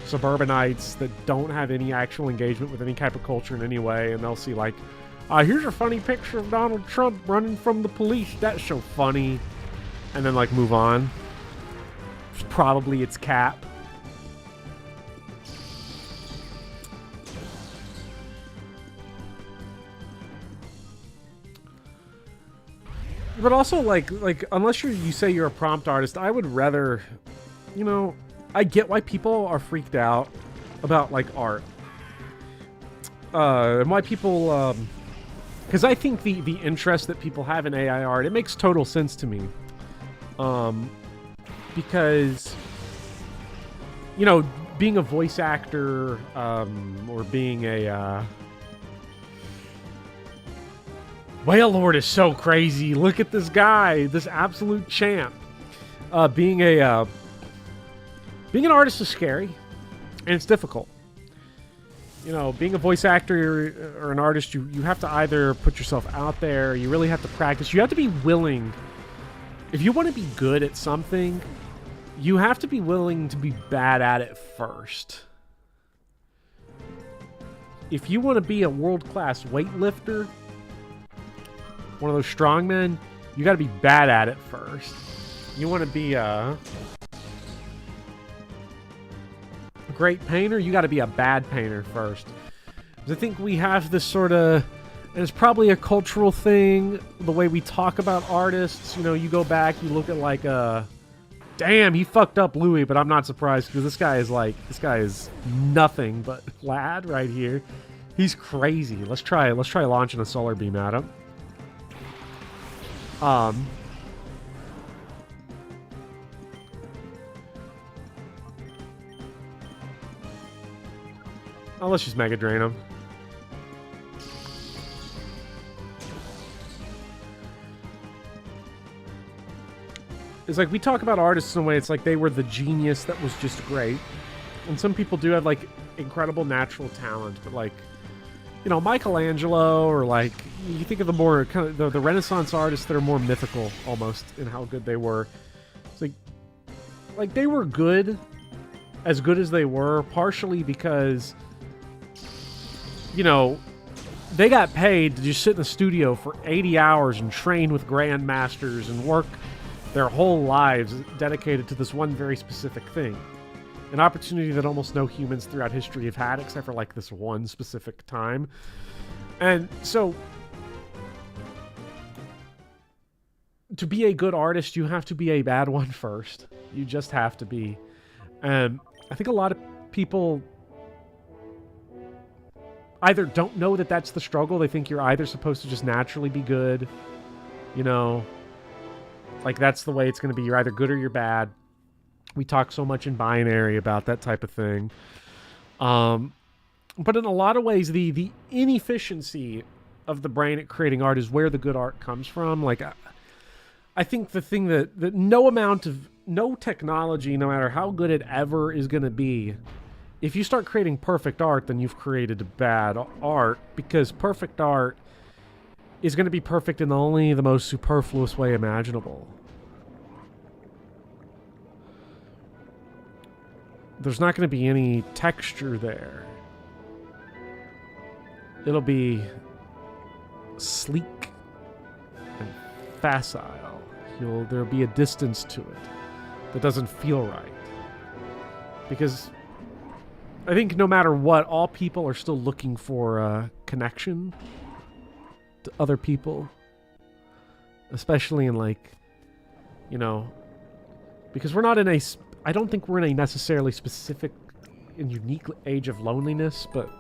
suburbanites that don't have any actual engagement with any type of culture in any way, and they'll see like, here's a funny picture of Donald Trump running from the police. That's so funny, and then like move on. Probably it's cap. But also, like unless you say you're a prompt artist, I would rather, you know, I get why people are freaked out about like art, and why people, because I think the interest that people have in AI art, it makes total sense to me, because, you know, being a voice actor, or being a Whale Lord is so crazy. Look at this guy, this absolute champ. Being an artist is scary, and it's difficult. You know, being a voice actor or an artist, you have to either put yourself out there, you really have to practice. You have to be willing. If you want to be good at something, you have to be willing to be bad at it first. If you want to be a world-class weightlifter, one of those strongmen, you got to be bad at it first. You want to be a great painter, you got to be a bad painter first. Because I think we have this sort of, and it's probably a cultural thing, the way we talk about artists. You know, you go back, you look at like damn, he fucked up Louis, but I'm not surprised because this guy is nothing but lad right here. He's crazy. Let's try launching a solar beam at him. Oh, let's just Mega Drain him. It's like we talk about artists in a way, it's like they were the genius that was just great. And some people do have like incredible natural talent, but like, you know, Michelangelo, or like, you think of the more kind of the Renaissance artists that are more mythical almost in how good they were. It's like they were good as they were, partially because, you know, they got paid to just sit in the studio for 80 hours and train with grandmasters and work their whole lives dedicated to this one very specific thing. An opportunity that almost no humans throughout history have had, except for like this one specific time. And so, to be a good artist, you have to be a bad one first. You just have to be. And I think a lot of people either don't know that that's the struggle. They think you're either supposed to just naturally be good, you know, like that's the way it's going to be. You're either good or you're bad. We talk so much in binary about that type of thing. But in a lot of ways, the inefficiency of the brain at creating art is where the good art comes from. Like, I think the thing that no technology, no matter how good it ever is going to be, if you start creating perfect art, then you've created bad art, because perfect art is going to be perfect in only the most superfluous way imaginable. There's not going to be any texture there. It'll be sleek and facile. There'll be a distance to it that doesn't feel right. Because I think no matter what, all people are still looking for a connection to other people. Especially in, like, you know, because we're not in I don't think we're in a necessarily specific and unique age of loneliness, but,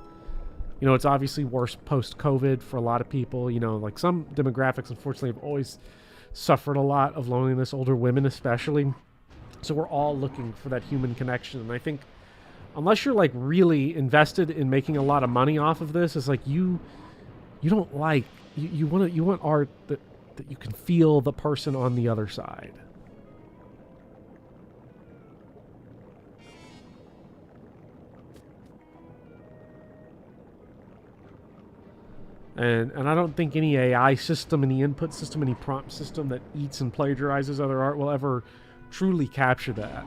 you know, it's obviously worse post-COVID for a lot of people. You know, like some demographics, unfortunately, have always suffered a lot of loneliness, older women especially. So we're all looking for that human connection. And I think unless you're, like, really invested in making a lot of money off of this, it's like you don't like... You want art that you can feel the person on the other side. And I don't think any AI system, any input system, any prompt system that eats and plagiarizes other art will ever truly capture that.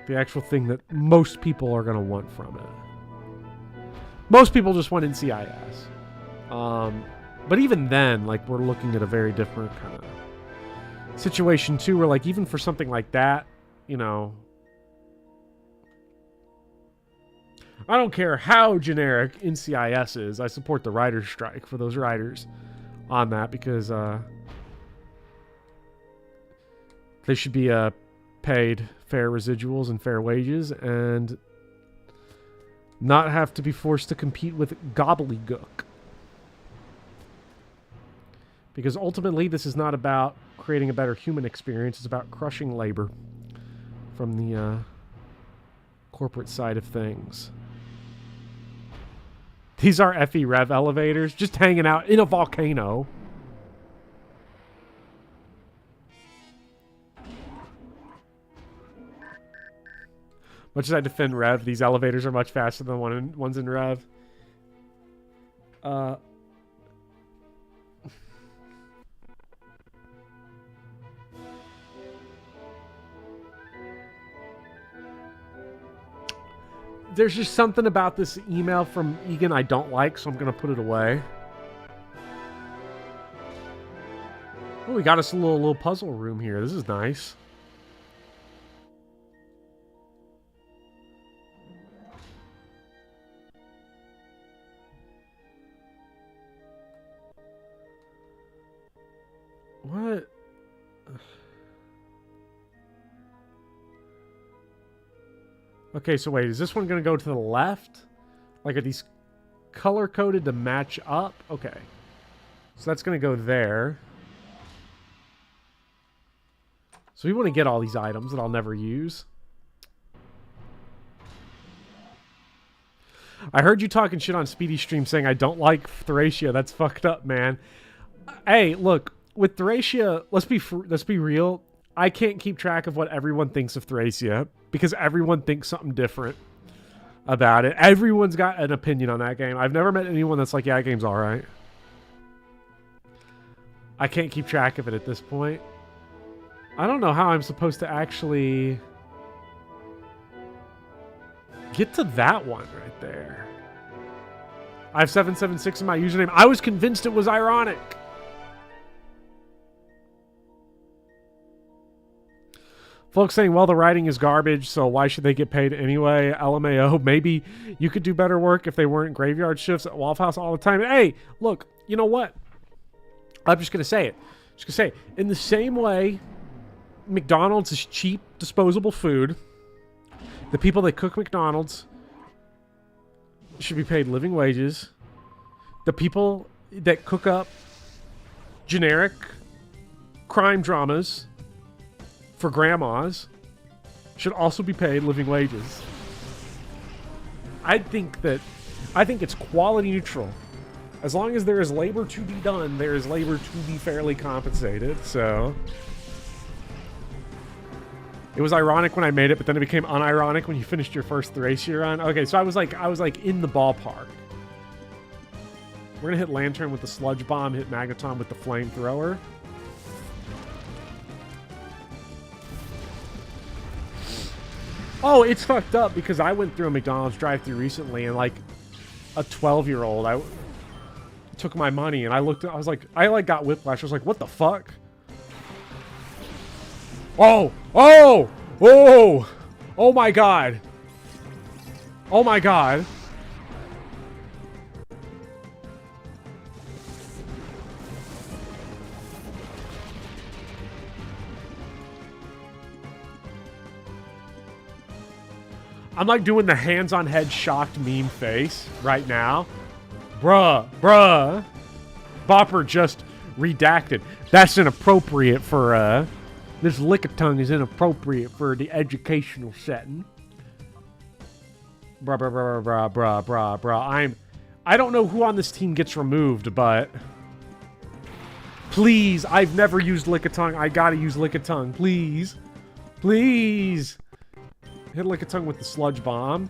The actual thing that most people are going to want from it. Most people just want NCIS. But even then, like, we're looking at a very different kind of situation too, where like even for something like that, you know, I don't care how generic NCIS is, I support the writer's strike for those writers on that, because they should be paid fair residuals and fair wages and not have to be forced to compete with gobbledygook. Because ultimately this is not about creating a better human experience, it's about crushing labor from the corporate side of things. These are FE Rev elevators, just hanging out in a volcano. Much as I defend Rev, these elevators are much faster than ones in Rev. There's just something about this email from Egan I don't like, so I'm going to put it away. Oh, we got us a little puzzle room here. This is nice. What? Okay, so wait, is this one going to go to the left? Like, are these color-coded to match up? Okay. So that's going to go there. So we want to get all these items that I'll never use. I heard you talking shit on Speedy Stream saying I don't like Thracia. That's fucked up, man. Hey, look, with Thracia, let's be real. I can't keep track of what everyone thinks of Thracia because everyone thinks something different about it. Everyone's got an opinion on that game. I've never met anyone that's like, yeah, that game's all right. I can't keep track of it at this point. I don't know how I'm supposed to actually get to that one right there. I have 776 in my username. I was convinced it was ironic. Folks saying, well, the writing is garbage, so why should they get paid anyway? LMAO, maybe you could do better work if they weren't graveyard shifts at Waffle House all the time. Hey, look, you know what? I'm just going to say it. Just going to say it. In the same way McDonald's is cheap, disposable food, the people that cook McDonald's should be paid living wages. The people that cook up generic crime dramas for grandmas should also be paid living wages. I think it's quality neutral. As long as there is labor to be done, there is labor to be fairly compensated. So it was ironic when I made it, but then it became unironic when you finished your first Thracia run. Okay, so I was like in the ballpark. We're gonna hit Lantern with the Sludge Bomb, hit Magneton with the Flamethrower. Oh, it's fucked up because I went through a McDonald's drive-thru recently and like a 12-year-old, I took my money and I looked at, I got whiplash. I was like, what the fuck? Oh, oh, oh, oh my God. Oh my God. I'm like doing the hands on head shocked meme face right now. Bruh. Bopper just redacted. That's inappropriate for, this Lickitung is inappropriate for the educational setting. Bruh. I don't know who on this team gets removed, but please, I've never used Lickitung. I gotta use Lickitung. Please. Please. Hit Lickitung with the Sludge Bomb.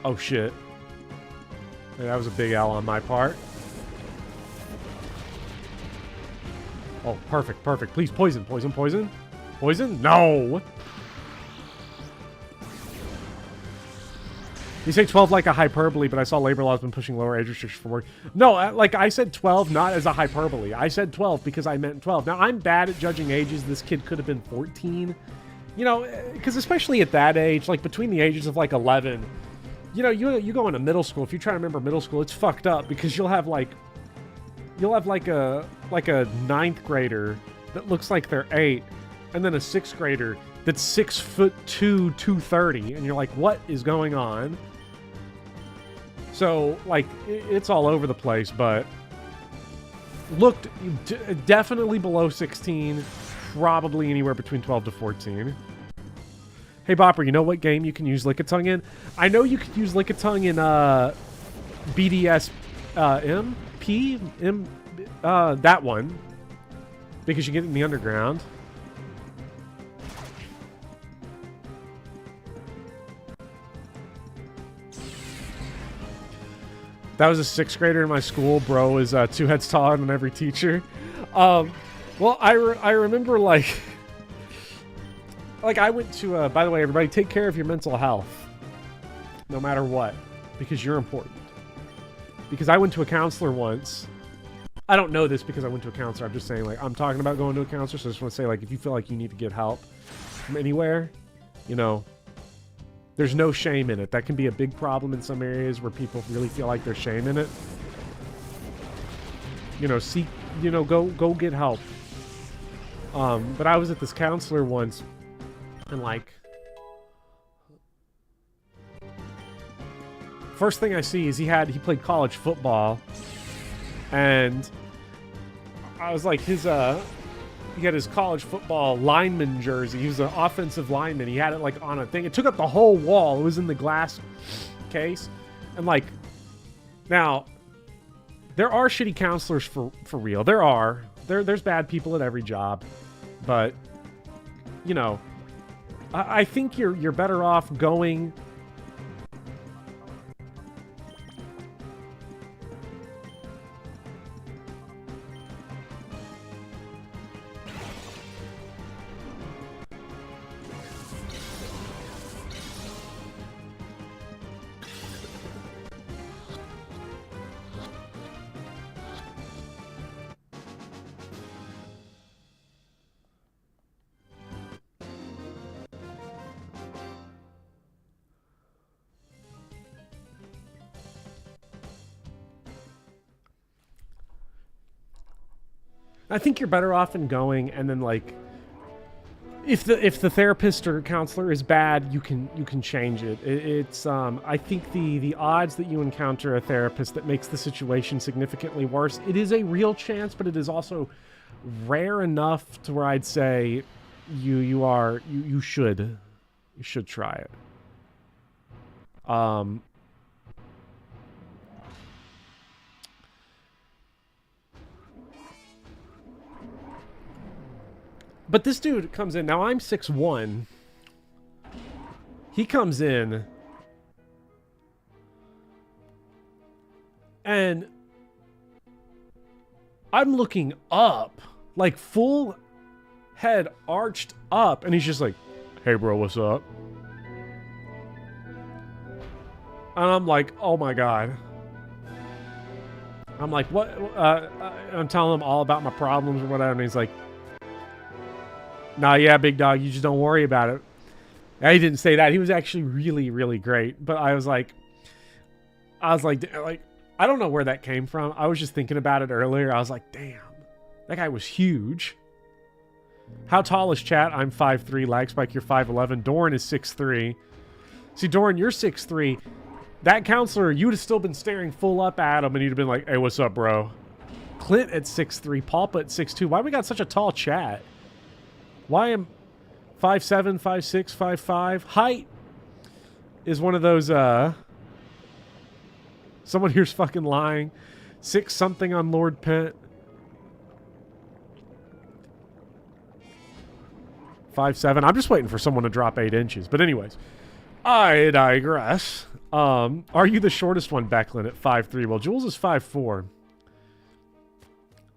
Oh, shit. Hey, that was a big L on my part. Oh, perfect, perfect. Please, poison, poison, poison. Poison? No! You say 12 like a hyperbole, but I saw labor laws been pushing lower age restrictions for work. No, like I said 12 not as a hyperbole. I said 12 because I meant 12. Now, I'm bad at judging ages. This kid could have been 14. You know, because especially at that age, like between the ages of like 11, you know, you go into middle school. If you try to remember middle school, it's fucked up because you'll have like a ninth grader that looks like they're 8, and then a 6th grader that's 6'2", 230, and you're like, what is going on? So, like, it's all over the place, but looked definitely below 16, probably anywhere between 12 to 14. Hey, Bopper, you know what game you can use Lickitung in? I know you could use Lickitung in BDS that one, because you get it in the underground. That was a 6th grader in my school. Bro is 2 heads taller than every teacher. Well, I remember like I went to, by the way, everybody, take care of your mental health. No matter what. Because you're important. Because I went to a counselor once. I don't know this because I went to a counselor. I'm just saying, like, I'm talking about going to a counselor. So I just want to say, like, if you feel like you need to get help from anywhere, you know, there's no shame in it. That can be a big problem in some areas where people really feel like there's shame in it. You know, seek, you know, go get help. But I was at this counselor once, and like, first thing I see is he played college football, and I was like, he had his college football lineman jersey. He was an offensive lineman. He had it like on a thing. It took up the whole wall. It was in the glass case. And like, now, there are shitty counselors for real. There's bad people at every job. But, you know, I think you're better off going... I think you're better off in going, and then like, if the therapist or counselor is bad, you can change it. It's I think the odds that you encounter a therapist that makes the situation significantly worse, it is a real chance, but it is also rare enough to where I'd say you should try it. But this dude comes in. Now I'm 6'1". He comes in. And I'm looking up. Like full head arched up. And he's just like, hey bro, what's up? And I'm like, oh my God. I'm like, what? I'm telling him all about my problems or whatever. And he's like, nah, yeah, big dog, you just don't worry about it. He didn't say that. He was actually really, really great. But I was like, I don't know where that came from. I was just thinking about it earlier. I was like, damn, that guy was huge. How tall is chat? I'm 5'3". Lagspike, you're 5'11". Doran is 6'3". See, Doran, you're 6'3". That counselor, you would have still been staring full up at him, and you'd have been like, hey, what's up, bro? Clint at 6'3". Pulpa at 6'2". Why we got such a tall chat? Why am 5'7", 5'6", 5'5"? Height is one of those, someone here's fucking lying. 6 something on Lord Pent. 5'7". I'm just waiting for someone to drop 8 inches. But anyways, I digress. Are you the shortest one, Becklin, at 5'3"? Well, Jules is 5'4".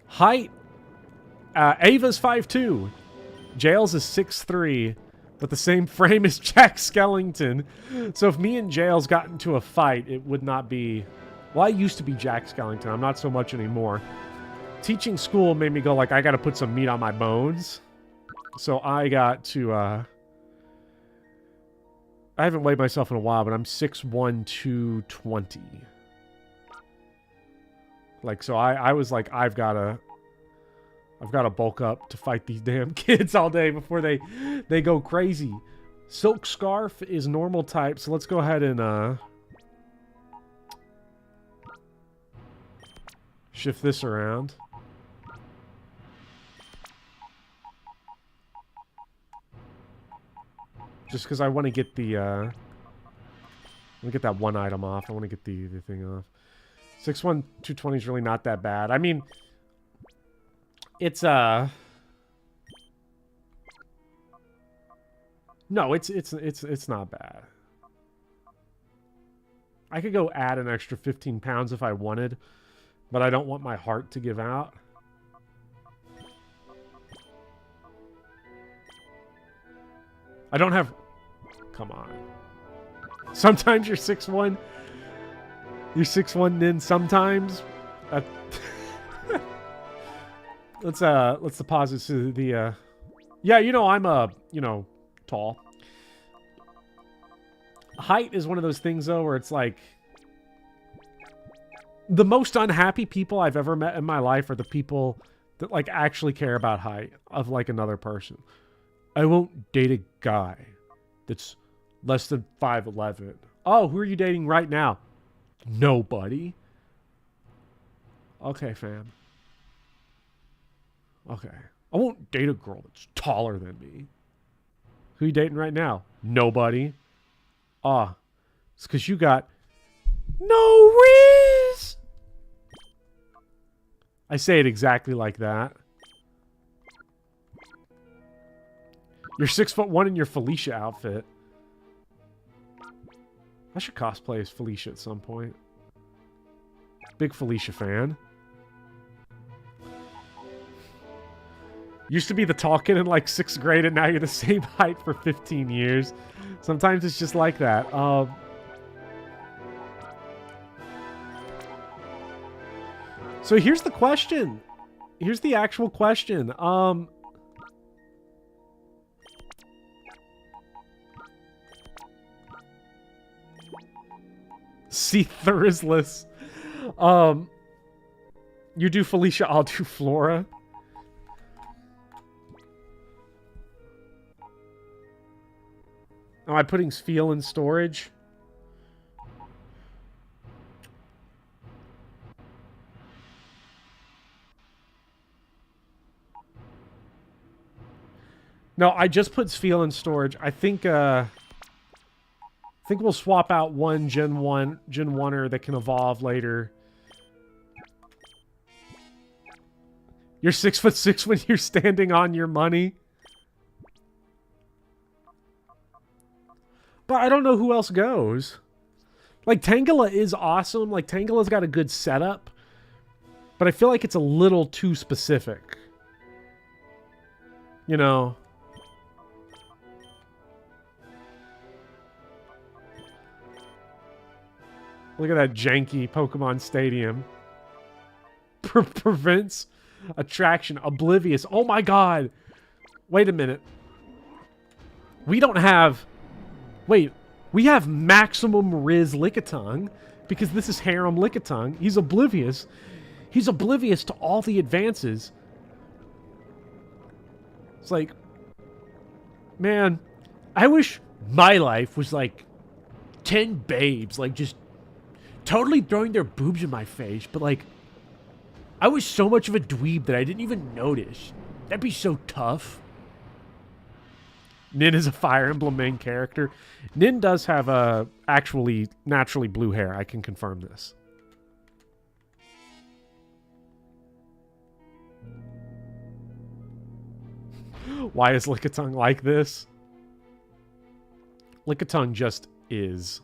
Height, Ava's 5'2". Jails is 6'3", but the same frame as Jack Skellington. So if me and Jails got into a fight, it would not be... Well, I used to be Jack Skellington. I'm not so much anymore. Teaching school made me go, like, I got to put some meat on my bones. So I got to... I haven't weighed myself in a while, but I'm 6'1", 220. Like, so I was like, I've got to bulk up to fight these damn kids all day before they go crazy. Silk Scarf is normal type, so let's go ahead and shift this around. Just because I want to get the I want to get that one item off. I want to get the thing off. 6'1", 220 is really not that bad. I mean, it's no, it's not bad. I could go add an extra 15 pounds if I wanted, but I don't want my heart to give out. I don't have... Come on. Sometimes you're 6'1". You're 6'1", then sometimes... Let's deposit to the... Yeah, you know, I'm, tall. Height is one of those things, though, where it's like... The most unhappy people I've ever met in my life are the people that, like, actually care about height of, like, another person. I won't date a guy that's less than 5'11". Oh, who are you dating right now? Nobody. Okay, fam. Okay. I won't date a girl that's taller than me. Who are you dating right now? Nobody. Ah, it's because you got no riz. I say it exactly like that. You're 6'1" in your Felicia outfit. I should cosplay as Felicia at some point. Big Felicia fan. Used to be the tall kid in like 6th grade, and now you're the same height for 15 years. Sometimes it's just like that. So here's the question. Here's the actual question. See Thuristless. You do Felicia, I'll do Flora. Am I putting Sfeel in storage? No, I just put Sfeel in storage. I think we'll swap out one Gen 1er that can evolve later. You're 6'6" when you're standing on your money. But I don't know who else goes. Like, Tangela is awesome. Like, Tangela's got a good setup. But I feel like it's a little too specific. You know? Look at that janky Pokemon Stadium. Prevents attraction. Oblivious. Oh my god! Wait a minute. We don't have... Wait, we have maximum Riz Lickitung because this is Harem Lickitung. He's oblivious. He's oblivious to all the advances. It's like, man, I wish my life was like 10 babes, like just totally throwing their boobs in my face, but like, I was so much of a dweeb that I didn't even notice. That'd be so tough. Nin is a Fire Emblem main character. Nin does have actually naturally blue hair. I can confirm this. Why is Lickitung like this? Lickitung just is.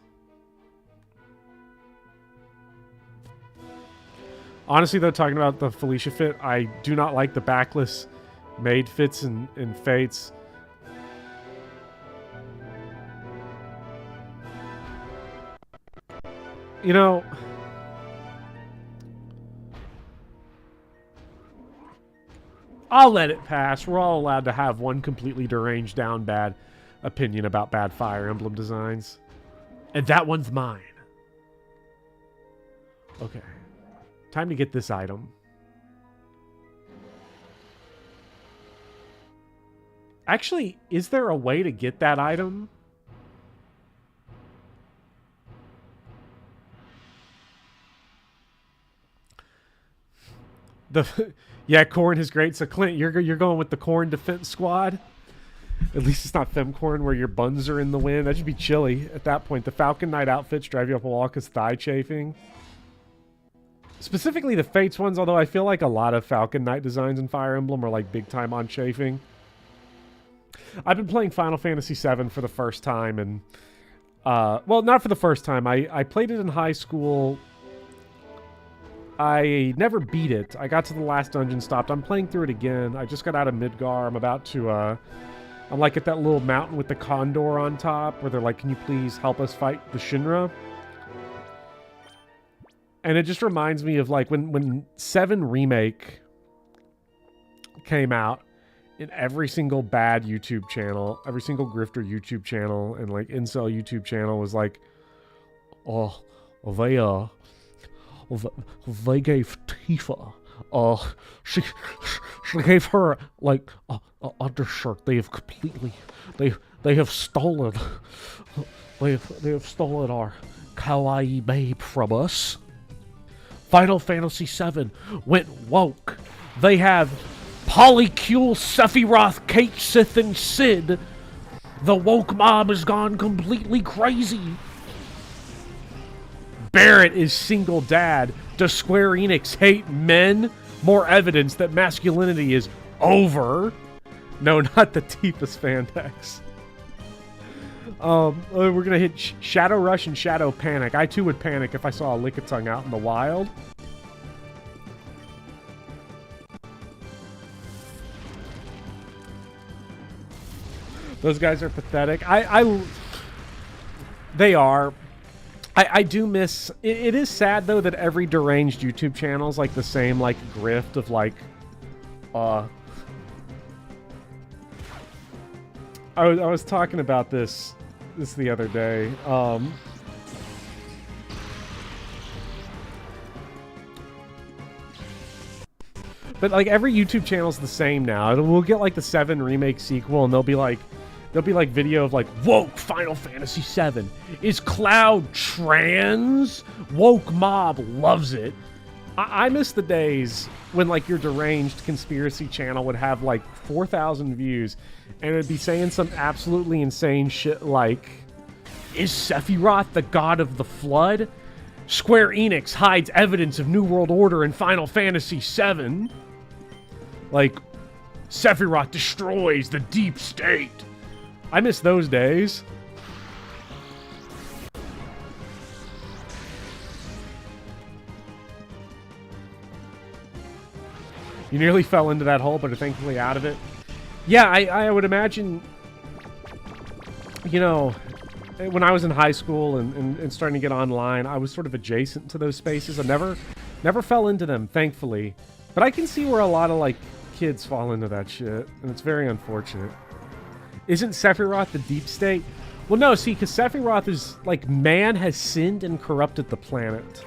Honestly, though, talking about the Felicia fit, I do not like the backless maid fits and fates. You know, I'll let it pass. We're all allowed to have one completely deranged down bad opinion about bad Fire Emblem designs. And that one's mine. Okay. Time to get this item. Actually, is there a way to get that item? Yeah, Corn is great. So Clint, you're going with the Corn Defense Squad. At least it's not Femcorn where your buns are in the wind. That should be chilly at that point. The Falcon Knight outfits drive you up a wall because thigh chafing. Specifically the Fates ones, although I feel like a lot of Falcon Knight designs in Fire Emblem are like big time on chafing. I've been playing Final Fantasy VII for the first time, and well, not for the first time. I played it in high school. I never beat it. I got to the last dungeon, stopped. I'm playing through it again. I just got out of Midgar. I'm about to, I'm like at that little mountain with the condor on top where they're like, can you please help us fight the Shinra? And it just reminds me of like when 7 Remake came out, in every single bad YouTube channel, every single grifter YouTube channel, and like incel YouTube channel was like, oh, they gave Tifa, she gave her like a undershirt. They have completely, they have stolen, they have stolen our kawaii babe from us. Final Fantasy VII went woke. They have Polycule, Sephiroth, Kate, Sith, and Sid. The woke mob has gone completely crazy. Barrett is single dad. Does Square Enix hate men? More evidence that masculinity is over. No, not the Tifa's Fandex. We're gonna hit Shadow Rush and Shadow Panic. I too would panic if I saw a Lickitung out in the wild. Those guys are pathetic. They are. I do miss... It is sad, though, that every deranged YouTube channel is, like, the same, like, grift of, like... I was talking about this the other day. But, like, every YouTube channel's the same now. We'll get, like, the 7 Remake sequel, and they'll be, like... There'll be like video of like, woke Final Fantasy VII. Is Cloud trans? Woke mob loves it. I miss the days when like your deranged conspiracy channel would have like 4,000 views and it'd be saying some absolutely insane shit like, is Sephiroth the god of the flood? Square Enix hides evidence of New World Order in Final Fantasy VII. Like, Sephiroth destroys the deep state. I miss those days. You nearly fell into that hole, but are thankfully out of it. Yeah, I would imagine, you know, when I was in high school and starting to get online, I was sort of adjacent to those spaces. I never fell into them, thankfully. But I can see where a lot of, like, kids fall into that shit, and it's very unfortunate. Isn't Sephiroth the deep state? Well, no, see, because Sephiroth is, like, man has sinned and corrupted the planet.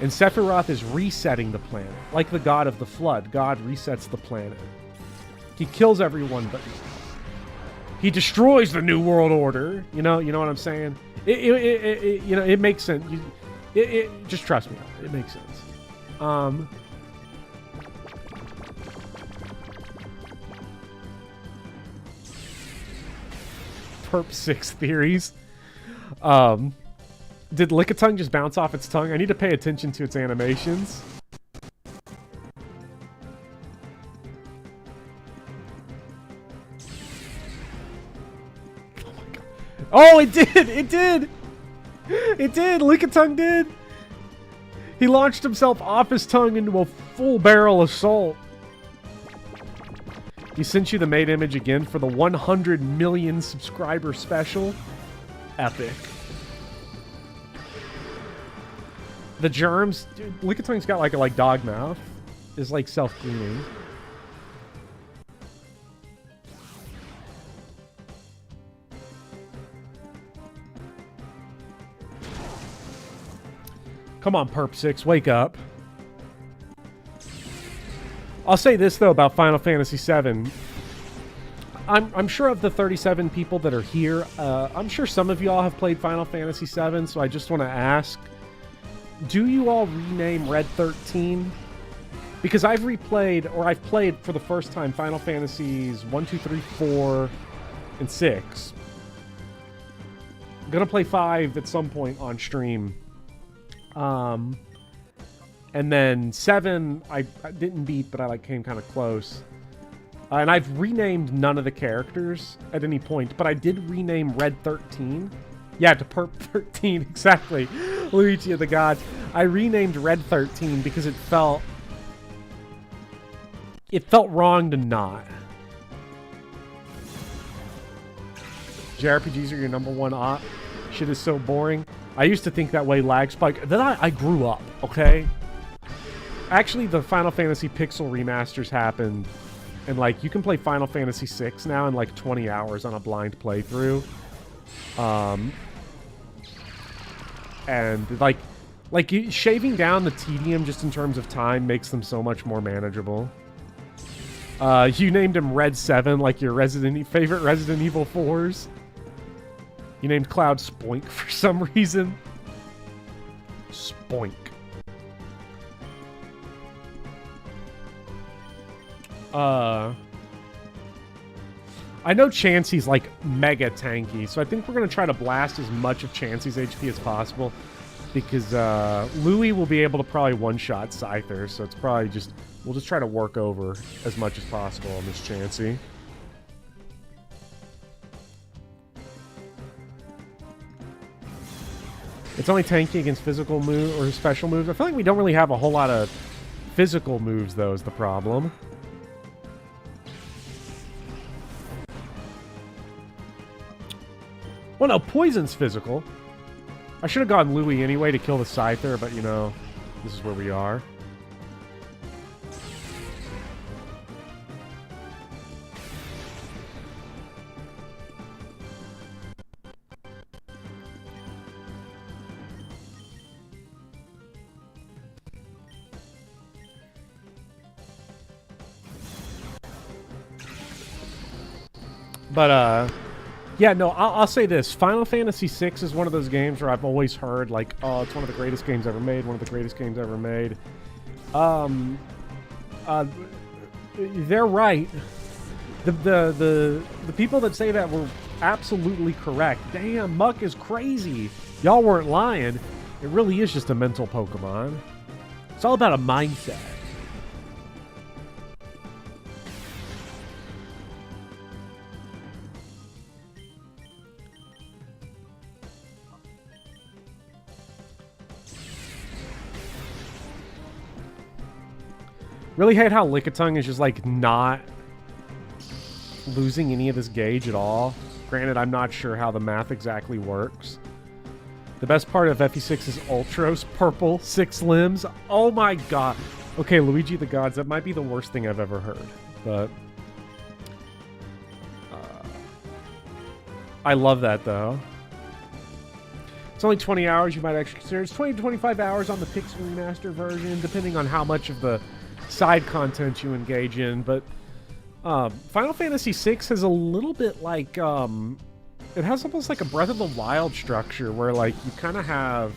And Sephiroth is resetting the planet. Like the god of the flood. God resets the planet. He kills everyone, but he destroys the New World Order. You know what I'm saying? You know, it makes sense. Just trust me. It makes sense. Perp 6 theories. Did Lickitung just bounce off its tongue? I need to pay attention to its animations. Oh my god. Oh, it did! It did! It did! Lickitung did! He launched himself off his tongue into a full barrel assault. He sent you the made image again for the 100 million subscriber special. Epic. The germs, dude, Lickitungue's got like a dog mouth. Is like self-cleaning. Come on, Perp 6, wake up. I'll say this though about Final Fantasy VII. I'm sure of the 37 people that are here, I'm sure some of y'all have played Final Fantasy VII, so I just want to ask, do you all rename Red 13? Because I've replayed, or I've played for the first time Final Fantasies 1, 2, 3, 4, and 6. I'm gonna play 5 at some point on stream. And then 7, I didn't beat, but I came kind of close. And I've renamed none of the characters at any point, but I did rename Red 13. Yeah, to Perp 13, exactly. Luigi of the Gods. I renamed Red 13 because it felt wrong to not. JRPGs are your number one op. Shit is so boring. I used to think that way, Lag Spike. Then I grew up, okay? Actually, the Final Fantasy Pixel remasters happened, and like you can play Final Fantasy VI now in like 20 hours on a blind playthrough. And like shaving down the tedium just in terms of time makes them so much more manageable. You named him Red 7 like your favorite Resident Evil 4s. You named Cloud Spoink for some reason. Spoink. I know Chansey's like mega tanky, so I think we're gonna try to blast as much of Chansey's HP as possible, because Louis will be able to probably one-shot Scyther, so it's probably just we'll just try to work over as much as possible on this Chansey. It's only tanky against physical move or special moves. I feel like we don't really have a whole lot of physical moves, though, is the problem. Well, no, Poison's physical. I should have gone Louis anyway to kill the Scyther, but, you know, this is where we are. But, yeah, no, I'll say this. Final Fantasy VI is one of those games where I've always heard, like, oh, it's one of the greatest games ever made, one of the greatest games ever made. They're right. The people that say that were absolutely correct. Damn, Muck is crazy. Y'all weren't lying. It really is just a mental Pokemon. It's all about a mindset. Really hate how Lickitung is just, like, not losing any of this gauge at all. Granted, I'm not sure how the math exactly works. The best part of FE6 is Ultros, purple, 6 limbs. Oh my god. Okay, Luigi the Gods, that might be the worst thing I've ever heard. But I love that, though. It's only 20 hours, you might actually consider. It's 20 to 25 hours on the Pixel Remaster version, depending on how much of the side content you engage in, but Final Fantasy VI has a little bit like it has almost like a Breath of the Wild structure where like you kind of have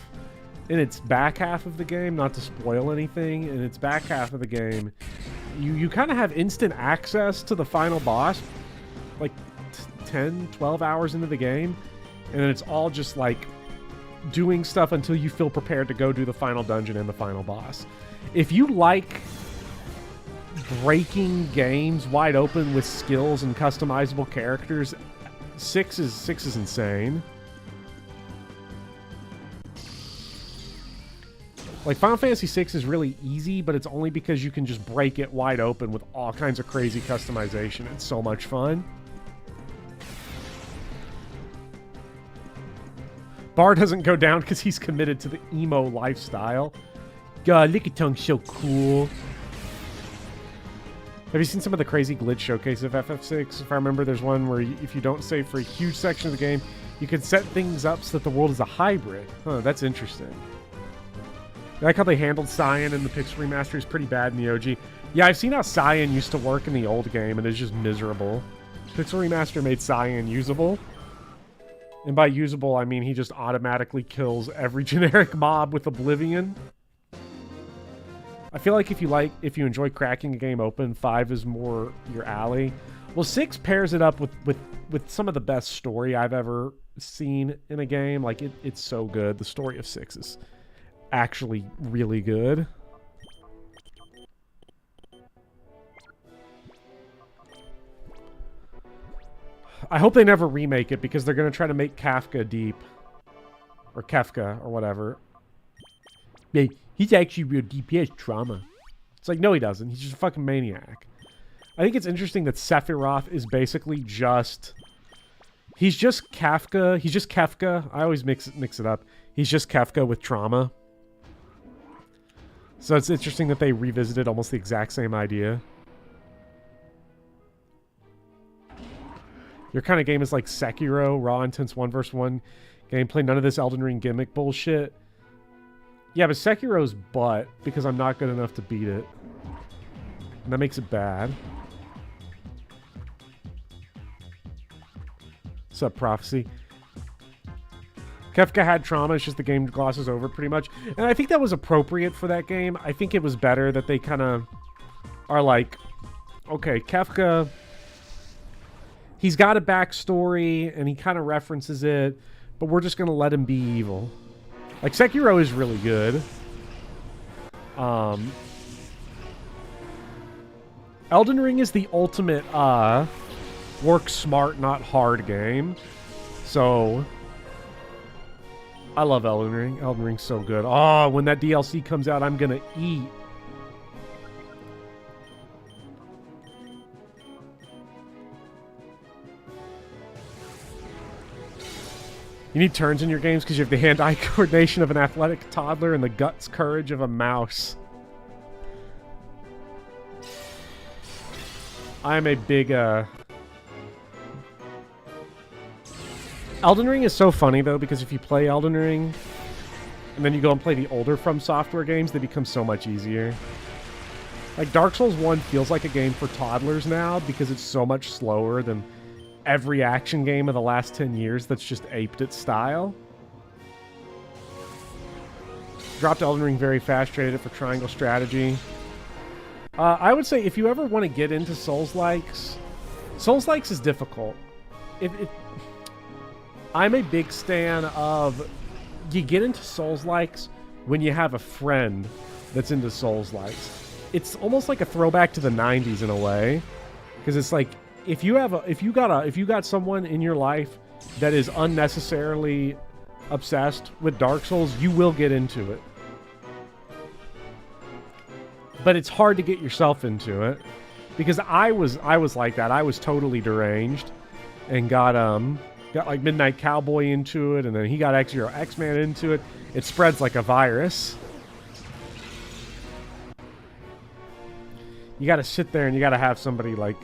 in its back half of the game, not to spoil anything, in its back half of the game you kind of have instant access to the final boss like 10, 12 hours into the game, and then it's all just like doing stuff until you feel prepared to go do the final dungeon and the final boss. If you like breaking games wide open with skills and customizable characters, 6 is insane. Like, Final Fantasy VI is really easy, but it's only because you can just break it wide open with all kinds of crazy customization. It's so much fun. Bar doesn't go down because he's committed to the emo lifestyle. God, Lickitung so cool. Have you seen some of the crazy glitch showcase of FF6? If I remember, there's one where if you don't save for a huge section of the game, you can set things up so that the world is a hybrid. Huh, that's interesting. I like how they handled Cyan in the Pixel Remaster. Is pretty bad in the OG. Yeah, I've seen how Cyan used to work in the old game, and it's just miserable. Pixel Remaster made Cyan usable. And by usable, I mean he just automatically kills every generic mob with Oblivion. I feel like if you enjoy cracking a game open, 5 is more your alley. Well, 6 pairs it up with some of the best story I've ever seen in a game. Like, it's so good. The story of 6 is actually really good. I hope they never remake it because they're going to try to make Kafka deep. Or Kefka, or whatever. Yeah, he's actually real deep. He has trauma. It's like, no he doesn't. He's just a fucking maniac. I think it's interesting that Sephiroth is basically just... He's just Kafka. He's just Kefka. I always mix it up. He's just Kefka with trauma. So it's interesting that they revisited almost the exact same idea. Your kind of game is like Sekiro, raw, intense 1v1 gameplay. None of this Elden Ring gimmick bullshit. Yeah, but Sekiro's butt because I'm not good enough to beat it. And that makes it bad. What's up, Prophecy? Kefka had trauma. It's just the game glosses over pretty much. And I think that was appropriate for that game. I think it was better that they kind of are like, okay, Kefka... He's got a backstory, and he kind of references it, but we're just going to let him be evil. Like, Sekiro is really good. Elden Ring is the ultimate, work smart, not hard game. So, I love Elden Ring. Elden Ring's so good. Oh, when that DLC comes out, I'm going to eat. You need turns in your games because you have the hand-eye coordination of an athletic toddler and the guts courage of a mouse. I'm a big, Elden Ring is so funny, though, because if you play Elden Ring and then you go and play the older From Software games, they become so much easier. Like, Dark Souls 1 feels like a game for toddlers now because it's so much slower than every action game of the last 10 years that's just aped its style. Dropped Elden Ring very fast, traded it for triangle strategy. I would say if you ever want to get into Souls-likes is difficult. I'm a big stan of you get into Souls-likes when you have a friend that's into Souls-likes. It's almost like a throwback to the 90s in a way, because it's like if you got someone in your life that is unnecessarily obsessed with Dark Souls, you will get into it. But it's hard to get yourself into it, because I was like that. I was totally deranged and got like Midnight Cowboy into it, and then he got X-Man into it. It spreads like a virus. You got to sit there and you got to have somebody like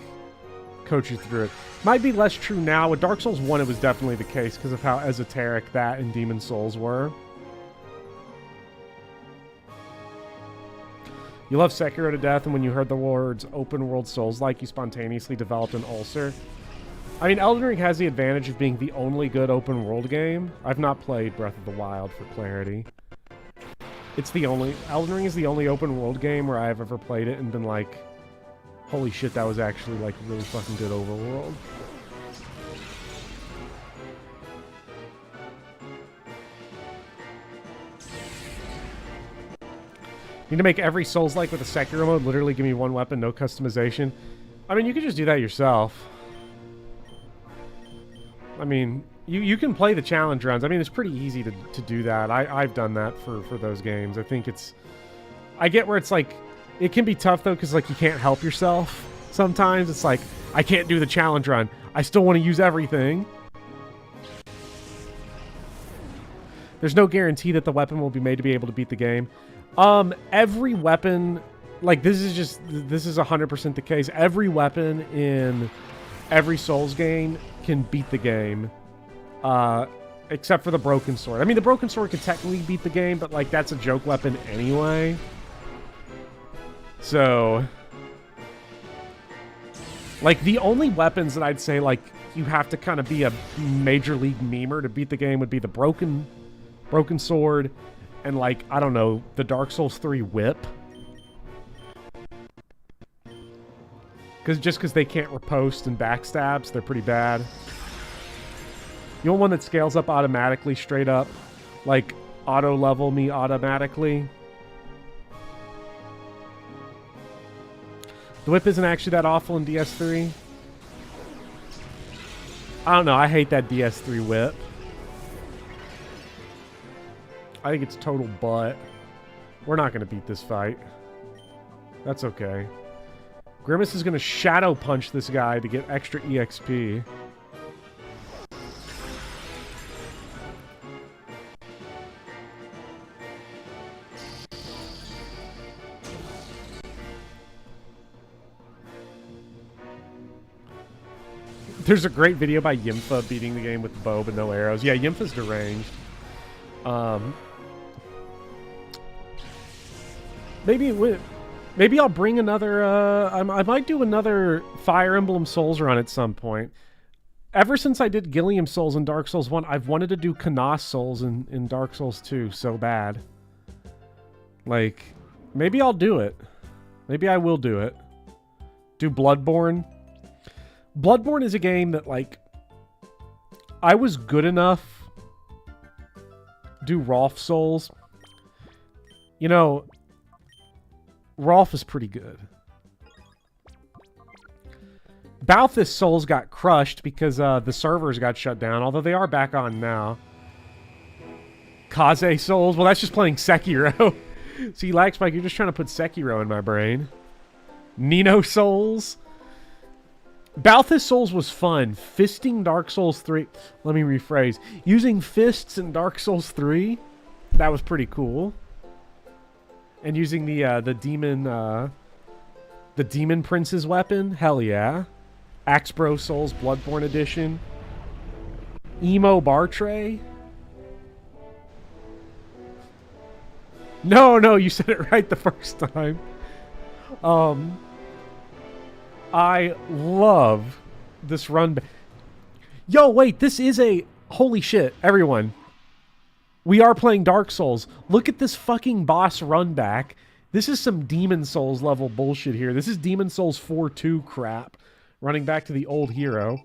coach you through it. Might be less true now. With Dark Souls 1, it was definitely the case because of how esoteric that and Demon Souls were. You love Sekiro to death, and when you heard the words open world Souls-like, you spontaneously developed an ulcer. I mean, Elden Ring has the advantage of being the only good open world game. I've not played Breath of the Wild, for clarity. Elden Ring is the only open world game where I've ever played it and been like, holy shit, that was actually like really fucking good overworld. Need to make every Souls-like with a Sekiro mode. Literally give me one weapon, no customization. I mean, you could just do that yourself. I mean, you can play the challenge rounds. I mean, it's pretty easy to do that. I've done that for those games. I think it's... I get where it's like... It can be tough, though, because, like, you can't help yourself. Sometimes it's like, I can't do the challenge run. I still want to use everything. There's no guarantee that the weapon will be made to be able to beat the game. Every weapon... Like, this is 100% the case. Every weapon in every Souls game can beat the game. Except for the Broken Sword. I mean, the Broken Sword could technically beat the game, but, like, that's a joke weapon anyway. So... Like, the only weapons that I'd say, like, you have to kind of be a Major League memer to beat the game would be the Broken Sword and, like, I don't know, the Dark Souls 3 Whip. Because they can't riposte and backstabs, they're pretty bad. You want one that scales up automatically, straight up? Like, auto-level me automatically? The whip isn't actually that awful in DS3. I don't know, I hate that DS3 whip. I think it's total butt. We're not going to beat this fight. That's okay. Grimace is going to shadow punch this guy to get extra EXP. There's a great video by Yimfa beating the game with the bow but no arrows. Yeah, Yimfa's deranged. Maybe I'll bring another... I might do another Fire Emblem Souls run at some point. Ever since I did Gilliam Souls in Dark Souls 1, I've wanted to do Kanas Souls in Dark Souls 2 so bad. Like, maybe I'll do it. Maybe I will do it. Do Bloodborne. Bloodborne is a game that, like, I was good enough. Do Rolf Souls. You know, Rolf is pretty good. Balthus Souls got crushed because the servers got shut down, although they are back on now. Kaze Souls, well, that's just playing Sekiro. See, Lag Spike, you're just trying to put Sekiro in my brain. Nino Souls. Balthus Souls was fun. Fisting Dark Souls 3... Let me rephrase. Using fists in Dark Souls 3, that was pretty cool. And using the Demon Prince's weapon, hell yeah. Axbro Souls Bloodborne Edition. Emo Bar Tray. No, you said it right the first time. I love this run. Yo, wait, this is a... Holy shit, everyone. We are playing Dark Souls. Look at this fucking boss run back. This is some Demon Souls level bullshit here. This is Demon Souls 4-2 crap. Running back to the old hero.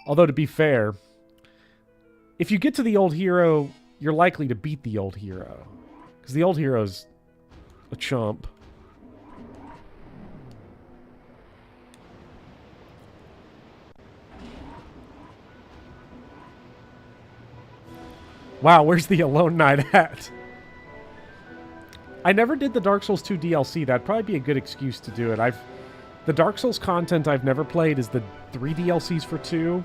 Although, to be fair, if you get to the old hero, you're likely to beat the old hero. Because the old hero's a chump. Wow, where's the Alone Knight at? I never did the Dark Souls 2 DLC. That'd probably be a good excuse to do it. The Dark Souls content I've never played is the 3 DLCs for 2.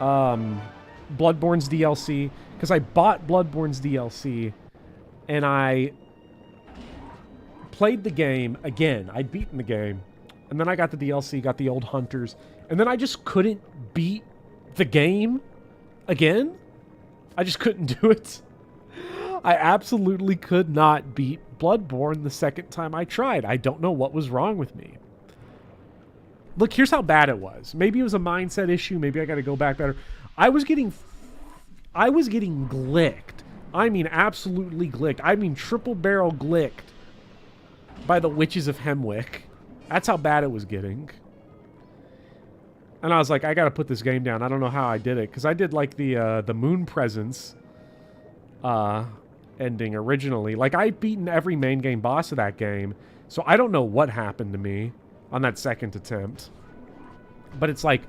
Bloodborne's DLC. Because I bought Bloodborne's DLC, and I played the game again. I'd beaten the game. And then I got the DLC, got the old hunters. And then I just couldn't beat the game again. I just couldn't do it. I absolutely could not beat Bloodborne the second time I tried. I don't know what was wrong with me. Look, here's how bad it was. Maybe it was a mindset issue. Maybe I got to go back better. I was getting glicked. I mean, absolutely glicked. I mean, triple barrel glicked by the Witches of Hemwick. That's how bad it was getting. And I was like, I gotta put this game down. I don't know how I did it. Because I did, like, the Moon Presence ending originally. Like, I'd beaten every main game boss of that game. So I don't know what happened to me on that second attempt. But it's like,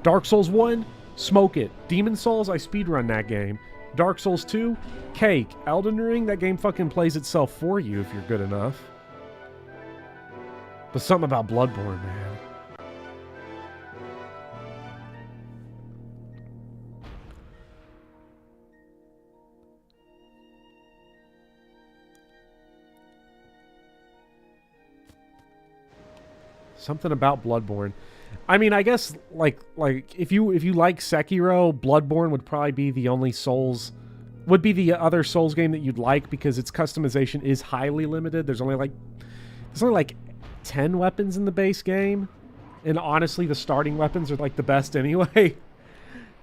Dark Souls 1, Smoke it. Demon Souls, I speedrun that game. Dark Souls 2, cake. Elden Ring, that game fucking plays itself for you if you're good enough. But something about Bloodborne, man. Something about Bloodborne. I mean, I guess like if you like Sekiro, Bloodborne would probably be the only the other Souls game that you'd like, because its customization is highly limited. There's only like 10 weapons in the base game, and honestly, the starting weapons are like the best anyway.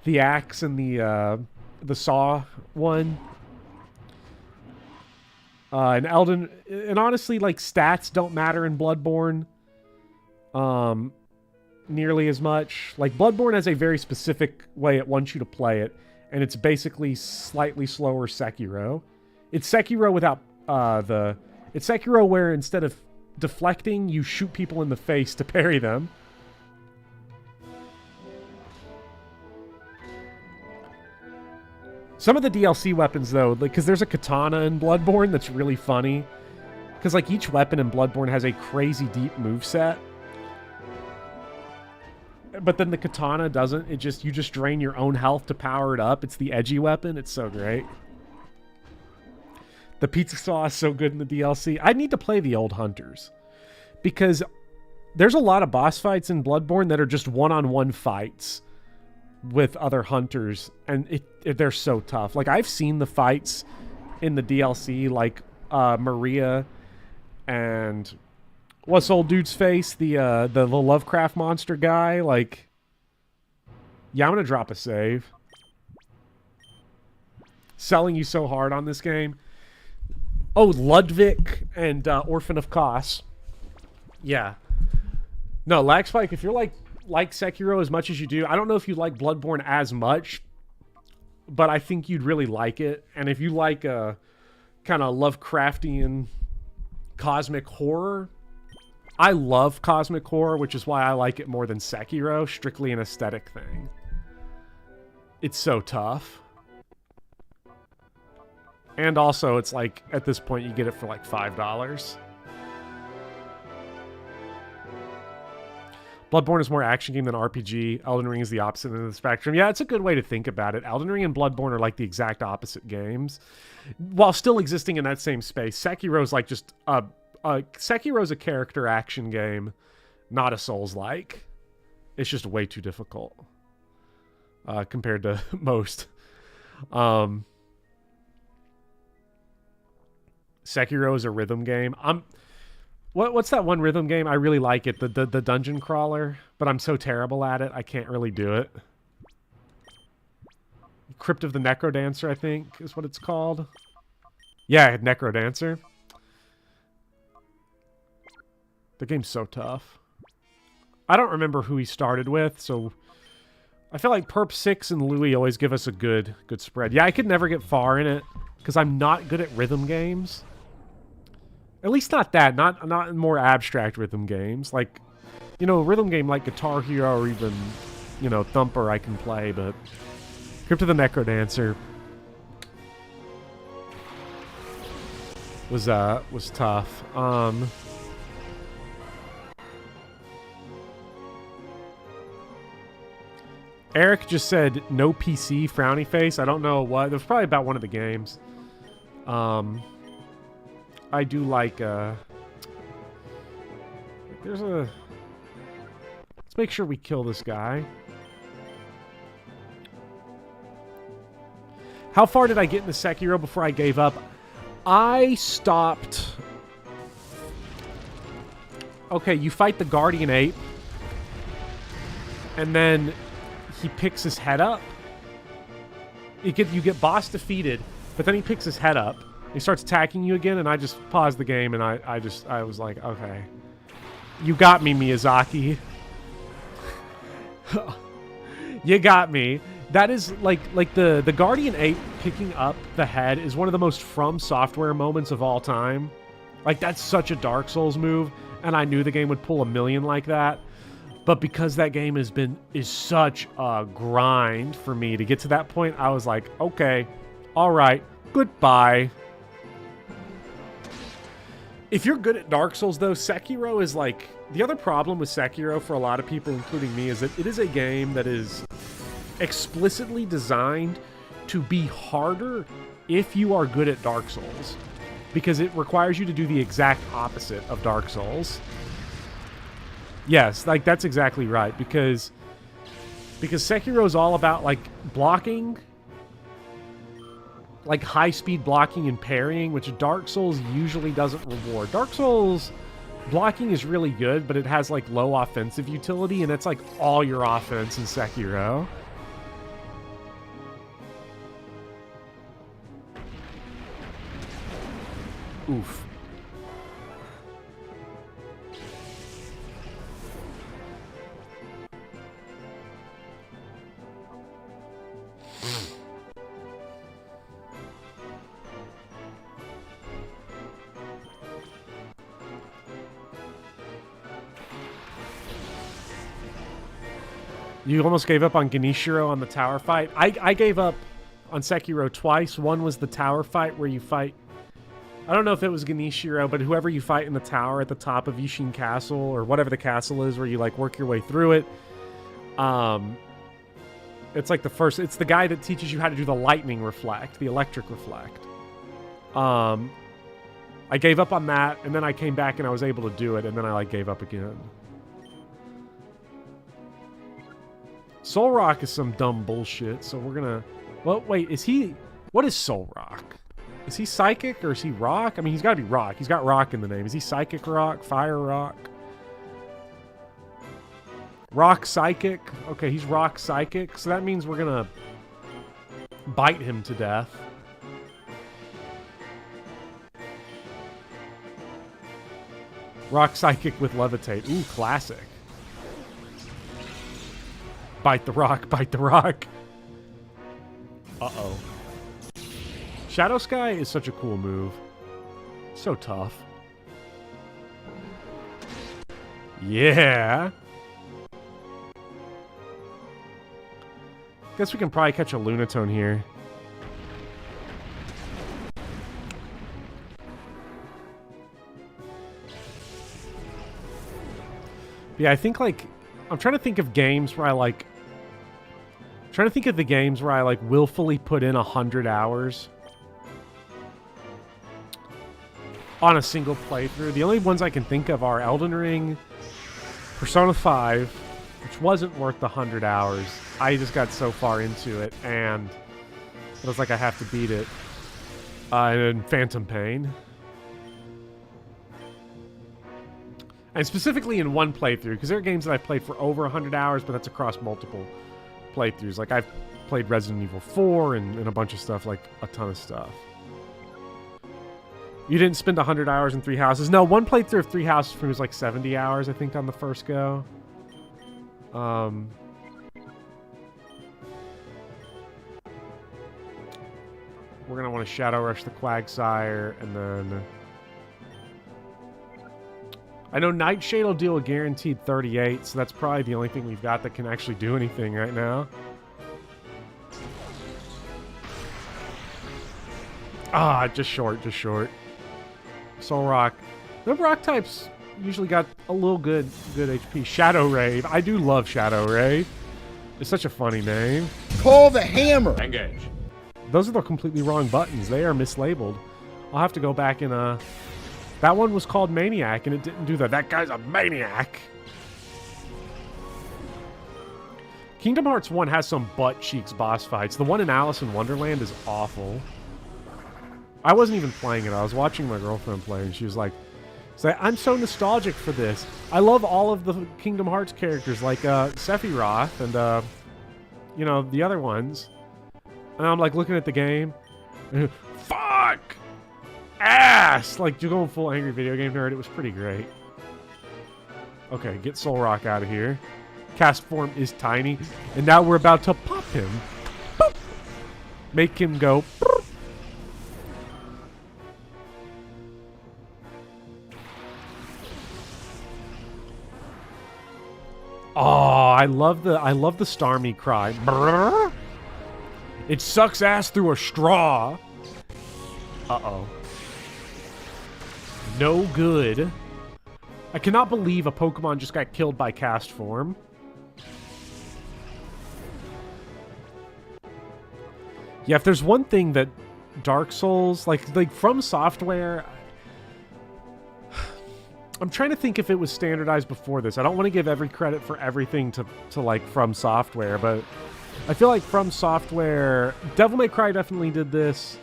The axe and the saw one. And honestly, like, stats don't matter in Bloodborne nearly as much. Like, Bloodborne has a very specific way it wants you to play it, and it's basically slightly slower Sekiro. It's Sekiro without it's Sekiro where instead of deflecting, you shoot people in the face to parry them. Some of the DLC weapons, though, like, because there's a katana in Bloodborne that's really funny. Because, like, each weapon in Bloodborne has a crazy deep moveset. But then the katana doesn't. You just drain your own health to power it up. It's the edgy weapon. It's so great. The pizza saw is so good in the DLC. I need to play the old Hunters. Because there's a lot of boss fights in Bloodborne that are just one-on-one fights with other hunters, and they're so tough. Like, I've seen the fights in the DLC, like Maria and what's old dude's face, the Lovecraft monster guy. Like, yeah, I'm gonna drop a save. Selling you so hard on this game. Oh, Ludwig and Orphan of Kos. Yeah. No, Laxpike, if you're like Sekiro as much as you do, I don't know if you like Bloodborne as much, but I think you'd really like it. And if you like a kind of Lovecraftian cosmic horror, I love cosmic horror, which is why I like it more than Sekiro, strictly an aesthetic thing. It's so tough. And also, it's like, at this point, you get it for like $5. Bloodborne is more action game than RPG. Elden Ring is the opposite end of the spectrum. Yeah, it's a good way to think about it. Elden Ring and Bloodborne are like the exact opposite games, while still existing in that same space. Sekiro's like just Sekiro's a character action game, not a Souls-like. It's just way too difficult compared to most. Sekiro is a rhythm game. What's that one rhythm game? I really like it. The dungeon crawler, but I'm so terrible at it, I can't really do it. Crypt of the Necrodancer, I think, is what it's called. Yeah, Necrodancer. The game's so tough. I don't remember who he started with, so I feel like Perp 6 and Louis always give us a good spread. Yeah, I could never get far in it because I'm not good at rhythm games. At least not that. Not in more abstract rhythm games. Like, you know, a rhythm game like Guitar Hero or even, you know, Thumper I can play, but Crypt of the Necrodancer was tough. Eric just said no PC, frowny face. I don't know what. It was probably about one of the games. I do like, there's a... Let's make sure we kill this guy. How far did I get into Sekiro before I gave up? I stopped... Okay, you fight the Guardian Ape. And then he picks his head up. You get boss defeated, but then he picks his head up. He starts attacking you again, and I just paused the game, and I was like, okay. You got me, Miyazaki. You got me. That is, like the Guardian Ape picking up the head is one of the most From Software moments of all time. Like, that's such a Dark Souls move, and I knew the game would pull a million like that. But because that game is such a grind for me to get to that point, I was like, okay, all right, goodbye. If you're good at Dark Souls, though, Sekiro is like... The other problem with Sekiro for a lot of people, including me, is that it is a game that is explicitly designed to be harder if you are good at Dark Souls. Because it requires you to do the exact opposite of Dark Souls. Yes, like, that's exactly right. Because Sekiro is all about, like, blocking... like high-speed blocking and parrying, which Dark Souls usually doesn't reward. Dark Souls blocking is really good, but it has like low offensive utility, and it's like all your offense in Sekiro. Oof. You almost gave up on Ganishiro on the tower fight. I gave up on Sekiro twice. One was the tower fight where you fight... I don't know if it was Ganishiro, but whoever you fight in the tower at the top of Yishin Castle, or whatever the castle is, where you like work your way through it. It's like the first... It's the guy that teaches you how to do the lightning reflect, the electric reflect. I gave up on that, and then I came back and I was able to do it, and then I like gave up again. Soul Rock is some dumb bullshit, so we're gonna... Well, wait, is he... What is Soul Rock? Is he Psychic or is he Rock? I mean, he's gotta be Rock. He's got Rock in the name. Is he Psychic Rock? Fire Rock? Rock Psychic? Okay, he's Rock Psychic, so that means we're gonna bite him to death. Rock Psychic with Levitate. Ooh, classic. Bite the rock, bite the rock. Uh-oh. Shadow Sky is such a cool move. So tough. Yeah. Guess we can probably catch a Lunatone here. Yeah, I think, like... I'm trying to think of games where I, like... I'm trying to think of the games where I, like, willfully put in 100 hours on a single playthrough. The only ones I can think of are Elden Ring, Persona 5, which wasn't worth the 100 hours. I just got so far into it, and it was like I have to beat it. And then Phantom Pain. And specifically in one playthrough, because there are games that I've played for over 100 hours, but that's across multiple playthroughs. Like, I've played Resident Evil 4 and a bunch of stuff, like a ton of stuff. You didn't spend 100 hours in 3 houses. No, one playthrough of 3 houses for me was like 70 hours, I think, on the first go. We're going to want to Shadow Rush the Quagsire, and then... I know Nightshade will deal a guaranteed 38, so that's probably the only thing we've got that can actually do anything right now. Ah, just short, just short. Soul Rock. The rock types usually got a little good HP. Shadow Raid. I do love Shadow Raid. It's such a funny name. Call the hammer. Engage. Those are the completely wrong buttons. They are mislabeled. I'll have to go back and, that one was called Maniac, and it didn't do that. That guy's a maniac. Kingdom Hearts 1 has some butt cheeks boss fights. The one in Alice in Wonderland is awful. I wasn't even playing it. I was watching my girlfriend play, and she was like, I'm so nostalgic for this. I love all of the Kingdom Hearts characters, like Sephiroth and, you know, the other ones. And I'm like looking at the game. Fuck! Ass! Like, you're going full angry video game nerd. It was pretty great. Okay, get Soul Rock out of here. Cast form is tiny. And now we're about to pop him. Boop. Make him go. Boop. Oh, I love the Starmie cry. Brrr. It sucks ass through a straw. Uh-oh. No good. I cannot believe a Pokemon just got killed by cast form. Yeah, if there's one thing that Dark Souls, like From Software, I'm trying to think if it was standardized before this. I don't want to give every credit for everything to like From Software, but I feel like From Software, Devil May Cry definitely did this.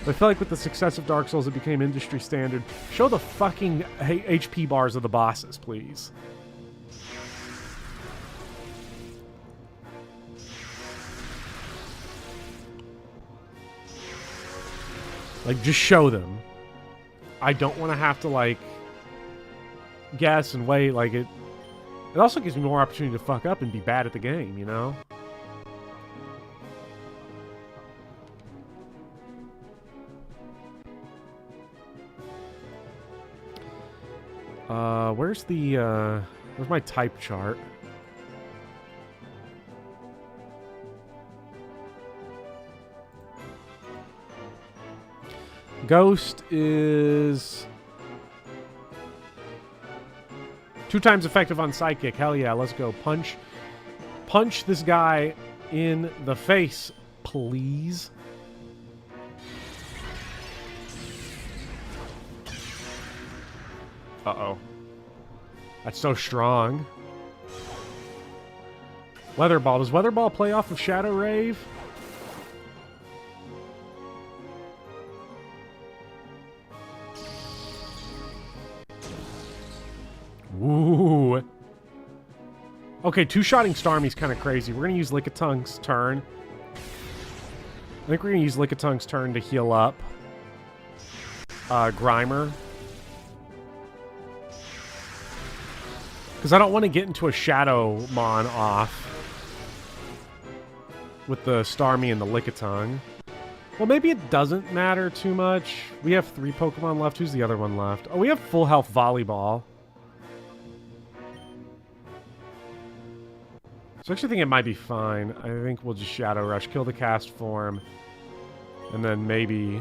But I feel like with the success of Dark Souls, it became industry standard. Show the fucking HP bars of the bosses, please. Like, just show them. I don't want to have to, like, guess and wait. Like, it also gives me more opportunity to fuck up and be bad at the game, you know? Where's my type chart? Ghost is 2 times effective on Psychic. Hell yeah, let's go. Punch this guy in the face, please. Uh-oh. That's so strong. Weather Ball. Does Weather Ball play off of Shadow Rave? Ooh. Okay, 2-shotting Starmie's kind of crazy. We're going to use Lickitungue's turn. I think we're going to use Lickitungue's turn to heal up Grimer. Because I don't want to get into a Shadow Mon off with the Starmie and the Lickitung. Well, maybe it doesn't matter too much. We have 3 Pokemon left. Who's the other one left? Oh, we have full health Volleyball. So I actually think it might be fine. I think we'll just Shadow Rush, kill the cast form, and then maybe...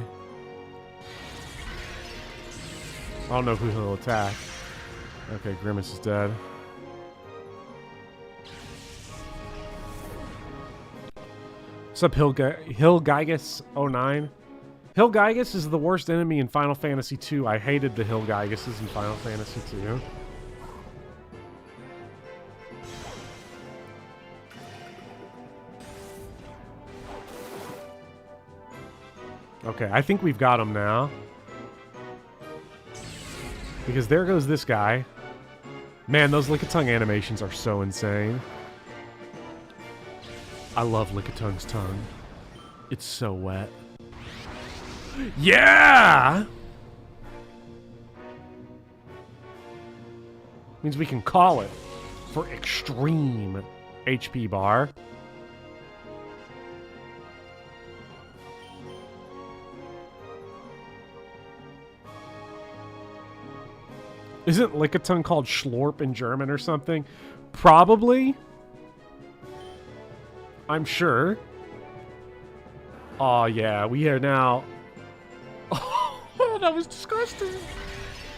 I don't know who he'll attack. Okay, Grimace is dead. What's up, Hilgigus09? Hilgigus is the worst enemy in Final Fantasy II. I hated the Hilgiguses in Final Fantasy II. Okay, I think we've got him now. Because there goes this guy. Man, those Lickitung animations are so insane. I love Lickitungue's tongue. It's so wet. Yeah! Means we can call it for extreme HP bar. Isn't Lickitung called Schlorp in German or something? Probably. I'm sure. Oh yeah, we are now... Oh, that was disgusting.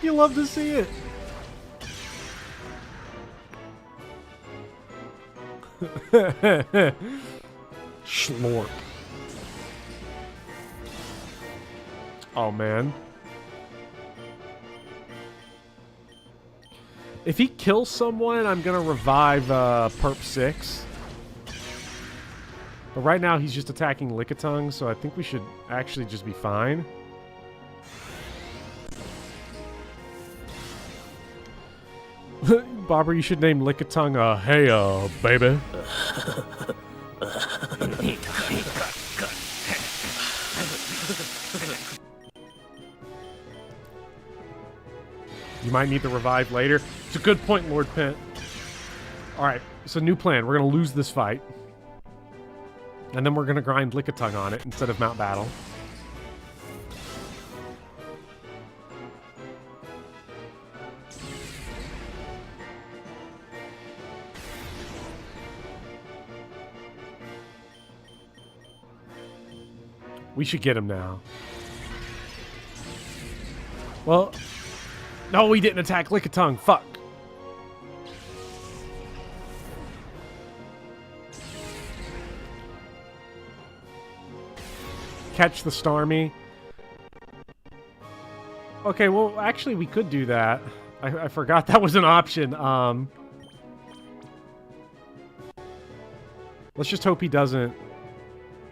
You love to see it. Schlorp. Oh man. If he kills someone, I'm gonna revive Perp 6. But right now, he's just attacking Lickitung, so I think we should actually just be fine. Bobber, you should name Lickitung hey, baby. You might need the revive later. It's a good point, Lord Pent. Alright, so new plan. We're going to lose this fight. And then we're going to grind Lickitung on it instead of Mount Battle. We should get him now. Well, no, we didn't attack Lickitung. Fuck. Catch the Starmie. Okay, well, actually, we could do that. I forgot that was an option. Let's just hope he doesn't...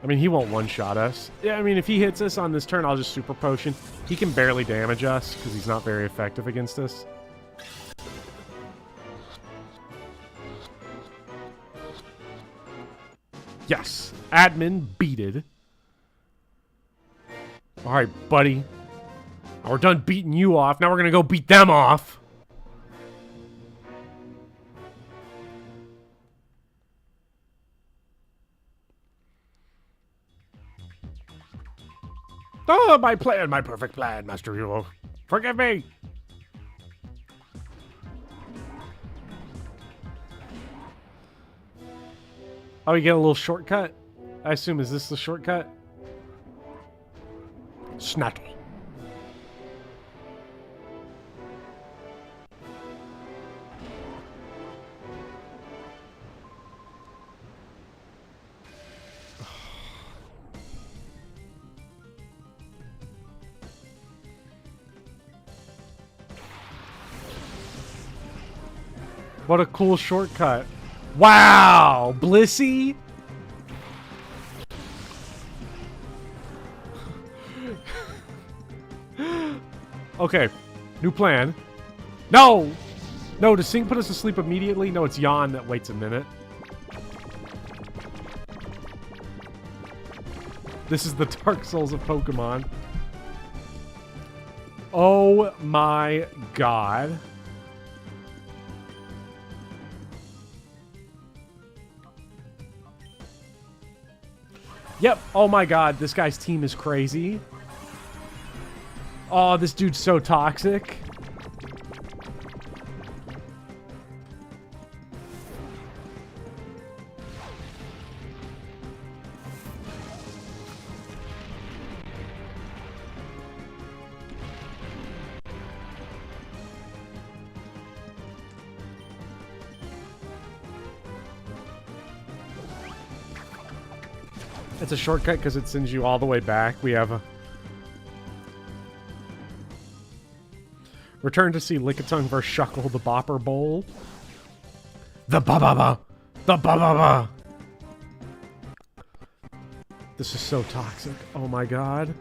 I mean, he won't one-shot us. Yeah, I mean, if he hits us on this turn, I'll just Super Potion. He can barely damage us, because he's not very effective against us. Yes! Admin beated. Alright, buddy. Now we're done beating you off. Now we're gonna go beat them off. Oh, my plan, my perfect plan, Master Hero. Forgive me. Oh, we get a little shortcut? I assume, is this the shortcut? Snattle. What a cool shortcut. Wow! Blissey? Okay. New plan. No! No, does Sing put us to sleep immediately? No, it's Yawn that waits a minute. This is the Dark Souls of Pokemon. Oh my god. Yep. Oh my god, this guy's team is crazy. Oh, this dude's so toxic. It's a shortcut because it sends you all the way back. We have a... Return to see Lickitung vs. Shuckle, the Bopper Bowl. The ba-ba-ba! The ba-ba-ba! This is so toxic. Oh my god.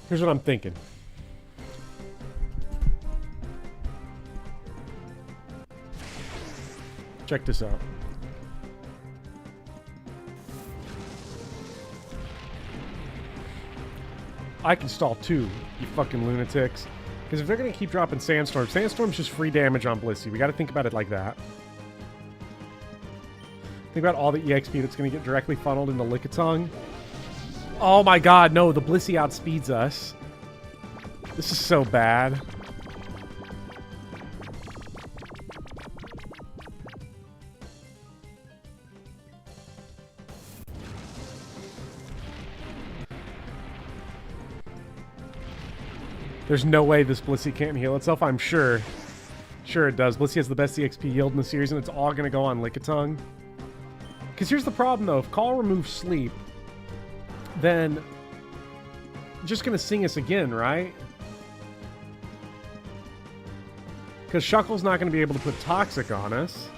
Here's what I'm thinking. Check this out. I can stall too, you fucking lunatics. Because if they're going to keep dropping Sandstorm, Sandstorm's just free damage on Blissey. We got to think about it like that. Think about all the EXP that's going to get directly funneled into Lickitung. Oh my god, no, the Blissey outspeeds us. This is so bad. There's no way this Blissey can't heal itself, I'm sure. Sure it does. Blissey has the best EXP yield in the series, and it's all going to go on Lickitung. Because here's the problem, though. If Call removes sleep, then just gonna sing us again, right? Because Shuckle's not gonna be able to put Toxic on us.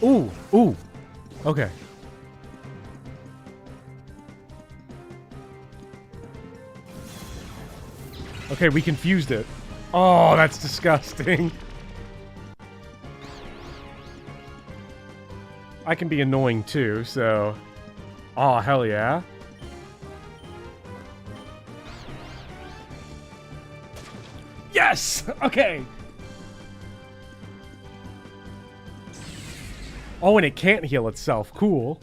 Ooh, ooh. Okay. Okay, we confused it. Oh, that's disgusting. I can be annoying too, so... Oh, hell yeah. Yes! Okay. Oh, and it can't heal itself. Cool.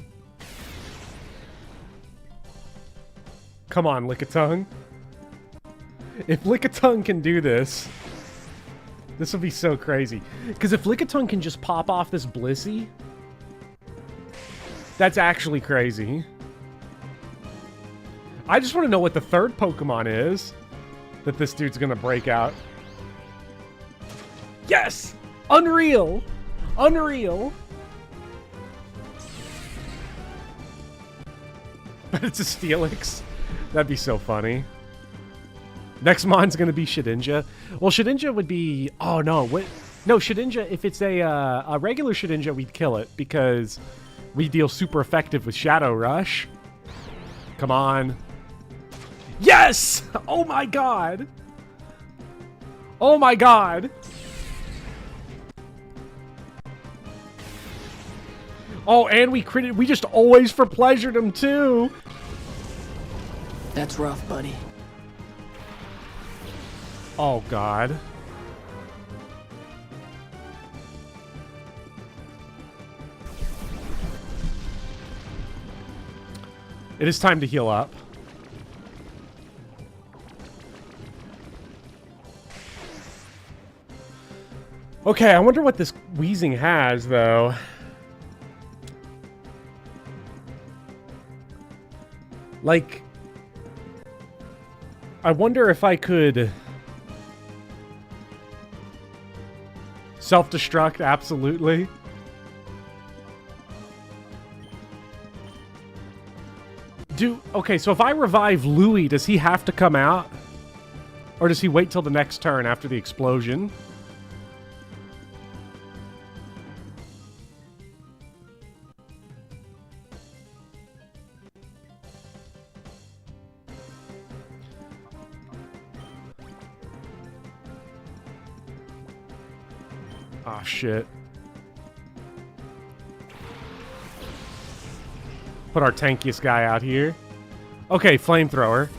Come on, Lickitung. If Lickitung can do this, this will be so crazy. Because if Lickitung can just pop off this Blissey, that's actually crazy. I just want to know what the third Pokemon is that this dude's going to break out. Yes! Unreal! Unreal! But it's a Steelix. That'd be so funny. Next mon's gonna be Shedinja. Well, Shedinja would be... Oh, no. What? No, Shedinja, if it's a regular Shedinja, we'd kill it because we deal super effective with Shadow Rush. Come on. Yes! Oh, my God. Oh, my God. Oh, and we critted. We just always for pleasured him, too. That's rough, buddy. Oh, God. It is time to heal up. Okay, I wonder what this wheezing has, though. Like, I wonder if I could... Self-destruct, absolutely. Okay, so if I revive Louis, does he have to come out? Or does he wait till the next turn after the explosion? Ah, shit. Put our tankiest guy out here. Okay, flamethrower.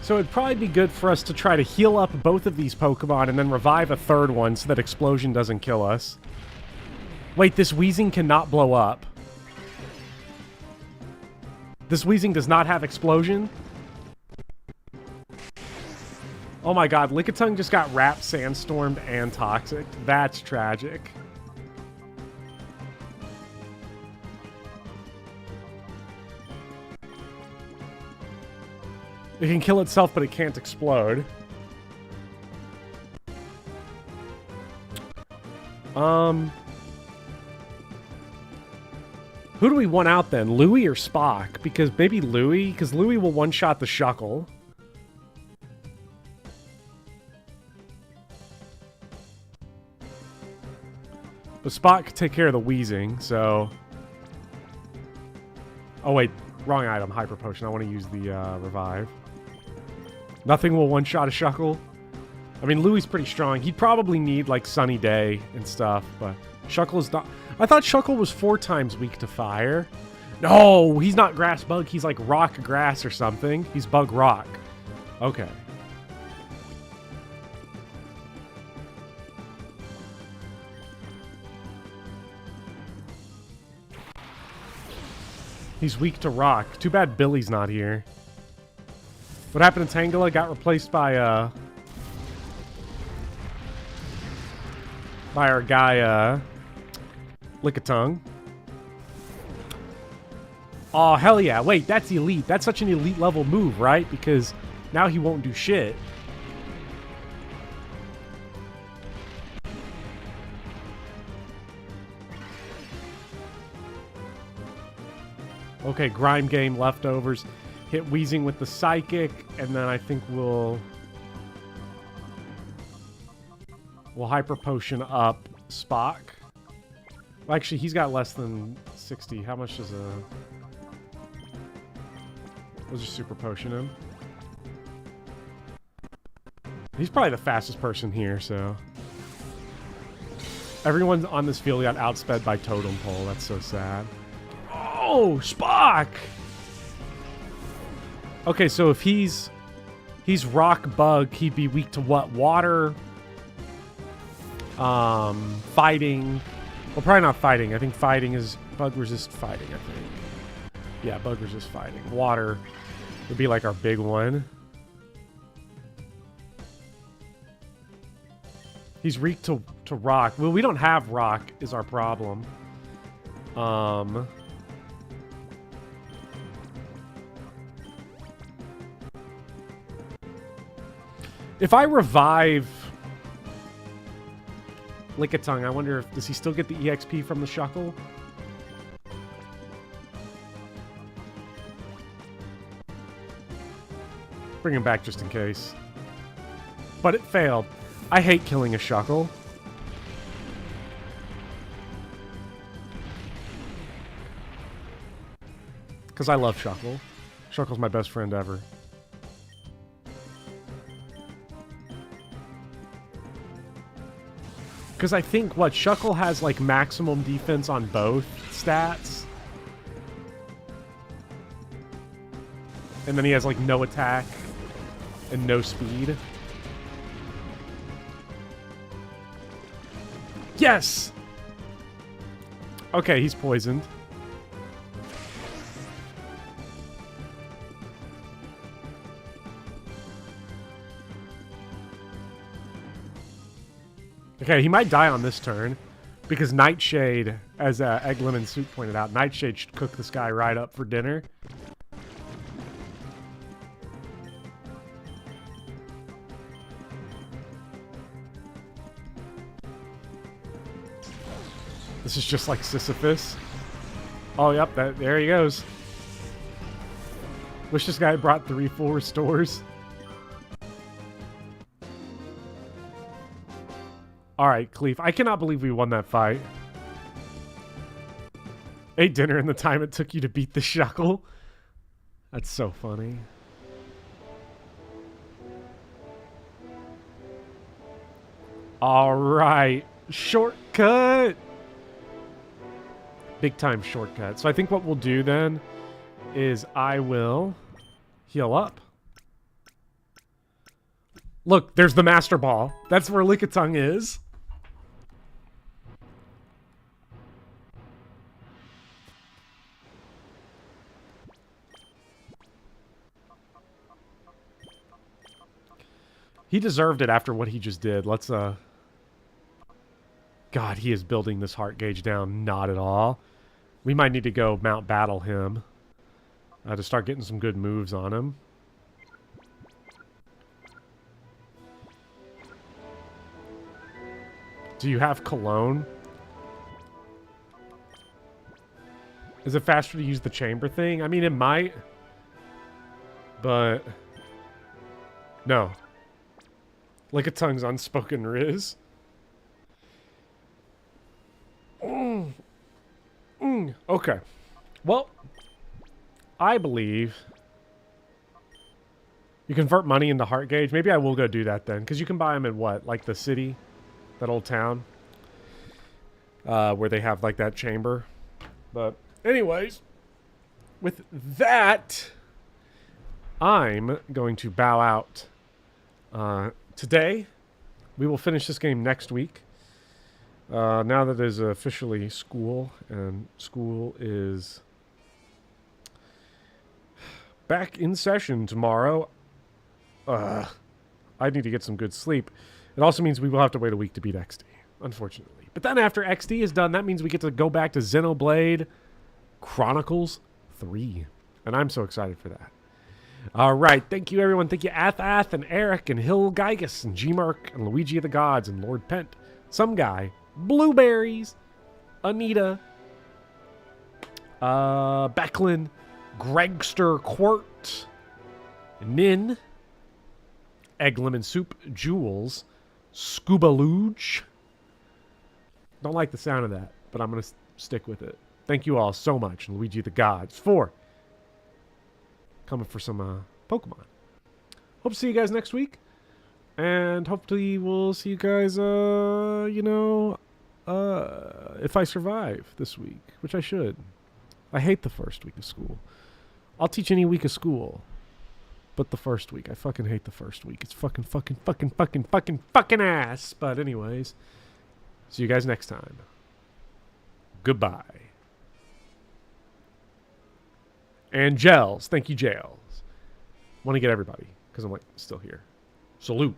So it'd probably be good for us to try to heal up both of these Pokemon and then revive a third one so that explosion doesn't kill us. Wait, this Weezing cannot blow up. This Weezing does not have explosion? Oh my god, Lickitung just got wrapped, sandstormed, and toxic. That's tragic. It can kill itself, but it can't explode. Who do we want out then? Louis or Spock? Because maybe Louis, because Louis will one-shot the Shuckle. But Spock could take care of the wheezing, so... Oh wait, wrong item, Hyper Potion. I want to use the revive. Nothing will one-shot a Shuckle. I mean, Louis pretty strong. He'd probably need, like, Sunny Day and stuff, but Shuckle is not... I thought Shuckle was 4 times weak to fire. No, he's not Grass Bug. He's, like, Rock Grass or something. He's Bug Rock. Okay. He's weak to Rock. Too bad Billy's not here. What happened to Tangela? Got replaced by our guy, Lickitung. Oh, hell yeah. Wait, that's elite. That's such an elite level move, right? Because now he won't do shit. Okay, Grime Game, Leftovers. Hit Wheezing with the Psychic, and then I think we'll Hyper Potion up Spock. Well, actually, he's got less than 60. How much does a... We'll just Super Potion him. He's probably the fastest person here, so... Everyone on this field got outsped by Totem Pole. That's so sad. Oh, Spock! Okay, so if he's Rock Bug, he'd be weak to what? Water... fighting. Well, probably not fighting. I think fighting is bug resist fighting, I think. Yeah, bug resist fighting. Water would be like our big one. He's weak to rock. Well, we don't have rock is our problem. If I revive Lickitung, I wonder if... Does he still get the EXP from the Shuckle? Bring him back just in case. But it failed. I hate killing a Shuckle. Because I love Shuckle. Shuckle's my best friend ever. Because I think, what, Shuckle has, like, maximum defense on both stats. And then he has, like, no attack and no speed. Yes! Okay, he's poisoned. Okay, he might die on this turn. Because Nightshade, as Egg Lemon Soup pointed out, Nightshade should cook this guy right up for dinner. This is just like Sisyphus. Oh, yep, there he goes. Wish this guy brought 3 full restores. Alright, Cleef. I cannot believe we won that fight. Ate dinner in the time it took you to beat the Shuckle. That's so funny. Alright. Shortcut! Big time shortcut. So I think what we'll do then is I will heal up. Look, there's the Master Ball. That's where Lickitung is. He deserved it after what he just did. Let's, God, he is building this heart gauge down. Not at all. We might need to go Mount Battle him to start getting some good moves on him. Do you have Cologne? Is it faster to use the chamber thing? I mean, it might. But... no. Lickitung's unspoken Riz. Okay. Well, I believe you convert money into heart gauge. Maybe I will go do that then. Because you can buy them in what? Like the city? That old town? Where they have like that chamber. But anyways, with that, I'm going to bow out. Today, we will finish this game next week. Now that it is officially school, and school is back in session tomorrow. I need to get some good sleep. It also means we will have to wait a week to beat XD, unfortunately. But then after XD is done, that means we get to go back to Xenoblade Chronicles 3. And I'm so excited for that. All right. Thank you, everyone. Thank you, Ath and Eric and Hill Gygus and G-Mark and Luigi of the Gods and Lord Pent. Some guy. Blueberries. Anita. Becklin, Gregster Quart, Nin, Egg Lemon Soup, Jules, Scuba Luge. Don't like the sound of that, but I'm going to stick with it. Thank you all so much, Luigi the Gods, for coming for some Pokemon. Hope to see you guys next week. And hopefully we'll see you guys, if I survive this week, which I should. I hate the first week of school. I'll teach any week of school. But the first week. I fucking hate the first week. It's fucking ass. But anyways, see you guys next time. Goodbye. And Gels. Thank you, Gels. Want to get everybody, because I'm, like, still here. Salute.